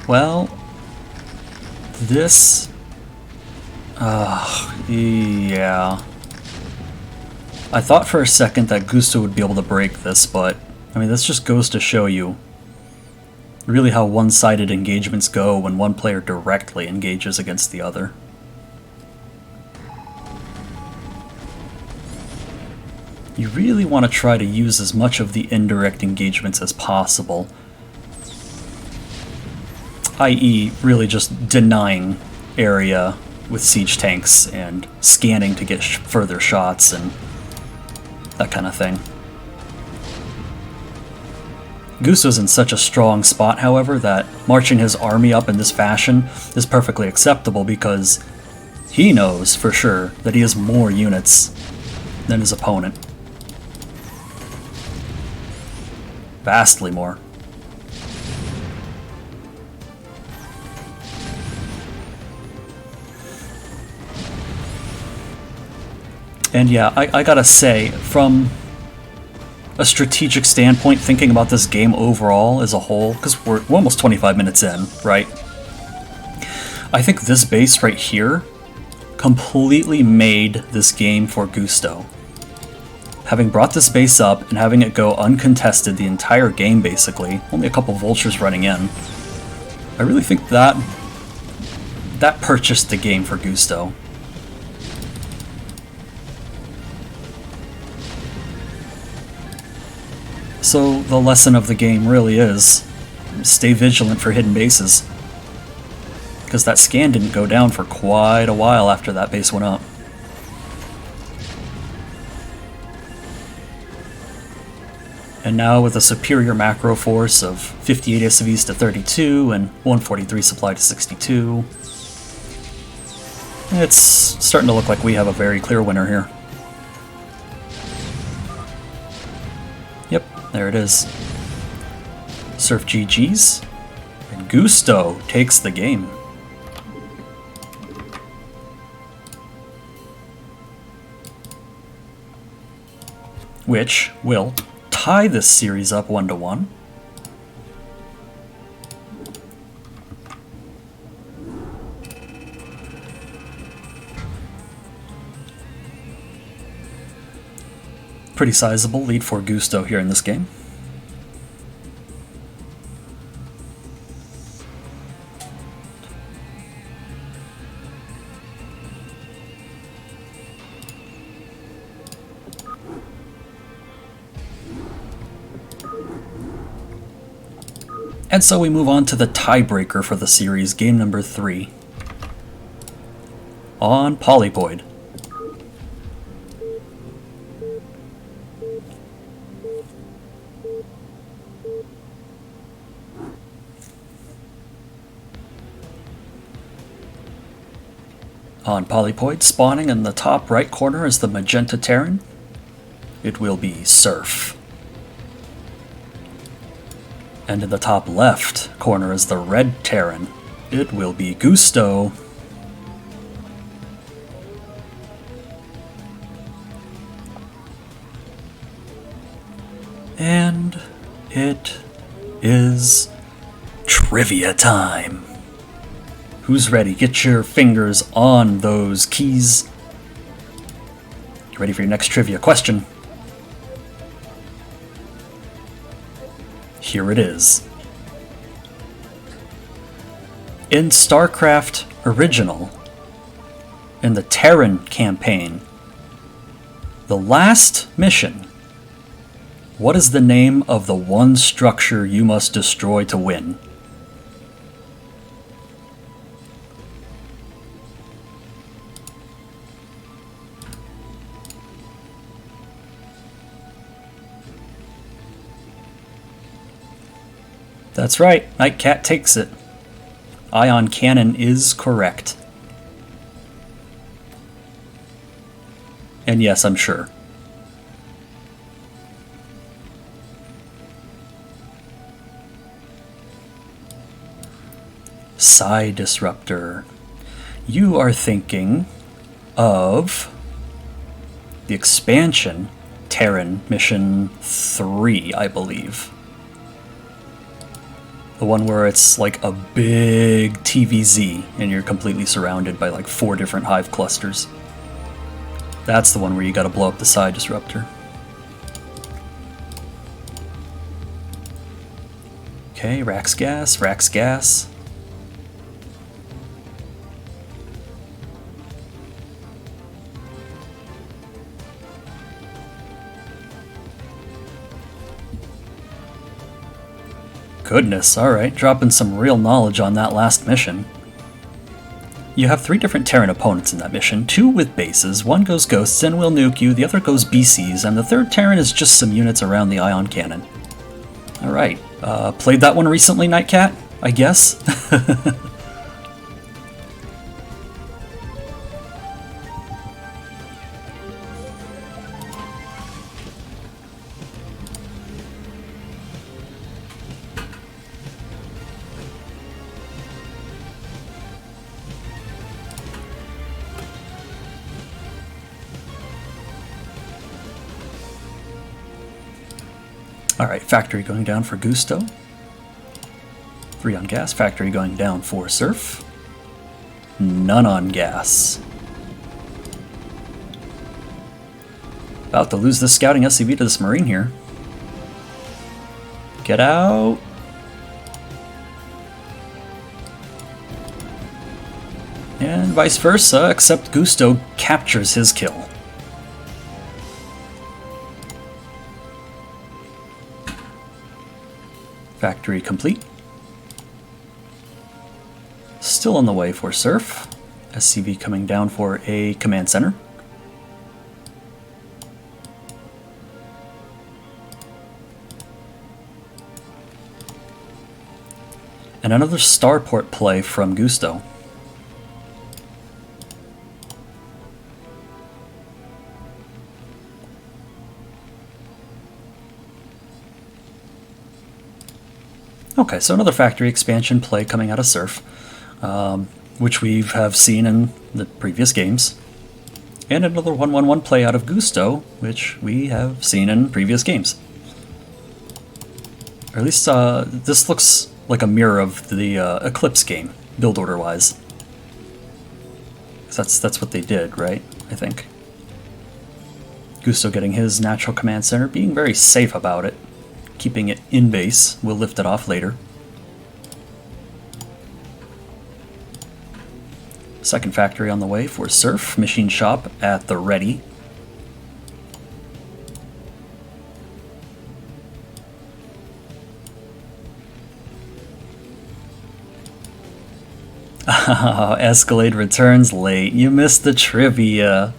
Well, this... yeah. I thought for a second that Gusto would be able to break this, but I mean, this just goes to show you really how one-sided engagements go when one player directly engages against the other. You really want to try to use as much of the indirect engagements as possible, i.e. really just denying area with siege tanks and scanning to get further shots and that kind of thing. Gusto's in such a strong spot, however, that marching his army up in this fashion is perfectly acceptable because he knows for sure that he has more units than his opponent. Vastly more. And yeah, I gotta say, from a strategic standpoint, thinking about this game overall as a whole, because we're almost 25 minutes in, right? I think this base right here completely made this game for Gusto. Having brought this base up and having it go uncontested the entire game basically, only a couple vultures running in, I really think that purchased the game for Gusto. So the lesson of the game really is stay vigilant for hidden bases. because that scan didn't go down for quite a while after that base went up. And now with a superior macro force of 58 SCVs to 32 and 143 supply to 62, it's starting to look like we have a very clear winner here. Yep, there it is. Surf GG's, and Gusto takes the game. Which will tie this series up 1-1. Pretty sizable lead for Gusto here in this game. And so we move on to the tiebreaker for the series, game number 3. On Polypoid. On Polypoid, spawning in the top right corner is the Magenta Terran. It will be Surf. And in the top left corner is the Red Terran. It will be Gusto. And it is trivia time. Who's ready? Get your fingers on those keys. You ready for your next trivia question? Here it is. In StarCraft Original, in the Terran campaign, the last mission, what is the name of the one structure you must destroy to win? That's right, Nightcat takes it. Ion Cannon is correct. And yes, I'm sure. Psi Disruptor. You are thinking of the expansion Terran Mission 3, I believe. The one where it's like a big TVZ and you're completely surrounded by like 4 different hive clusters. That's the one where you gotta blow up the Psi Disruptor. Okay, Rax Gas, Rax Gas. Goodness, alright, dropping some real knowledge on that last mission. You have 3 different Terran opponents in that mission, 2 with bases, 1 goes Ghosts and will nuke you, the other goes BCs, and the 3rd Terran is just some units around the Ion Cannon. Alright, played that one recently, Nightcat? I guess? Alright, Factory going down for Gusto. 3 on gas. Factory going down for Surf. None on gas. About to lose this scouting SCV to this Marine here. Get out! And vice versa, except Gusto captures his kill. Factory complete. Still on the way for Surf. SCV coming down for a command center. And another starport play from Gusto. Okay, so another factory expansion play coming out of Surf, which we have seen in the previous games. And another 1-1-1 play out of Gusto, which we have seen in previous games. Or at least this looks like a mirror of the Eclipse game, build order-wise. That's what they did, right? I think. Gusto getting his natural command center, being very safe about it. Keeping it in base. We'll lift it off later. Second factory on the way for Surf. Machine shop at the ready. Escalade returns late. You missed the trivia.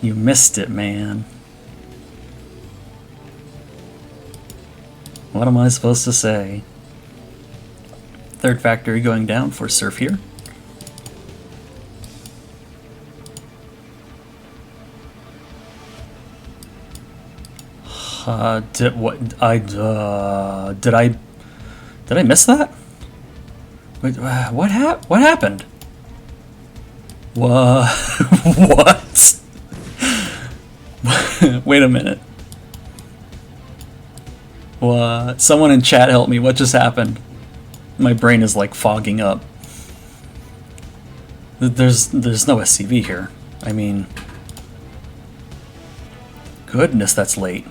You missed it, man. What am I supposed to say? Third factory going down for Surf here. Did I miss that? Wait, what happened? What? Wait a minute. What? Someone in chat help me. What just happened? My brain is like fogging up. There's no SCV here. I mean, goodness, that's late.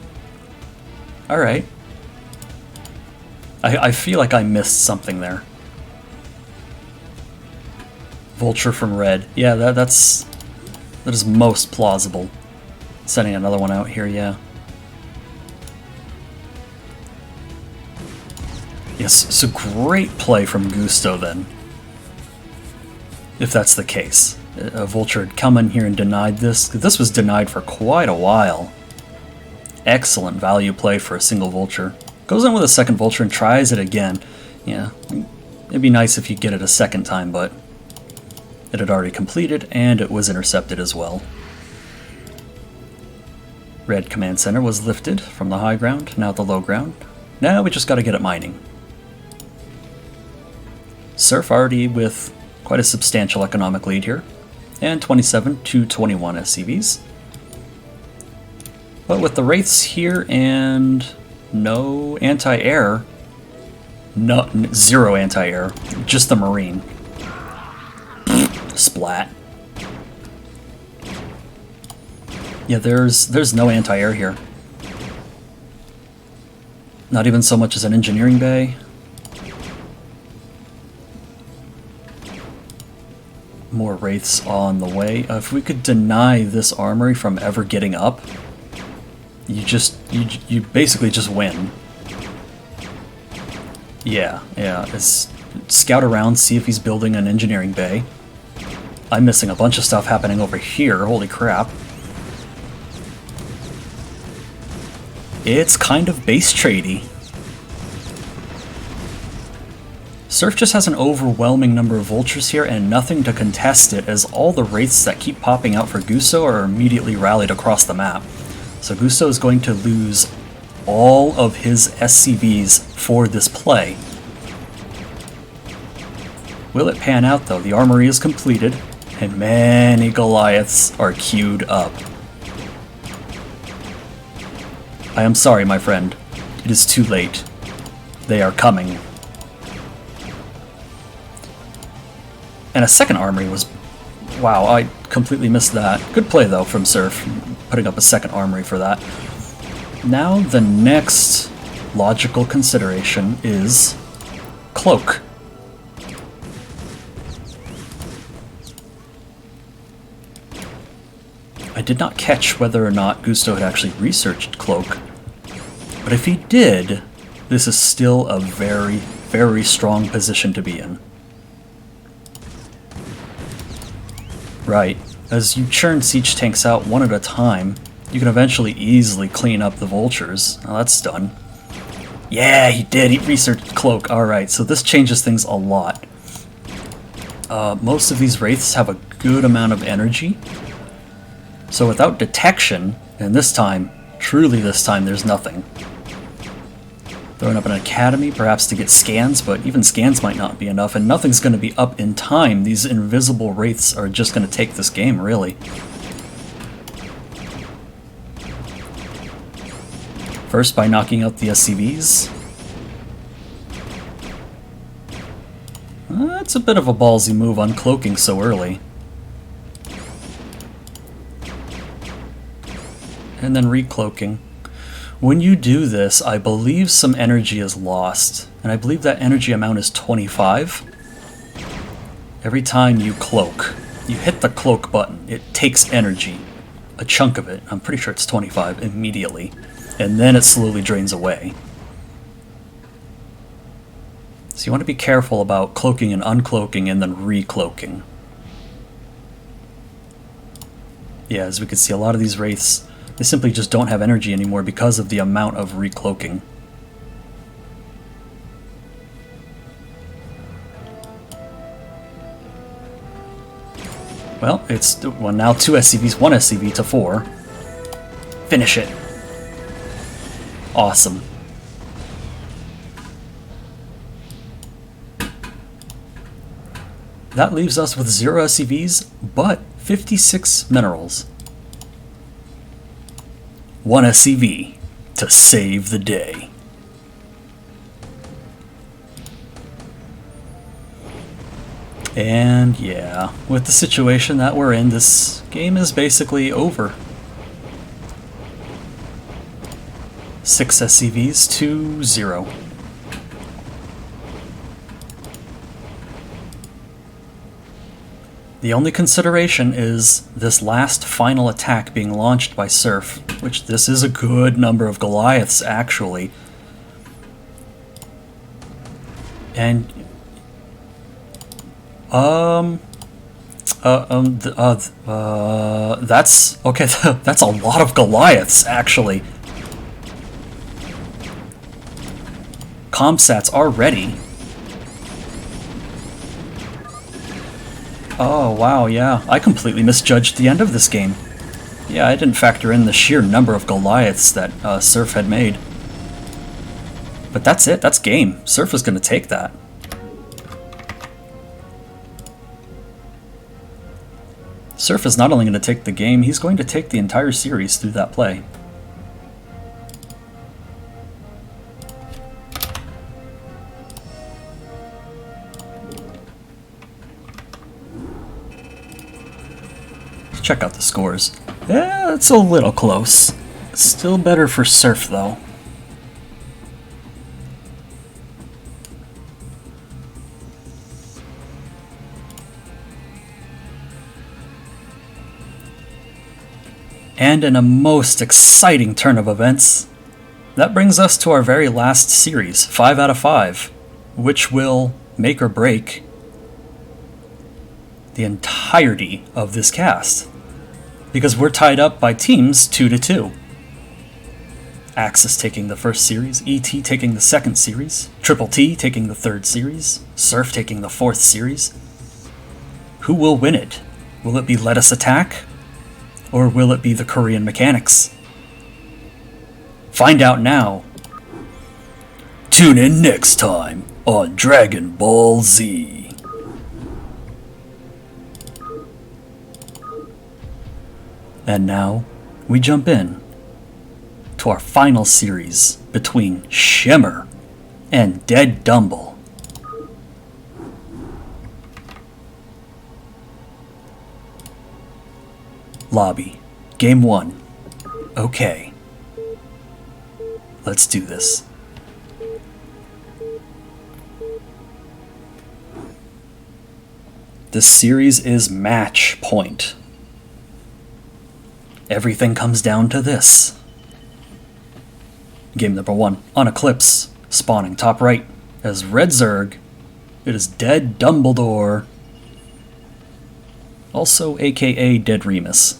All right. I feel like I missed something there. Vulture from red. Yeah, that is most plausible. Sending another one out here, yeah. Yes, it's a great play from Gusto then. If that's the case. A Vulture had come in here and denied this. This was denied for quite a while. Excellent value play for a single Vulture. Goes in with a second Vulture and tries it again. Yeah, it'd be nice if you get it a second time, but it had already completed and it was intercepted as well. Red command center was lifted from the high ground, now the low ground. Now we just gotta get it mining. Surf already with quite a substantial economic lead here, and 27 to 21 SCVs. But with the Wraiths here and no anti-air, zero anti-air, just the Marine. Splat. Yeah, there's no anti-air here. Not even so much as an engineering bay. More Wraiths on the way. If we could deny this armory from ever getting up, you basically just win. Yeah. Scout around, see if he's building an engineering bay. I'm missing a bunch of stuff happening over here. Holy crap. It's kind of base tradey. Surf just has an overwhelming number of Vultures here and nothing to contest it, as all the Wraiths that keep popping out for Gusto are immediately rallied across the map. So Gusto is going to lose all of his SCVs for this play. Will it pan out though? The armory is completed, and many Goliaths are queued up. I am sorry, my friend. It is too late. They are coming. And a second armory was... Wow, I completely missed that. Good play, though, from Surf, putting up a second armory for that. Now, the next logical consideration is Cloak. I did not catch whether or not Gusto had actually researched Cloak, but if he did, this is still a very, very strong position to be in. Right. As you churn siege tanks out one at a time, you can eventually easily clean up the vultures. Now that's done. Yeah, he did. He researched cloak. Alright, so this changes things a lot. Most of these wraiths have a good amount of energy. So without detection, and this time, truly this time, there's nothing. Throwing up an academy, perhaps to get scans, but even scans might not be enough, and nothing's going to be up in time. These invisible wraiths are just going to take this game, really. First, by knocking out the SCVs. That's a bit of a ballsy move, uncloaking so early. And then recloaking. When you do this, I believe some energy is lost, and I believe that energy amount is 25. Every time you cloak, you hit the cloak button, it takes energy, a chunk of it, I'm pretty sure it's 25, immediately, and then it slowly drains away. So you want to be careful about cloaking and uncloaking and then recloaking. Yeah, as we can see, a lot of these wraiths, they simply just don't have energy anymore because of the amount of recloaking. Well, it's now 2 SCVs, 1 SCV to 4. Finish it. Awesome. That leaves us with 0 SCVs, but 56 minerals. 1 SCV to save the day. And yeah, with the situation that we're in, this game is basically over. 6 SCVs to 0. The only consideration is this last final attack being launched by Surf, which this is a good number of Goliaths, actually. And, that's, okay, that's a lot of Goliaths, actually. Comsats are ready. Oh, wow, yeah. I completely misjudged the end of this game. Yeah, I didn't factor in the sheer number of Goliaths that Surf had made. But that's it, that's game. Surf is going to take that. Surf is not only going to take the game, he's going to take the entire series through that play. Check out the scores. Yeah, it's a little close. Still better for Surf, though. And in a most exciting turn of events, that brings us to our very last series, 5 out of 5, which will make or break the entirety of this cast. Because we're tied up by teams 2-2. Axis taking the first series, ET taking the second series, Triple T taking the third series, Surf taking the fourth series. Who will win it? Will it be Let Us Attack? Or will it be the Korean Mechanics? Find out now. Tune in next time on Dragon Ball Z. And now, we jump in to our final series between Shimmer and Dead Dumble. Lobby. Game 1. Okay. Let's do this. This series is match point. Everything comes down to this. Game number 1, on Eclipse, spawning top right. as Red Zerg, it is Dead Dumbledore, also aka Dead Remus.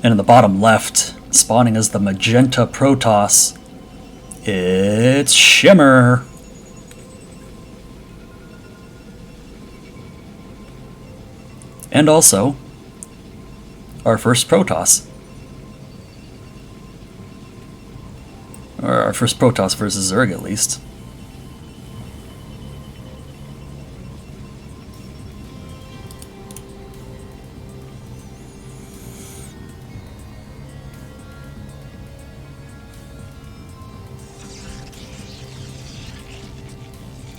And in the bottom left, spawning as the magenta Protoss, it's Shimmer. And also, our first Protoss. Or our first Protoss versus Zerg, at least.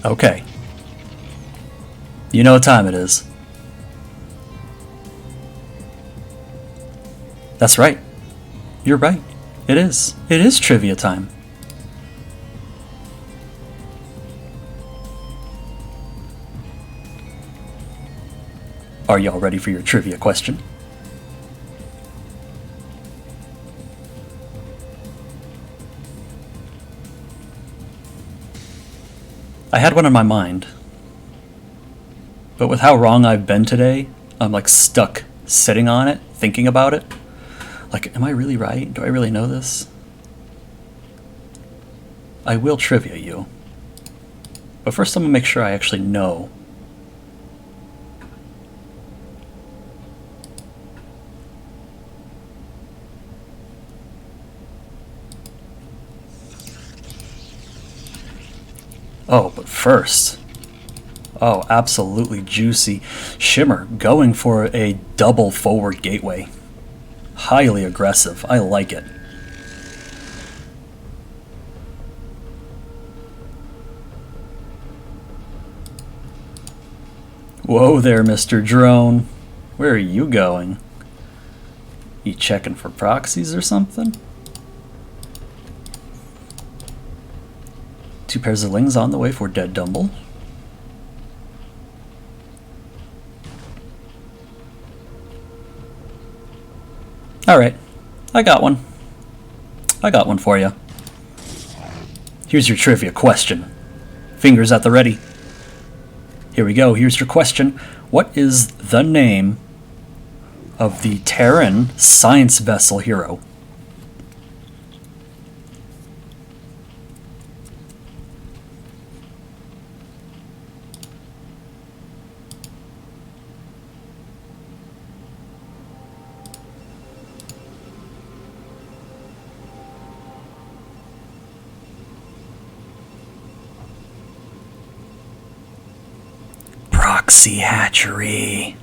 Okay. You know what time it is. That's right. You're right. It is. It is trivia time. Are y'all ready for your trivia question? I had one in my mind, but with how wrong I've been today, I'm like stuck sitting on it, thinking about it. Like, am I really right? Do I really know this? I will trivia you. But first I'm going to make sure I actually know. Oh, but first... Oh, absolutely juicy. Shimmer going for a double forward gateway. Highly aggressive. I like it. Whoa there, Mr. Drone. Where are you going? You checking for proxies or something? Two pairs of lings on the way for Dead Dumble. Alright, I got one. I got one for you. Here's your trivia question. Fingers at the ready. Here we go, here's your question. What is the name of the Terran science vessel hero? Proxy hatchery.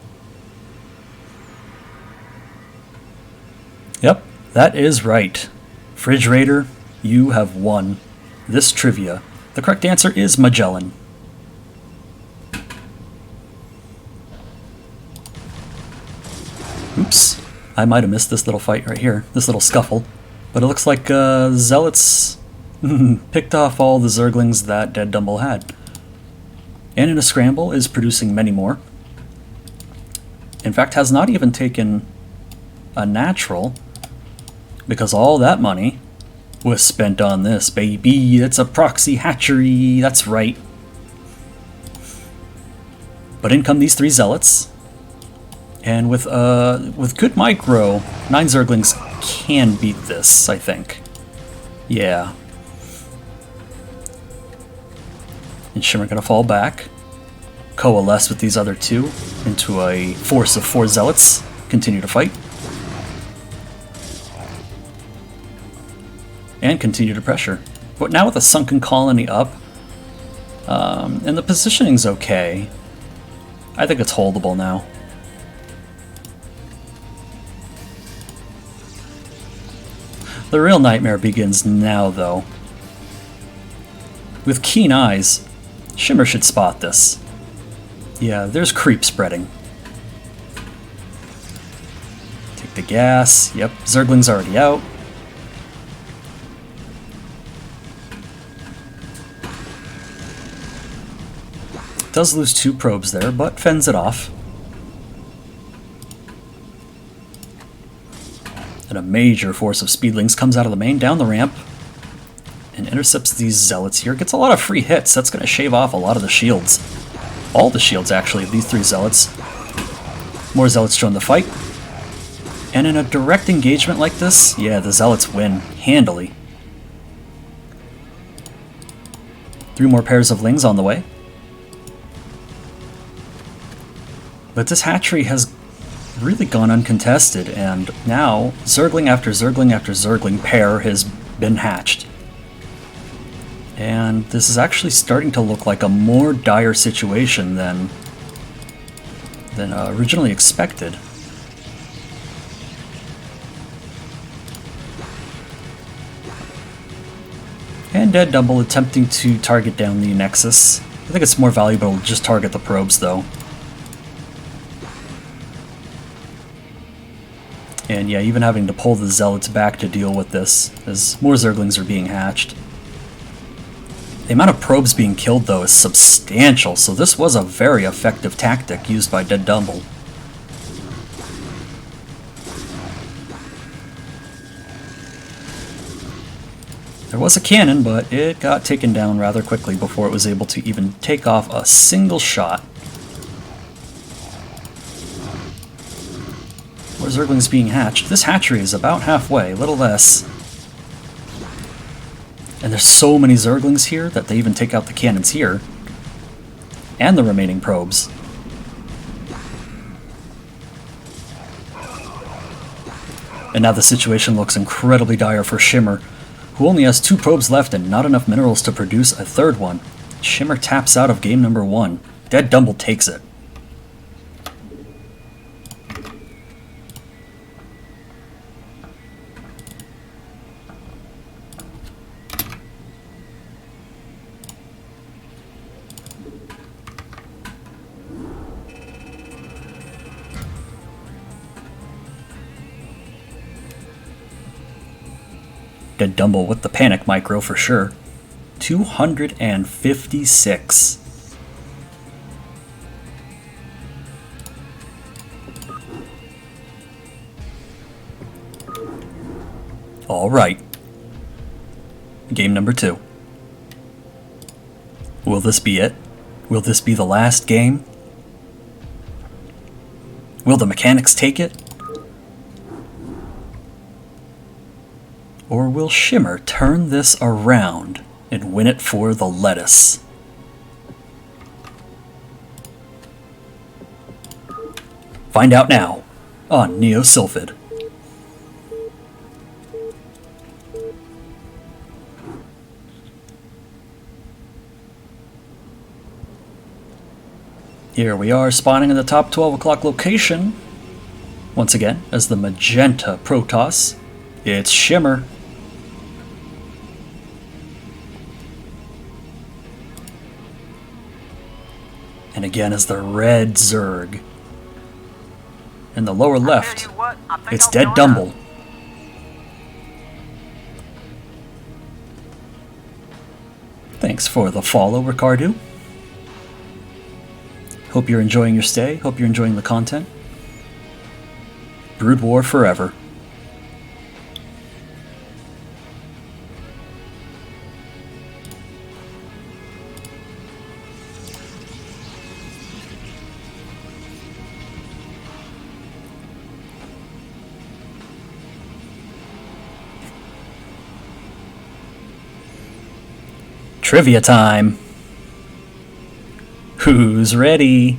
Yep, that is right. Refrigerator, you have won this trivia. The correct answer is Magellan. Oops, I might have missed this little fight right here, this little scuffle. But it looks like Zealots picked off all the Zerglings that Dead Dumble had. And in a scramble is producing many more. In fact, has not even taken a natural, because all that money was spent on this, baby. It's a proxy hatchery, that's right. But in come these three Zealots. And with good micro, 9 Zerglings can beat this, I think. Yeah. And Shimmer gonna fall back, coalesce with these other two into a force of 4 Zealots, continue to fight, and continue to pressure. But now with a sunken colony up, and the positioning's okay, I think it's holdable now. The real nightmare begins now, though. With keen eyes, Shimmer should spot this. Yeah, there's creep spreading. Take the gas. Yep, Zergling's already out. Does lose 2 probes there, but fends it off. And a major force of speedlings comes out of the main, down the ramp. intercepts these zealots here, gets a lot of free hits. That's going to shave off a lot of the shields. All the shields, actually, of these 3 zealots. More zealots join the fight. And in a direct engagement like this, yeah, the zealots win handily. 3 more pairs of lings on the way. But this hatchery has really gone uncontested, and now Zergling after Zergling after Zergling pair has been hatched. And this is actually starting to look like a more dire situation than originally expected. And Dead Dumble attempting to target down the Nexus. I think it's more valuable to just target the probes, though. And yeah, even having to pull the Zealots back to deal with this, as more Zerglings are being hatched. The amount of probes being killed, though, is substantial, so this was a very effective tactic used by Dead Dumble. There was a cannon, but it got taken down rather quickly before it was able to even take off a single shot. More Zerglings being hatched. This hatchery is about halfway, a little less. And there's so many Zerglings here that they even take out the cannons here. And the remaining probes. And now the situation looks incredibly dire for Shimmer, who only has 2 probes left and not enough minerals to produce a 3rd one. Shimmer taps out of game number 1. Dead Dumble takes it. Dead Dumble with the panic micro for sure. 256. All right. Game number 2. Will this be it? Will this be the last game? Will the mechanics take it? Or will Shimmer turn this around and win it for the lettuce? Find out now on Neo Sylphid. Here we are spawning in the top 12 o'clock location. Once again, as the magenta Protoss, it's Shimmer. And again as the red Zerg. In the lower left, it's Dead Dumble. Thanks for the follow, Ricardo. Hope you're enjoying your stay. Hope you're enjoying the content. Broodwar forever. Trivia time. Who's ready?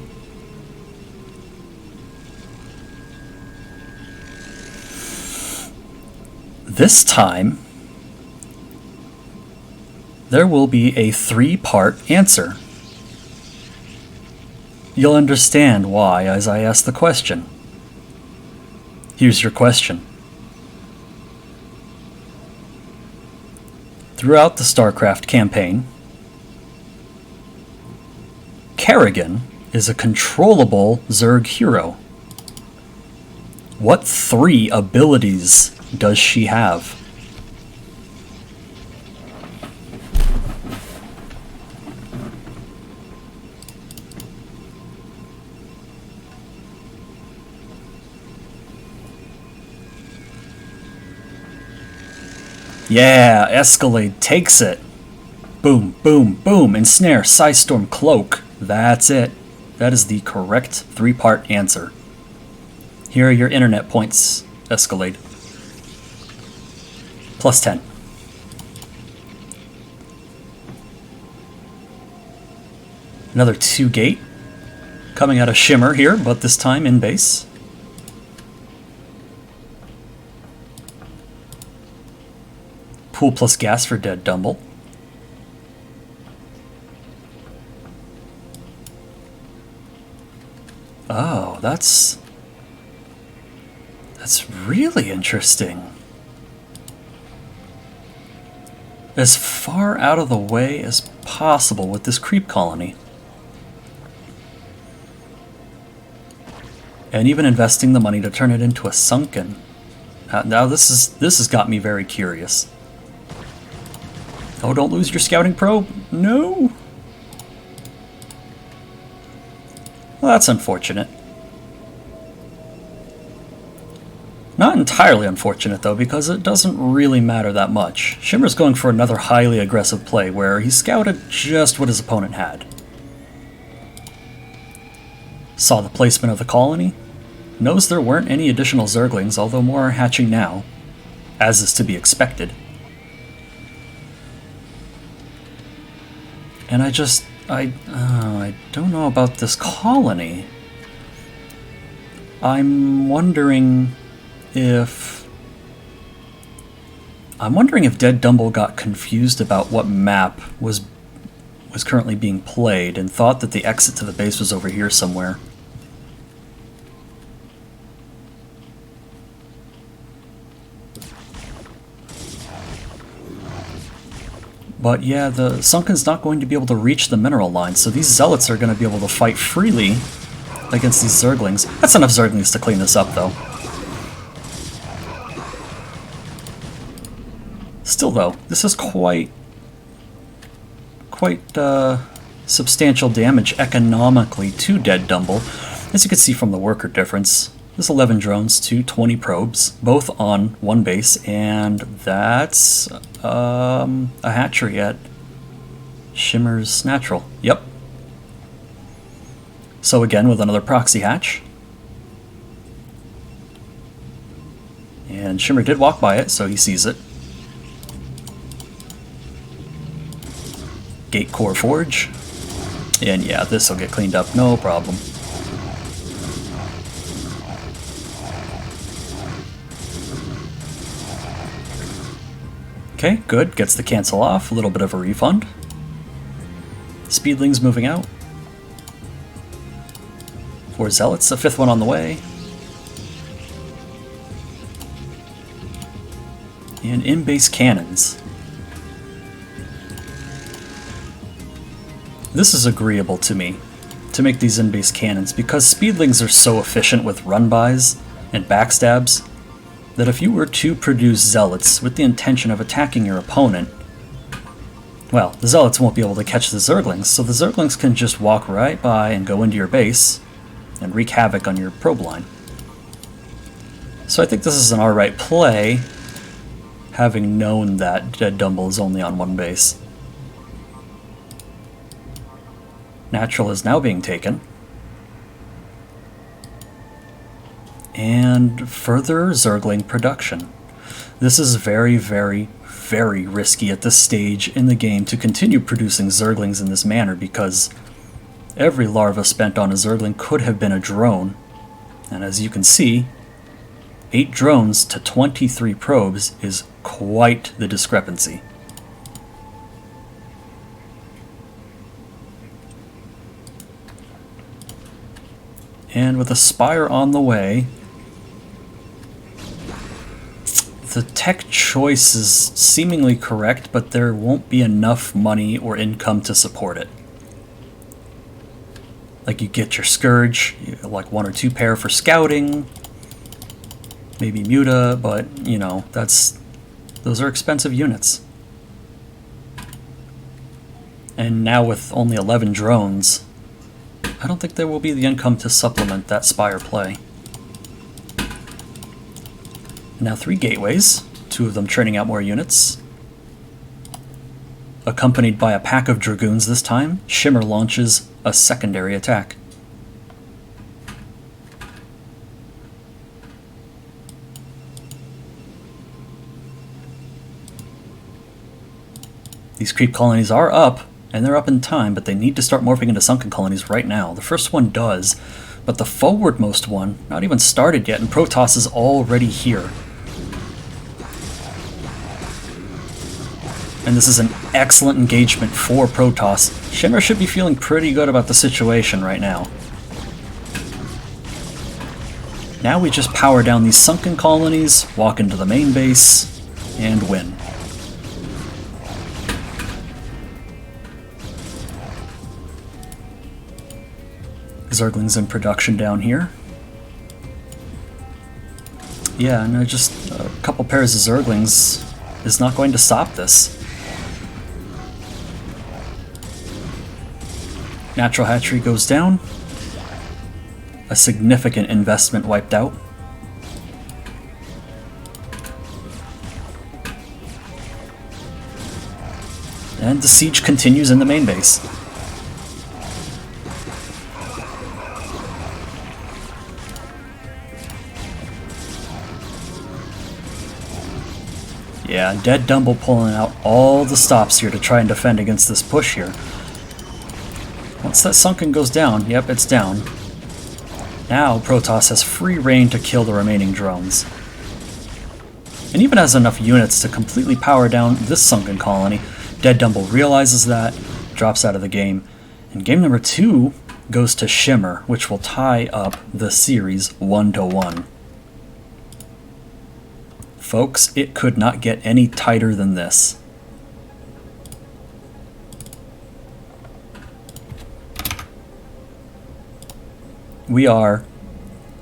This time, there will be a 3-part answer. You'll understand why as I ask the question. Here's your question. Throughout the StarCraft campaign, Kerrigan is a controllable Zerg hero. What 3 abilities does she have? Yeah, Escalade takes it. Boom, boom, boom. Ensnare, Psystorm, Cloak. That's it. That is the correct 3-part answer. Here are your internet points, Escalade. Plus 10. Another 2-gate. Coming out of Shimmer here, but this time in base. Pool plus gas for Dead Dumble. Oh, that's really interesting. As far out of the way as possible with this creep colony. And even investing the money to turn it into a sunken. Now this has got me very curious. Oh, don't lose your scouting probe. No. Well, that's unfortunate. Not entirely unfortunate, though, because it doesn't really matter that much. Shimmer's going for another highly aggressive play where he scouted just what his opponent had. Saw the placement of the colony. Knows there weren't any additional Zerglings, although more are hatching now, as is to be expected. And I don't know about this colony. I'm wondering if Dead Dumble got confused about what map was currently being played and thought that the exit to the base was over here somewhere. But yeah, the Sunken's not going to be able to reach the mineral line, so these Zealots are going to be able to fight freely against these Zerglings. That's enough Zerglings to clean this up, though. Still, though, this is quite substantial damage economically to Dead Dumble, as you can see from the worker difference. There's 11 drones to 20 probes, both on one base, and that's a hatchery at Shimmer's Natural. Yep. So again, with another proxy hatch. And Shimmer did walk by it, so he sees it. Gate Core Forge. And yeah, this will get cleaned up, no problem. Okay, good. Gets the cancel off. A little bit of a refund. Speedlings moving out. 4 Zealots, a 5th one on the way. And in-base cannons. This is agreeable to me, to make these in-base cannons, because Speedlings are so efficient with run-bys and backstabs that if you were to produce Zealots with the intention of attacking your opponent, well, the Zealots won't be able to catch the Zerglings, so the Zerglings can just walk right by and go into your base and wreak havoc on your probe line. So I think this is an alright play, having known that Dead Dumble is only on one base. Natural is now being taken. And further Zergling production. This is very, very, very risky at this stage in the game to continue producing Zerglings in this manner, because every larva spent on a Zergling could have been a drone. And as you can see, 8 drones to 23 probes is quite the discrepancy. And with a Spire on the way, the tech choice is seemingly correct, but there won't be enough money or income to support it. Like, you get your Scourge, like 1 or 2 pair for scouting, maybe Muta, but, you know, those are expensive units. And now with only 11 drones, I don't think there will be the income to supplement that Spire play. Now 3 gateways Two of them churning out more units. Accompanied by a pack of dragoons this time, Shimmer launches a secondary attack. These creep colonies are up, and they're up in time, but they need to start morphing into sunken colonies right now. The first one does, but the forwardmost one, not even started yet, and Protoss is already here. And this is an excellent engagement for Protoss. Shimmer should be feeling pretty good about the situation right now. Now we just power down these sunken colonies, walk into the main base, and win. Zerglings in production down here. Yeah, and just a couple pairs of Zerglings is not going to stop this. Natural hatchery goes down. A significant investment wiped out. And the siege continues in the main base. Yeah, Dead Dumble pulling out all the stops here to try and defend against this push here. Once that sunken goes down, yep, it's down. Now Protoss has free reign to kill the remaining drones. And even has enough units to completely power down this sunken colony. Dead Dumble realizes that, drops out of the game, and game number 2 goes to Shimmer, which will tie up the series 1-1. Folks, it could not get any tighter than this. We are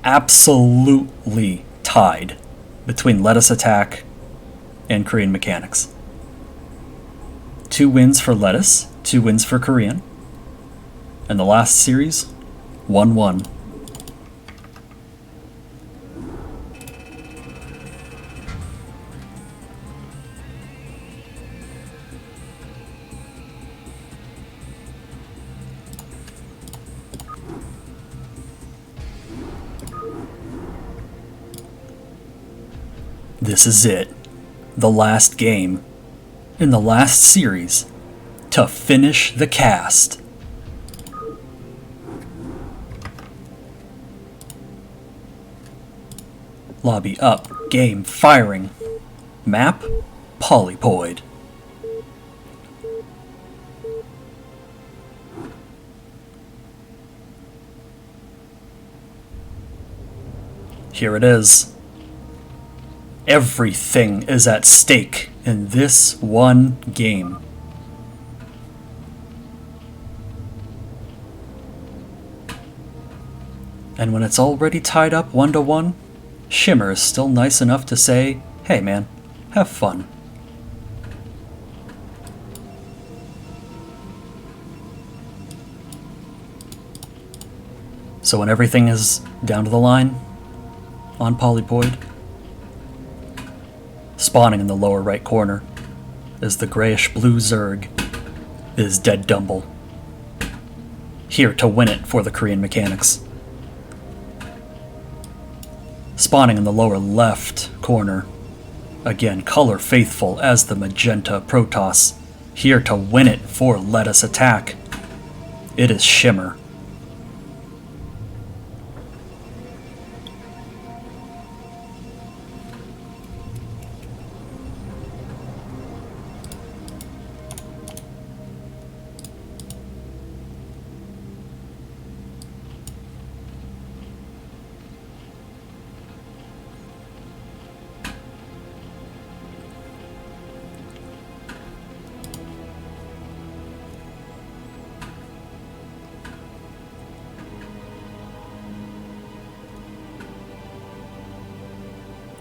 absolutely tied between Lettuce Attack and Korean Mechanics. 2 wins for Lettuce, 2 wins for Korean. And the last series, 1-1. This is it. The last game in the last series to finish the cast. Lobby up, game firing. Map, Polypoid. Here it is. Everything is at stake in this one game. And when it's already tied up 1-1, Shimmer is still nice enough to say, hey man, have fun. So when everything is down to the line on Polypoid, spawning in the lower right corner is the grayish-blue Zerg, is Dead Dumble, here to win it for the Korean Mechanics. Spawning in the lower left corner, again color faithful as the magenta Protoss, here to win it for Lettuce Attack. It is Shimmer.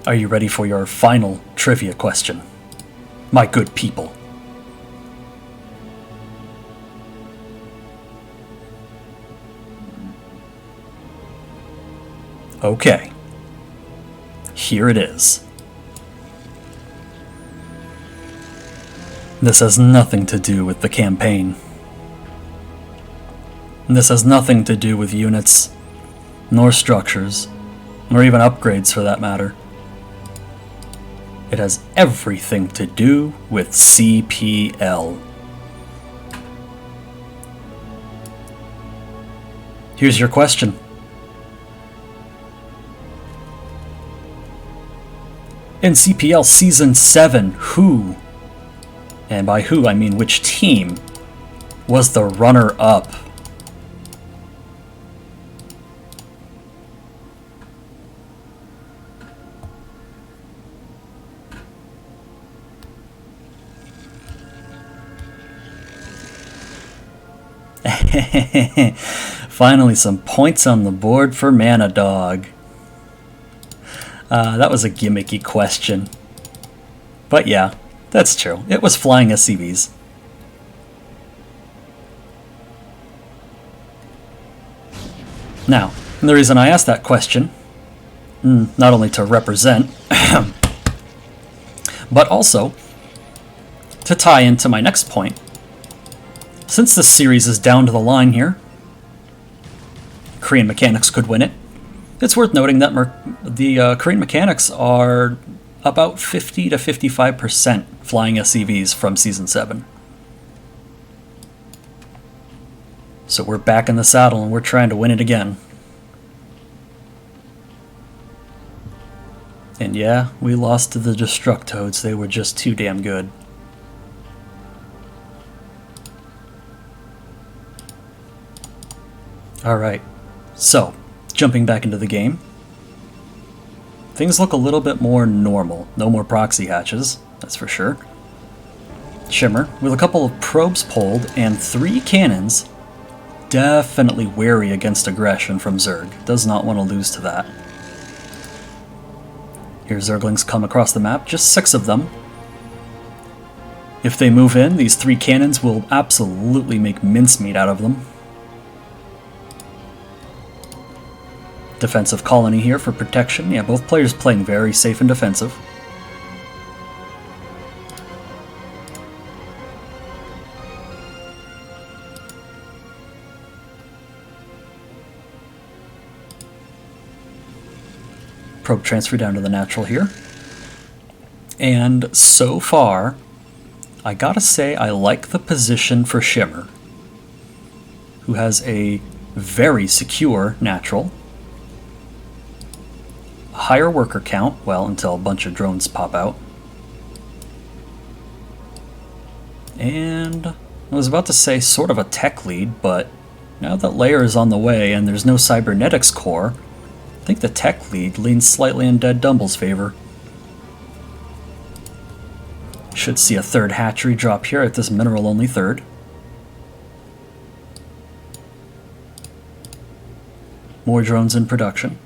Are you ready for your final trivia question, my good people? Okay, here it is. This has nothing to do with the campaign. This has nothing to do with units, nor structures, nor even upgrades for that matter. It has everything to do with CPL. Here's your question. In CPL Season 7, who, and by who I mean which team, was the runner-up? Finally, some points on the board for Mana Dog. That was a gimmicky question. But yeah, that's true. It was flying SCVs. Now, the reason I asked that question, not only to represent, but also to tie into my next point. Since this series is down to the line here, Korean Mechanics could win it. It's worth noting that the Korean Mechanics are about 50 to 55% flying SCVs from Season 7. So we're back in the saddle and we're trying to win it again. And yeah, we lost to the Destructoads. They were just too damn good. Alright, so, jumping back into the game. Things look a little bit more normal. No more proxy hatches, that's for sure. Shimmer, with a couple of probes pulled and 3 cannons, definitely wary against aggression from Zerg. Does not want to lose to that. Here Zerglings come across the map, just 6 of them. If they move in, these 3 cannons will absolutely make mincemeat out of them. Defensive colony here for protection. Yeah, both players playing very safe and defensive. Probe transfer down to the natural here. And so far, I gotta say I like the position for Shimmer, who has a very secure natural. Higher worker count, well, until a bunch of drones pop out. And I was about to say sort of a tech lead, but now that Layer is on the way and there's no cybernetics core, I think the tech lead leans slightly in Dead Dumble's favor. Should see a 3rd hatchery drop here at this mineral-only 3rd. More drones in production.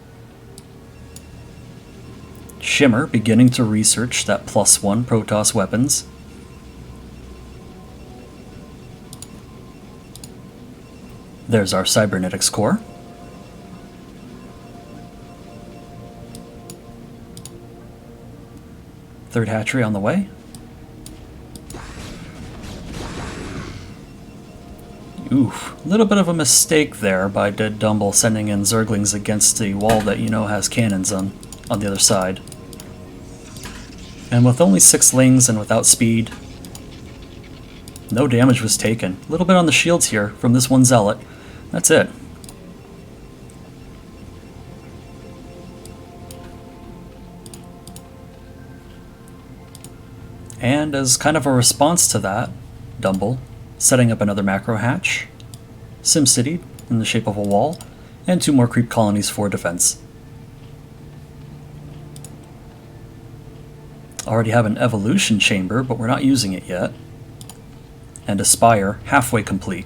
Shimmer beginning to research that +1 Protoss weapons. There's our cybernetics core. Third hatchery on the way. Oof, a little bit of a mistake there by Dead Dumble sending in Zerglings against the wall that you know has cannons on the other side. And with only 6 lings and without speed, no damage was taken. A little bit on the shields here from this one zealot. That's it. And as kind of a response to that, Dumble setting up another macro hatch, SimCity in the shape of a wall, and 2 more creep colonies for defense. Already have an evolution chamber, but we're not using it yet. And a spire halfway complete.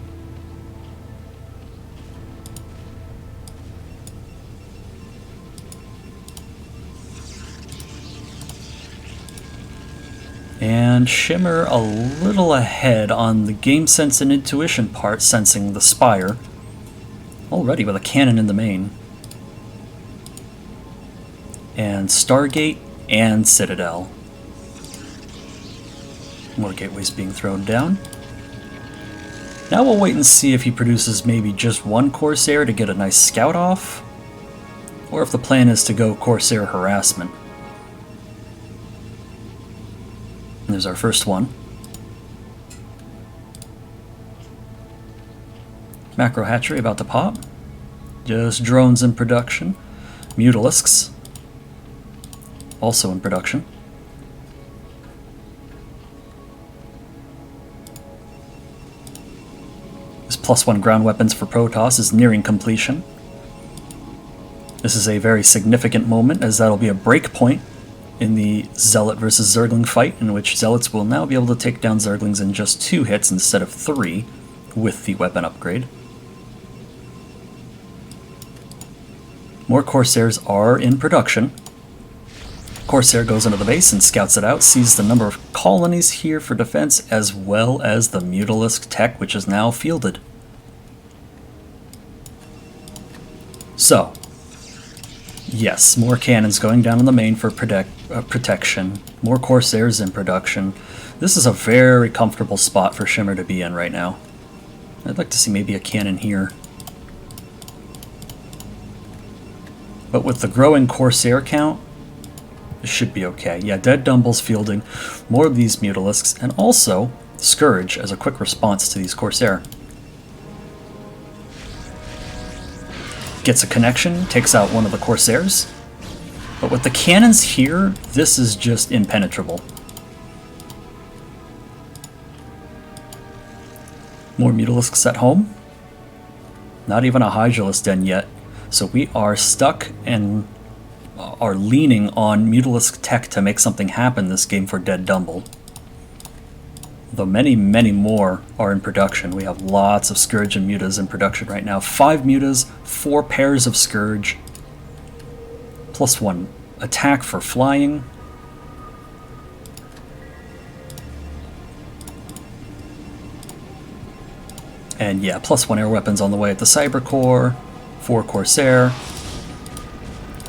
And Shimmer a little ahead on the game sense and intuition part, sensing the spire. Already with a cannon in the main. And Stargate and Citadel. More gateways being thrown down. Now we'll wait and see if he produces maybe just one Corsair to get a nice scout off, or if the plan is to go Corsair harassment. And there's our first one. Macro hatchery about to pop. Just drones in production. Mutalisks also in production. This +1 ground weapons for Protoss is nearing completion. This is a very significant moment, as that'll be a break point in the Zealot versus Zergling fight, in which Zealots will now be able to take down Zerglings in just 2 hits instead of 3 with the weapon upgrade. More Corsairs are in production. Corsair goes into the base and scouts it out, sees the number of colonies here for defense, as well as the Mutalisk tech, which is now fielded. So, yes, more cannons going down in the main for protection, more Corsairs in production. This is a very comfortable spot for Shimmer to be in right now. I'd like to see maybe a cannon here. But with the growing Corsair count, it should be okay. Yeah, Dead Dumble's fielding more of these Mutalisks, and also Scourge as a quick response to these Corsair. Gets a connection, takes out one of the Corsairs. But with the cannons here, this is just impenetrable. More Mutalisks at home. Not even a Hydralisk Den yet. So we are stuck and are leaning on Mutalisk tech to make something happen this game for Dead Dumble. Though many, many more are in production. We have lots of Scourge and Mutas in production right now. 5 Mutas, 4 pairs of Scourge, +1 attack for flying. And yeah, +1 air weapons on the way at the Cyber Core. 4 Corsair.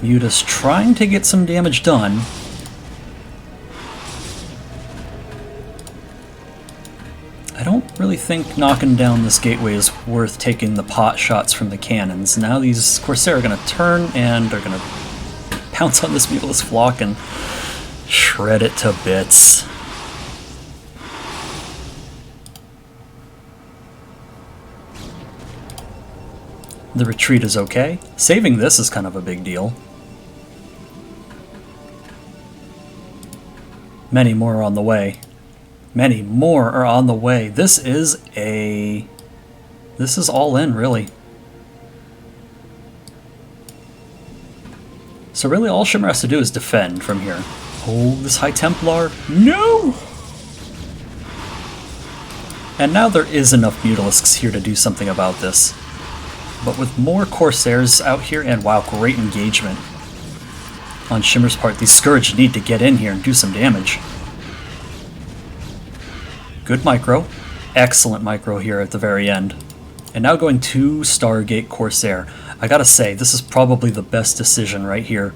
Mutas trying to get some damage done. I don't really think knocking down this gateway is worth taking the pot shots from the cannons. Now these Corsair are going to turn and they're going to pounce on this Mutalisk flock and shred it to bits. The retreat is okay. Saving this is kind of a big deal. Many more are on the way. Many more are on the way. This is all in, really. So really all Shimmer has to do is defend from here. Oh, this High Templar. No! And now there is enough Mutalisks here to do something about this. But with more Corsairs out here, and wow, great engagement on Shimmer's part. These Scourge need to get in here and do some damage. Good micro. Excellent micro here at the very end. And now going to Stargate Corsair. I gotta say, this is probably the best decision right here.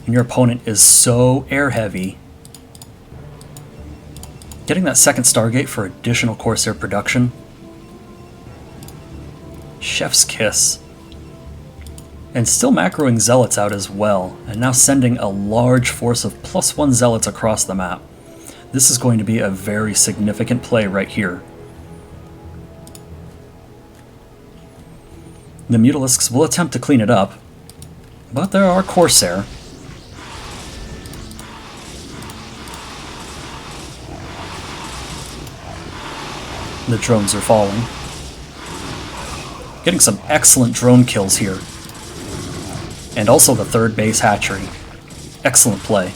And your opponent is so air heavy. Getting that second Stargate for additional Corsair production. Chef's kiss. And still macroing Zealots out as well, and now sending a large force of +1 Zealots across the map. This is going to be a very significant play right here. The Mutalisks will attempt to clean it up, but there are Corsair. The drones are falling. Getting some excellent drone kills here. And also the third base hatchery. Excellent play.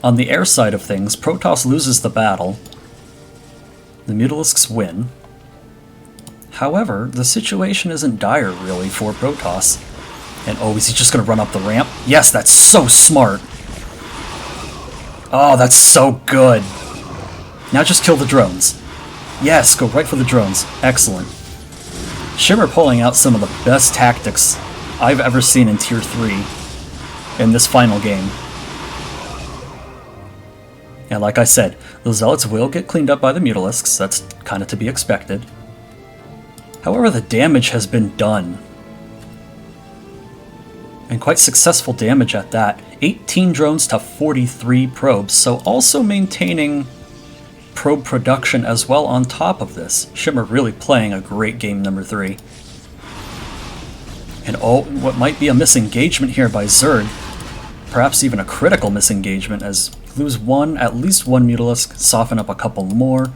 On the air side of things, Protoss loses the battle. The Mutalisks win. However, the situation isn't dire, really, for Protoss. And oh, is he just going to run up the ramp? Yes, that's so smart. Oh, that's so good. Now just kill the drones. Yes, go right for the drones. Excellent. Shimmer pulling out some of the best tactics I've ever seen in Tier 3 in this final game. And like I said, the Zealots will get cleaned up by the Mutalisks. That's kind of to be expected. However, the damage has been done. And quite successful damage at that. 18 drones to 43 probes, so also maintaining probe production as well on top of this. Shimmer really playing a great game number 3. And oh, what might be a misengagement here by Zerg. Perhaps even a critical misengagement as lose at least one Mutalisk, soften up a couple more.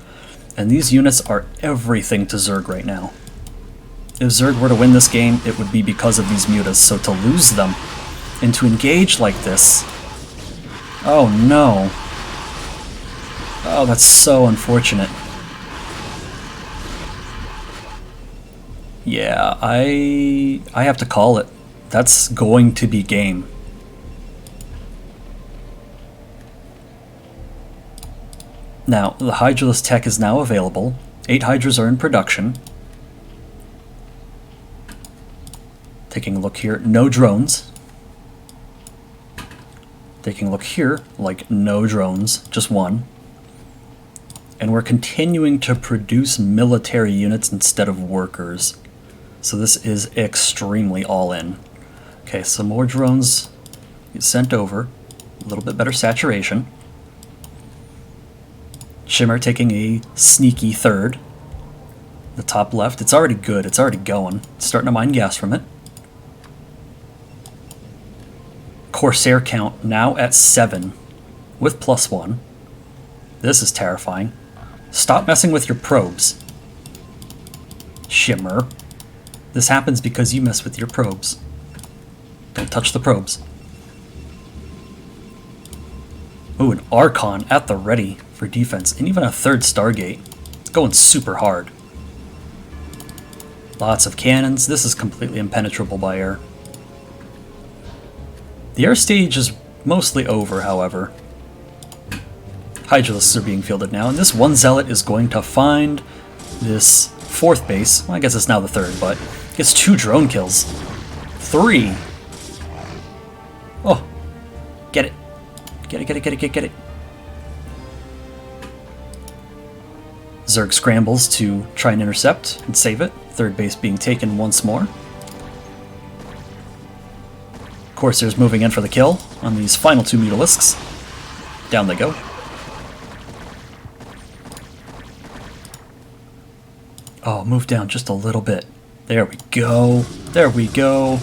And these units are everything to Zerg right now. If Zerg were to win this game, it would be because of these mutas, so to lose them and to engage like this... Oh no. Oh, that's so unfortunate. Yeah, I have to call it. That's going to be game. Now, the Hydraless tech is now available. 8 Hydras are in production. Taking a look here, no drones. Taking a look here, like no drones, just one. And we're continuing to produce military units instead of workers. So this is extremely all in. Okay, some more drones get sent over. A little bit better saturation. Shimmer taking a sneaky third. The top left, it's already good, it's already going. It's starting to mine gas from it. Corsair count now at 7 with +1. This is terrifying. Stop messing with your probes. Shimmer. This happens because you mess with your probes. Don't touch the probes. Ooh, an Archon at the ready for defense, and even a 3rd Stargate. It's going super hard. Lots of cannons. This is completely impenetrable by air. The air stage is mostly over, however. Hydralisks are being fielded now, and this one Zealot is going to find this 4th base. Well, I guess it's now the 3rd, but gets 2 drone kills. 3! Oh! Get it. Get it, get it, get it, get it. Zerg scrambles to try and intercept and save it. 3rd base being taken once more. Corsairs moving in for the kill on these final 2 Mutalisks. Down they go. Oh, move down just a little bit. There we go. There we go.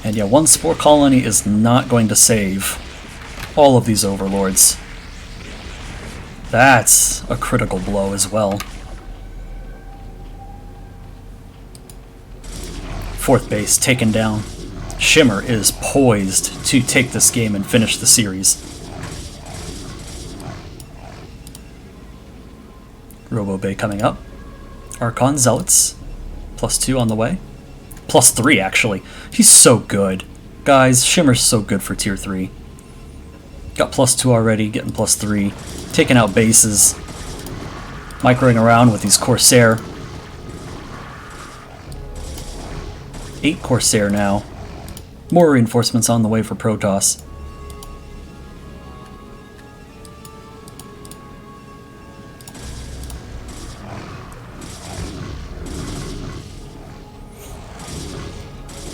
And yeah, one Spore Colony is not going to save all of these Overlords. That's a critical blow as well. 4th base taken down. Shimmer is poised to take this game and finish the series. Robo Bay coming up. Archon Zealots. +2 on the way. +3 actually. He's so good. Guys, Shimmer's so good for tier 3. Got +2 already, getting +3. Taking out bases. Microing around with these Corsair. 8 Corsair now. More reinforcements on the way for Protoss.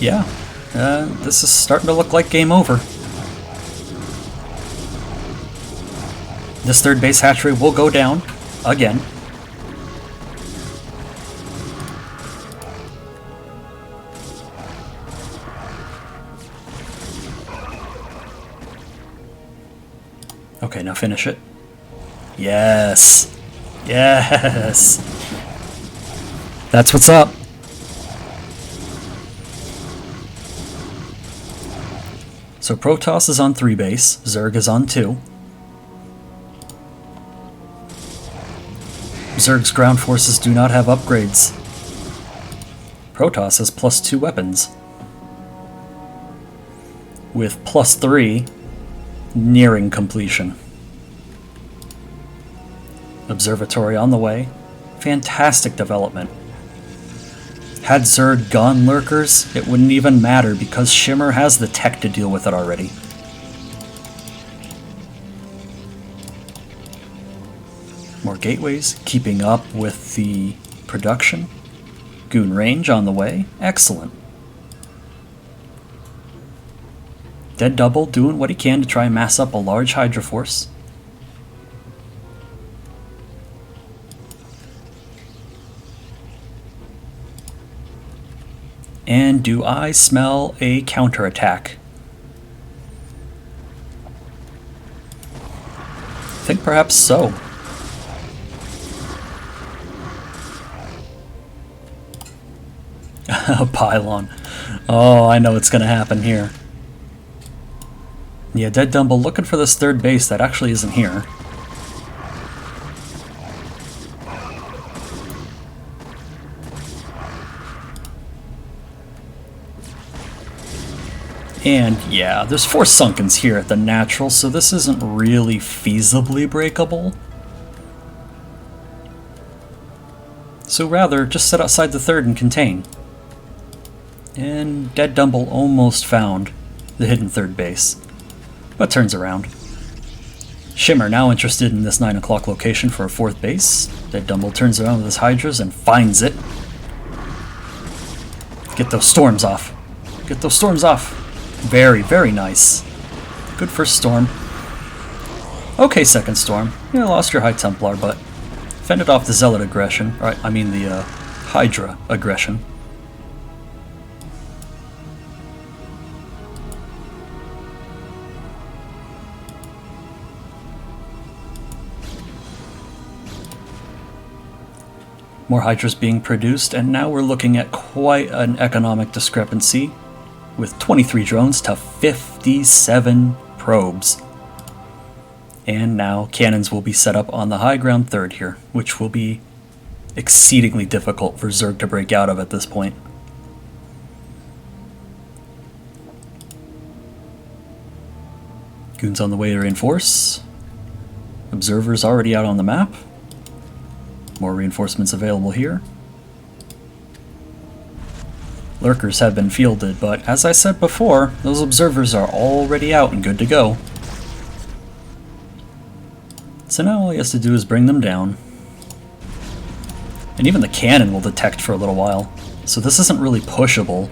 Yeah, this is starting to look like game over. This 3rd base hatchery will go down again. Okay, now finish it. Yes! Yes! That's what's up! So Protoss is on 3 base, Zerg is on 2. Zerg's ground forces do not have upgrades. Protoss has +2 weapons. With +3 nearing completion. Observatory on the way. Fantastic development. Had Zerg gone Lurkers, it wouldn't even matter because Shimmer has the tech to deal with it already. More gateways, keeping up with the production. Goon range on the way. Excellent. Dead Double doing what he can to try and mass up a large Hydra force. And do I smell a counterattack? I think perhaps so. A pylon. Oh, I know what's going to happen here. Yeah, Dead Dumble looking for this third base that actually isn't here. And yeah, there's 4 Sunkens here at the natural, so this isn't really feasibly breakable. So rather, just sit outside the third and contain. And Dead Dumble almost found the hidden third base, but turns around. Shimmer now interested in this 9 o'clock location for a 4th base. Dead Dumble turns around with his Hydras and finds it. Get those storms off. Get those storms off. Very, very nice. Good first storm. Okay, second storm. You lost your High Templar, but fended off the Zealot aggression. Right, I mean the Hydra aggression. More Hydras being produced, and now we're looking at quite an economic discrepancy, with 23 drones to 57 probes. And now cannons will be set up on the high ground third here, which will be exceedingly difficult for Zerg to break out of at this point. Goons on the way to reinforce. Observers already out on the map. More reinforcements available here. Lurkers have been fielded, but as I said before, those observers are already out and good to go. So now all he has to do is bring them down. And even the cannon will detect for a little while, so this isn't really pushable.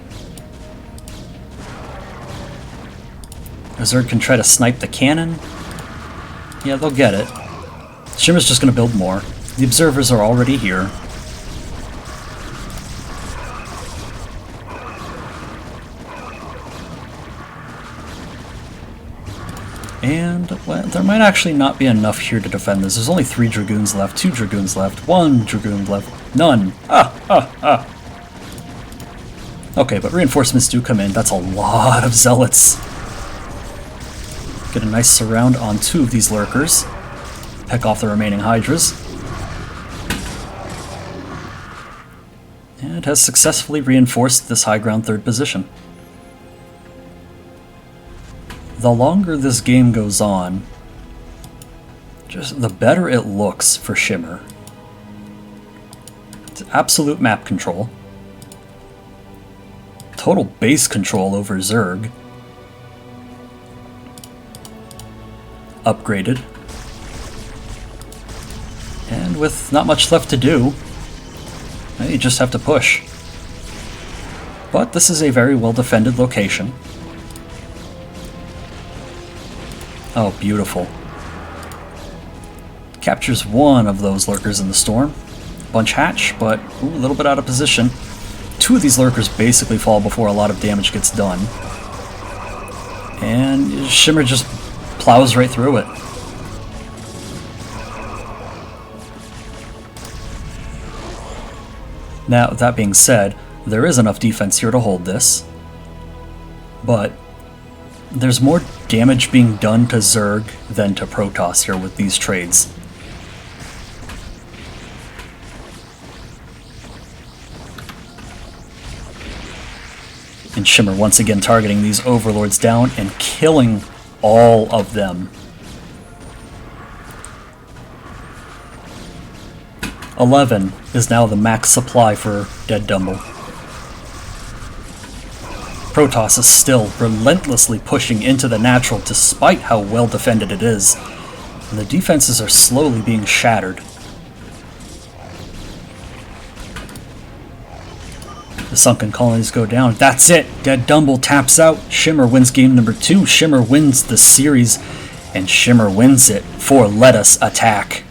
A Zerg can try to snipe the cannon. Yeah, they'll get it. Shimmer's just going to build more. The observers are already here. And, well, there might actually not be enough here to defend this. There's only 3 Dragoons left, 2 Dragoons left, 1 Dragoon left, none. Okay, but reinforcements do come in. That's a lot of Zealots. Get a nice surround on 2 of these Lurkers. Pick off the remaining Hydras. And has successfully reinforced this high ground third position. The longer this game goes on, just the better it looks for Shimmer. It's absolute map control. Total base control over Zerg. Upgraded. And with not much left to do, you just have to push. But this is a very well defended location. Oh, beautiful. Captures 1 of those Lurkers in the storm. Bunch hatch, but a little bit out of position. 2 of these Lurkers basically fall before a lot of damage gets done. And Shimmer just plows right through it. Now, that being said, there is enough defense here to hold this. But there's more damage being done to Zerg than to Protoss here with these trades. And Shimmer once again targeting these overlords down and killing all of them. 11 is now the max supply for Dead Dumble. Protoss is still relentlessly pushing into the natural despite how well defended it is, and the defenses are slowly being shattered. sunken colonies go down. That's it. Dead Dumble taps out. Shimmer wins game number 2. Shimmer wins the series, and Shimmer wins it for Let Us Attack.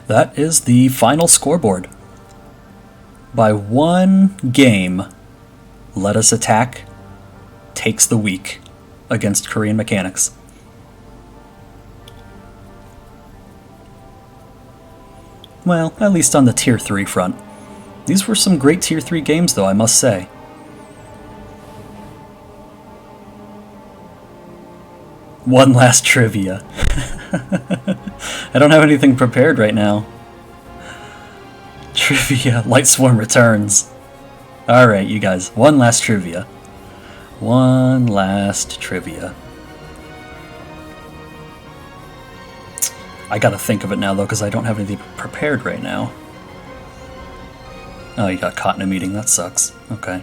That is the final scoreboard. By 1 game, Let Us Attack takes the week against Korean Mechanics. Well, at least on the Tier 3 front. These were some great Tier 3 games, though, I must say. One last trivia. I don't have anything prepared right now. Trivia. Light Swarm returns. Alright, you guys. One last trivia. One last trivia. I gotta think of it now, though, because I don't have anything prepared right now. Oh, you got caught in a meeting. That sucks. Okay.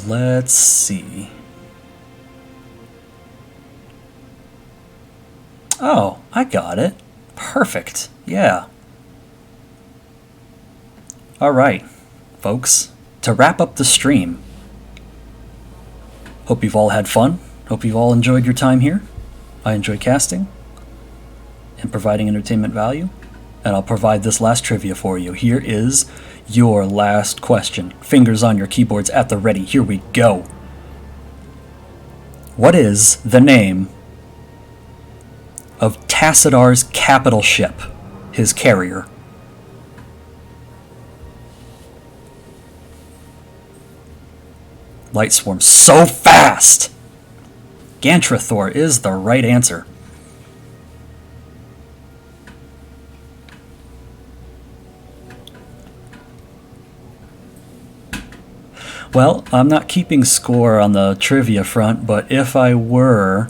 Let's see. Oh, I got it. Perfect. Yeah. Alright, folks. To wrap up the stream, hope you've all had fun. Hope you've all enjoyed your time here. I enjoy casting and providing entertainment value. And I'll provide this last trivia for you. Here is your last question. Fingers on your keyboards at the ready. Here we go. What is the name of Tassidar's capital ship, his carrier? Light Swarm so fast! Gantrathor is the right answer. Well, I'm not keeping score on the trivia front, but if I were,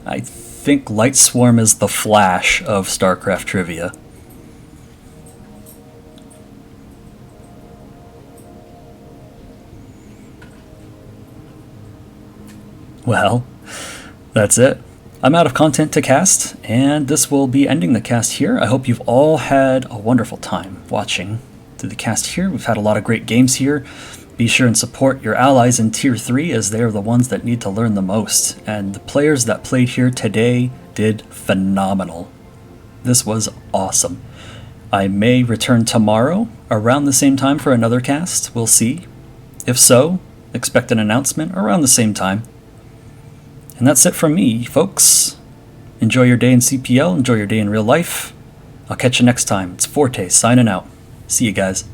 I think Light Swarm is the Flash of StarCraft trivia. Well, that's it. I'm out of content to cast, and this will be ending the cast here. I hope you've all had a wonderful time watching through the cast here. We've had a lot of great games here. Be sure and support your allies in Tier 3, as they are the ones that need to learn the most. And the players that played here today did phenomenal. This was awesome. I may return tomorrow around the same time for another cast. We'll see. If so, expect an announcement around the same time. And that's it from me, folks. Enjoy your day in CPL. Enjoy your day in real life. I'll catch you next time. It's Forte signing out. See you guys.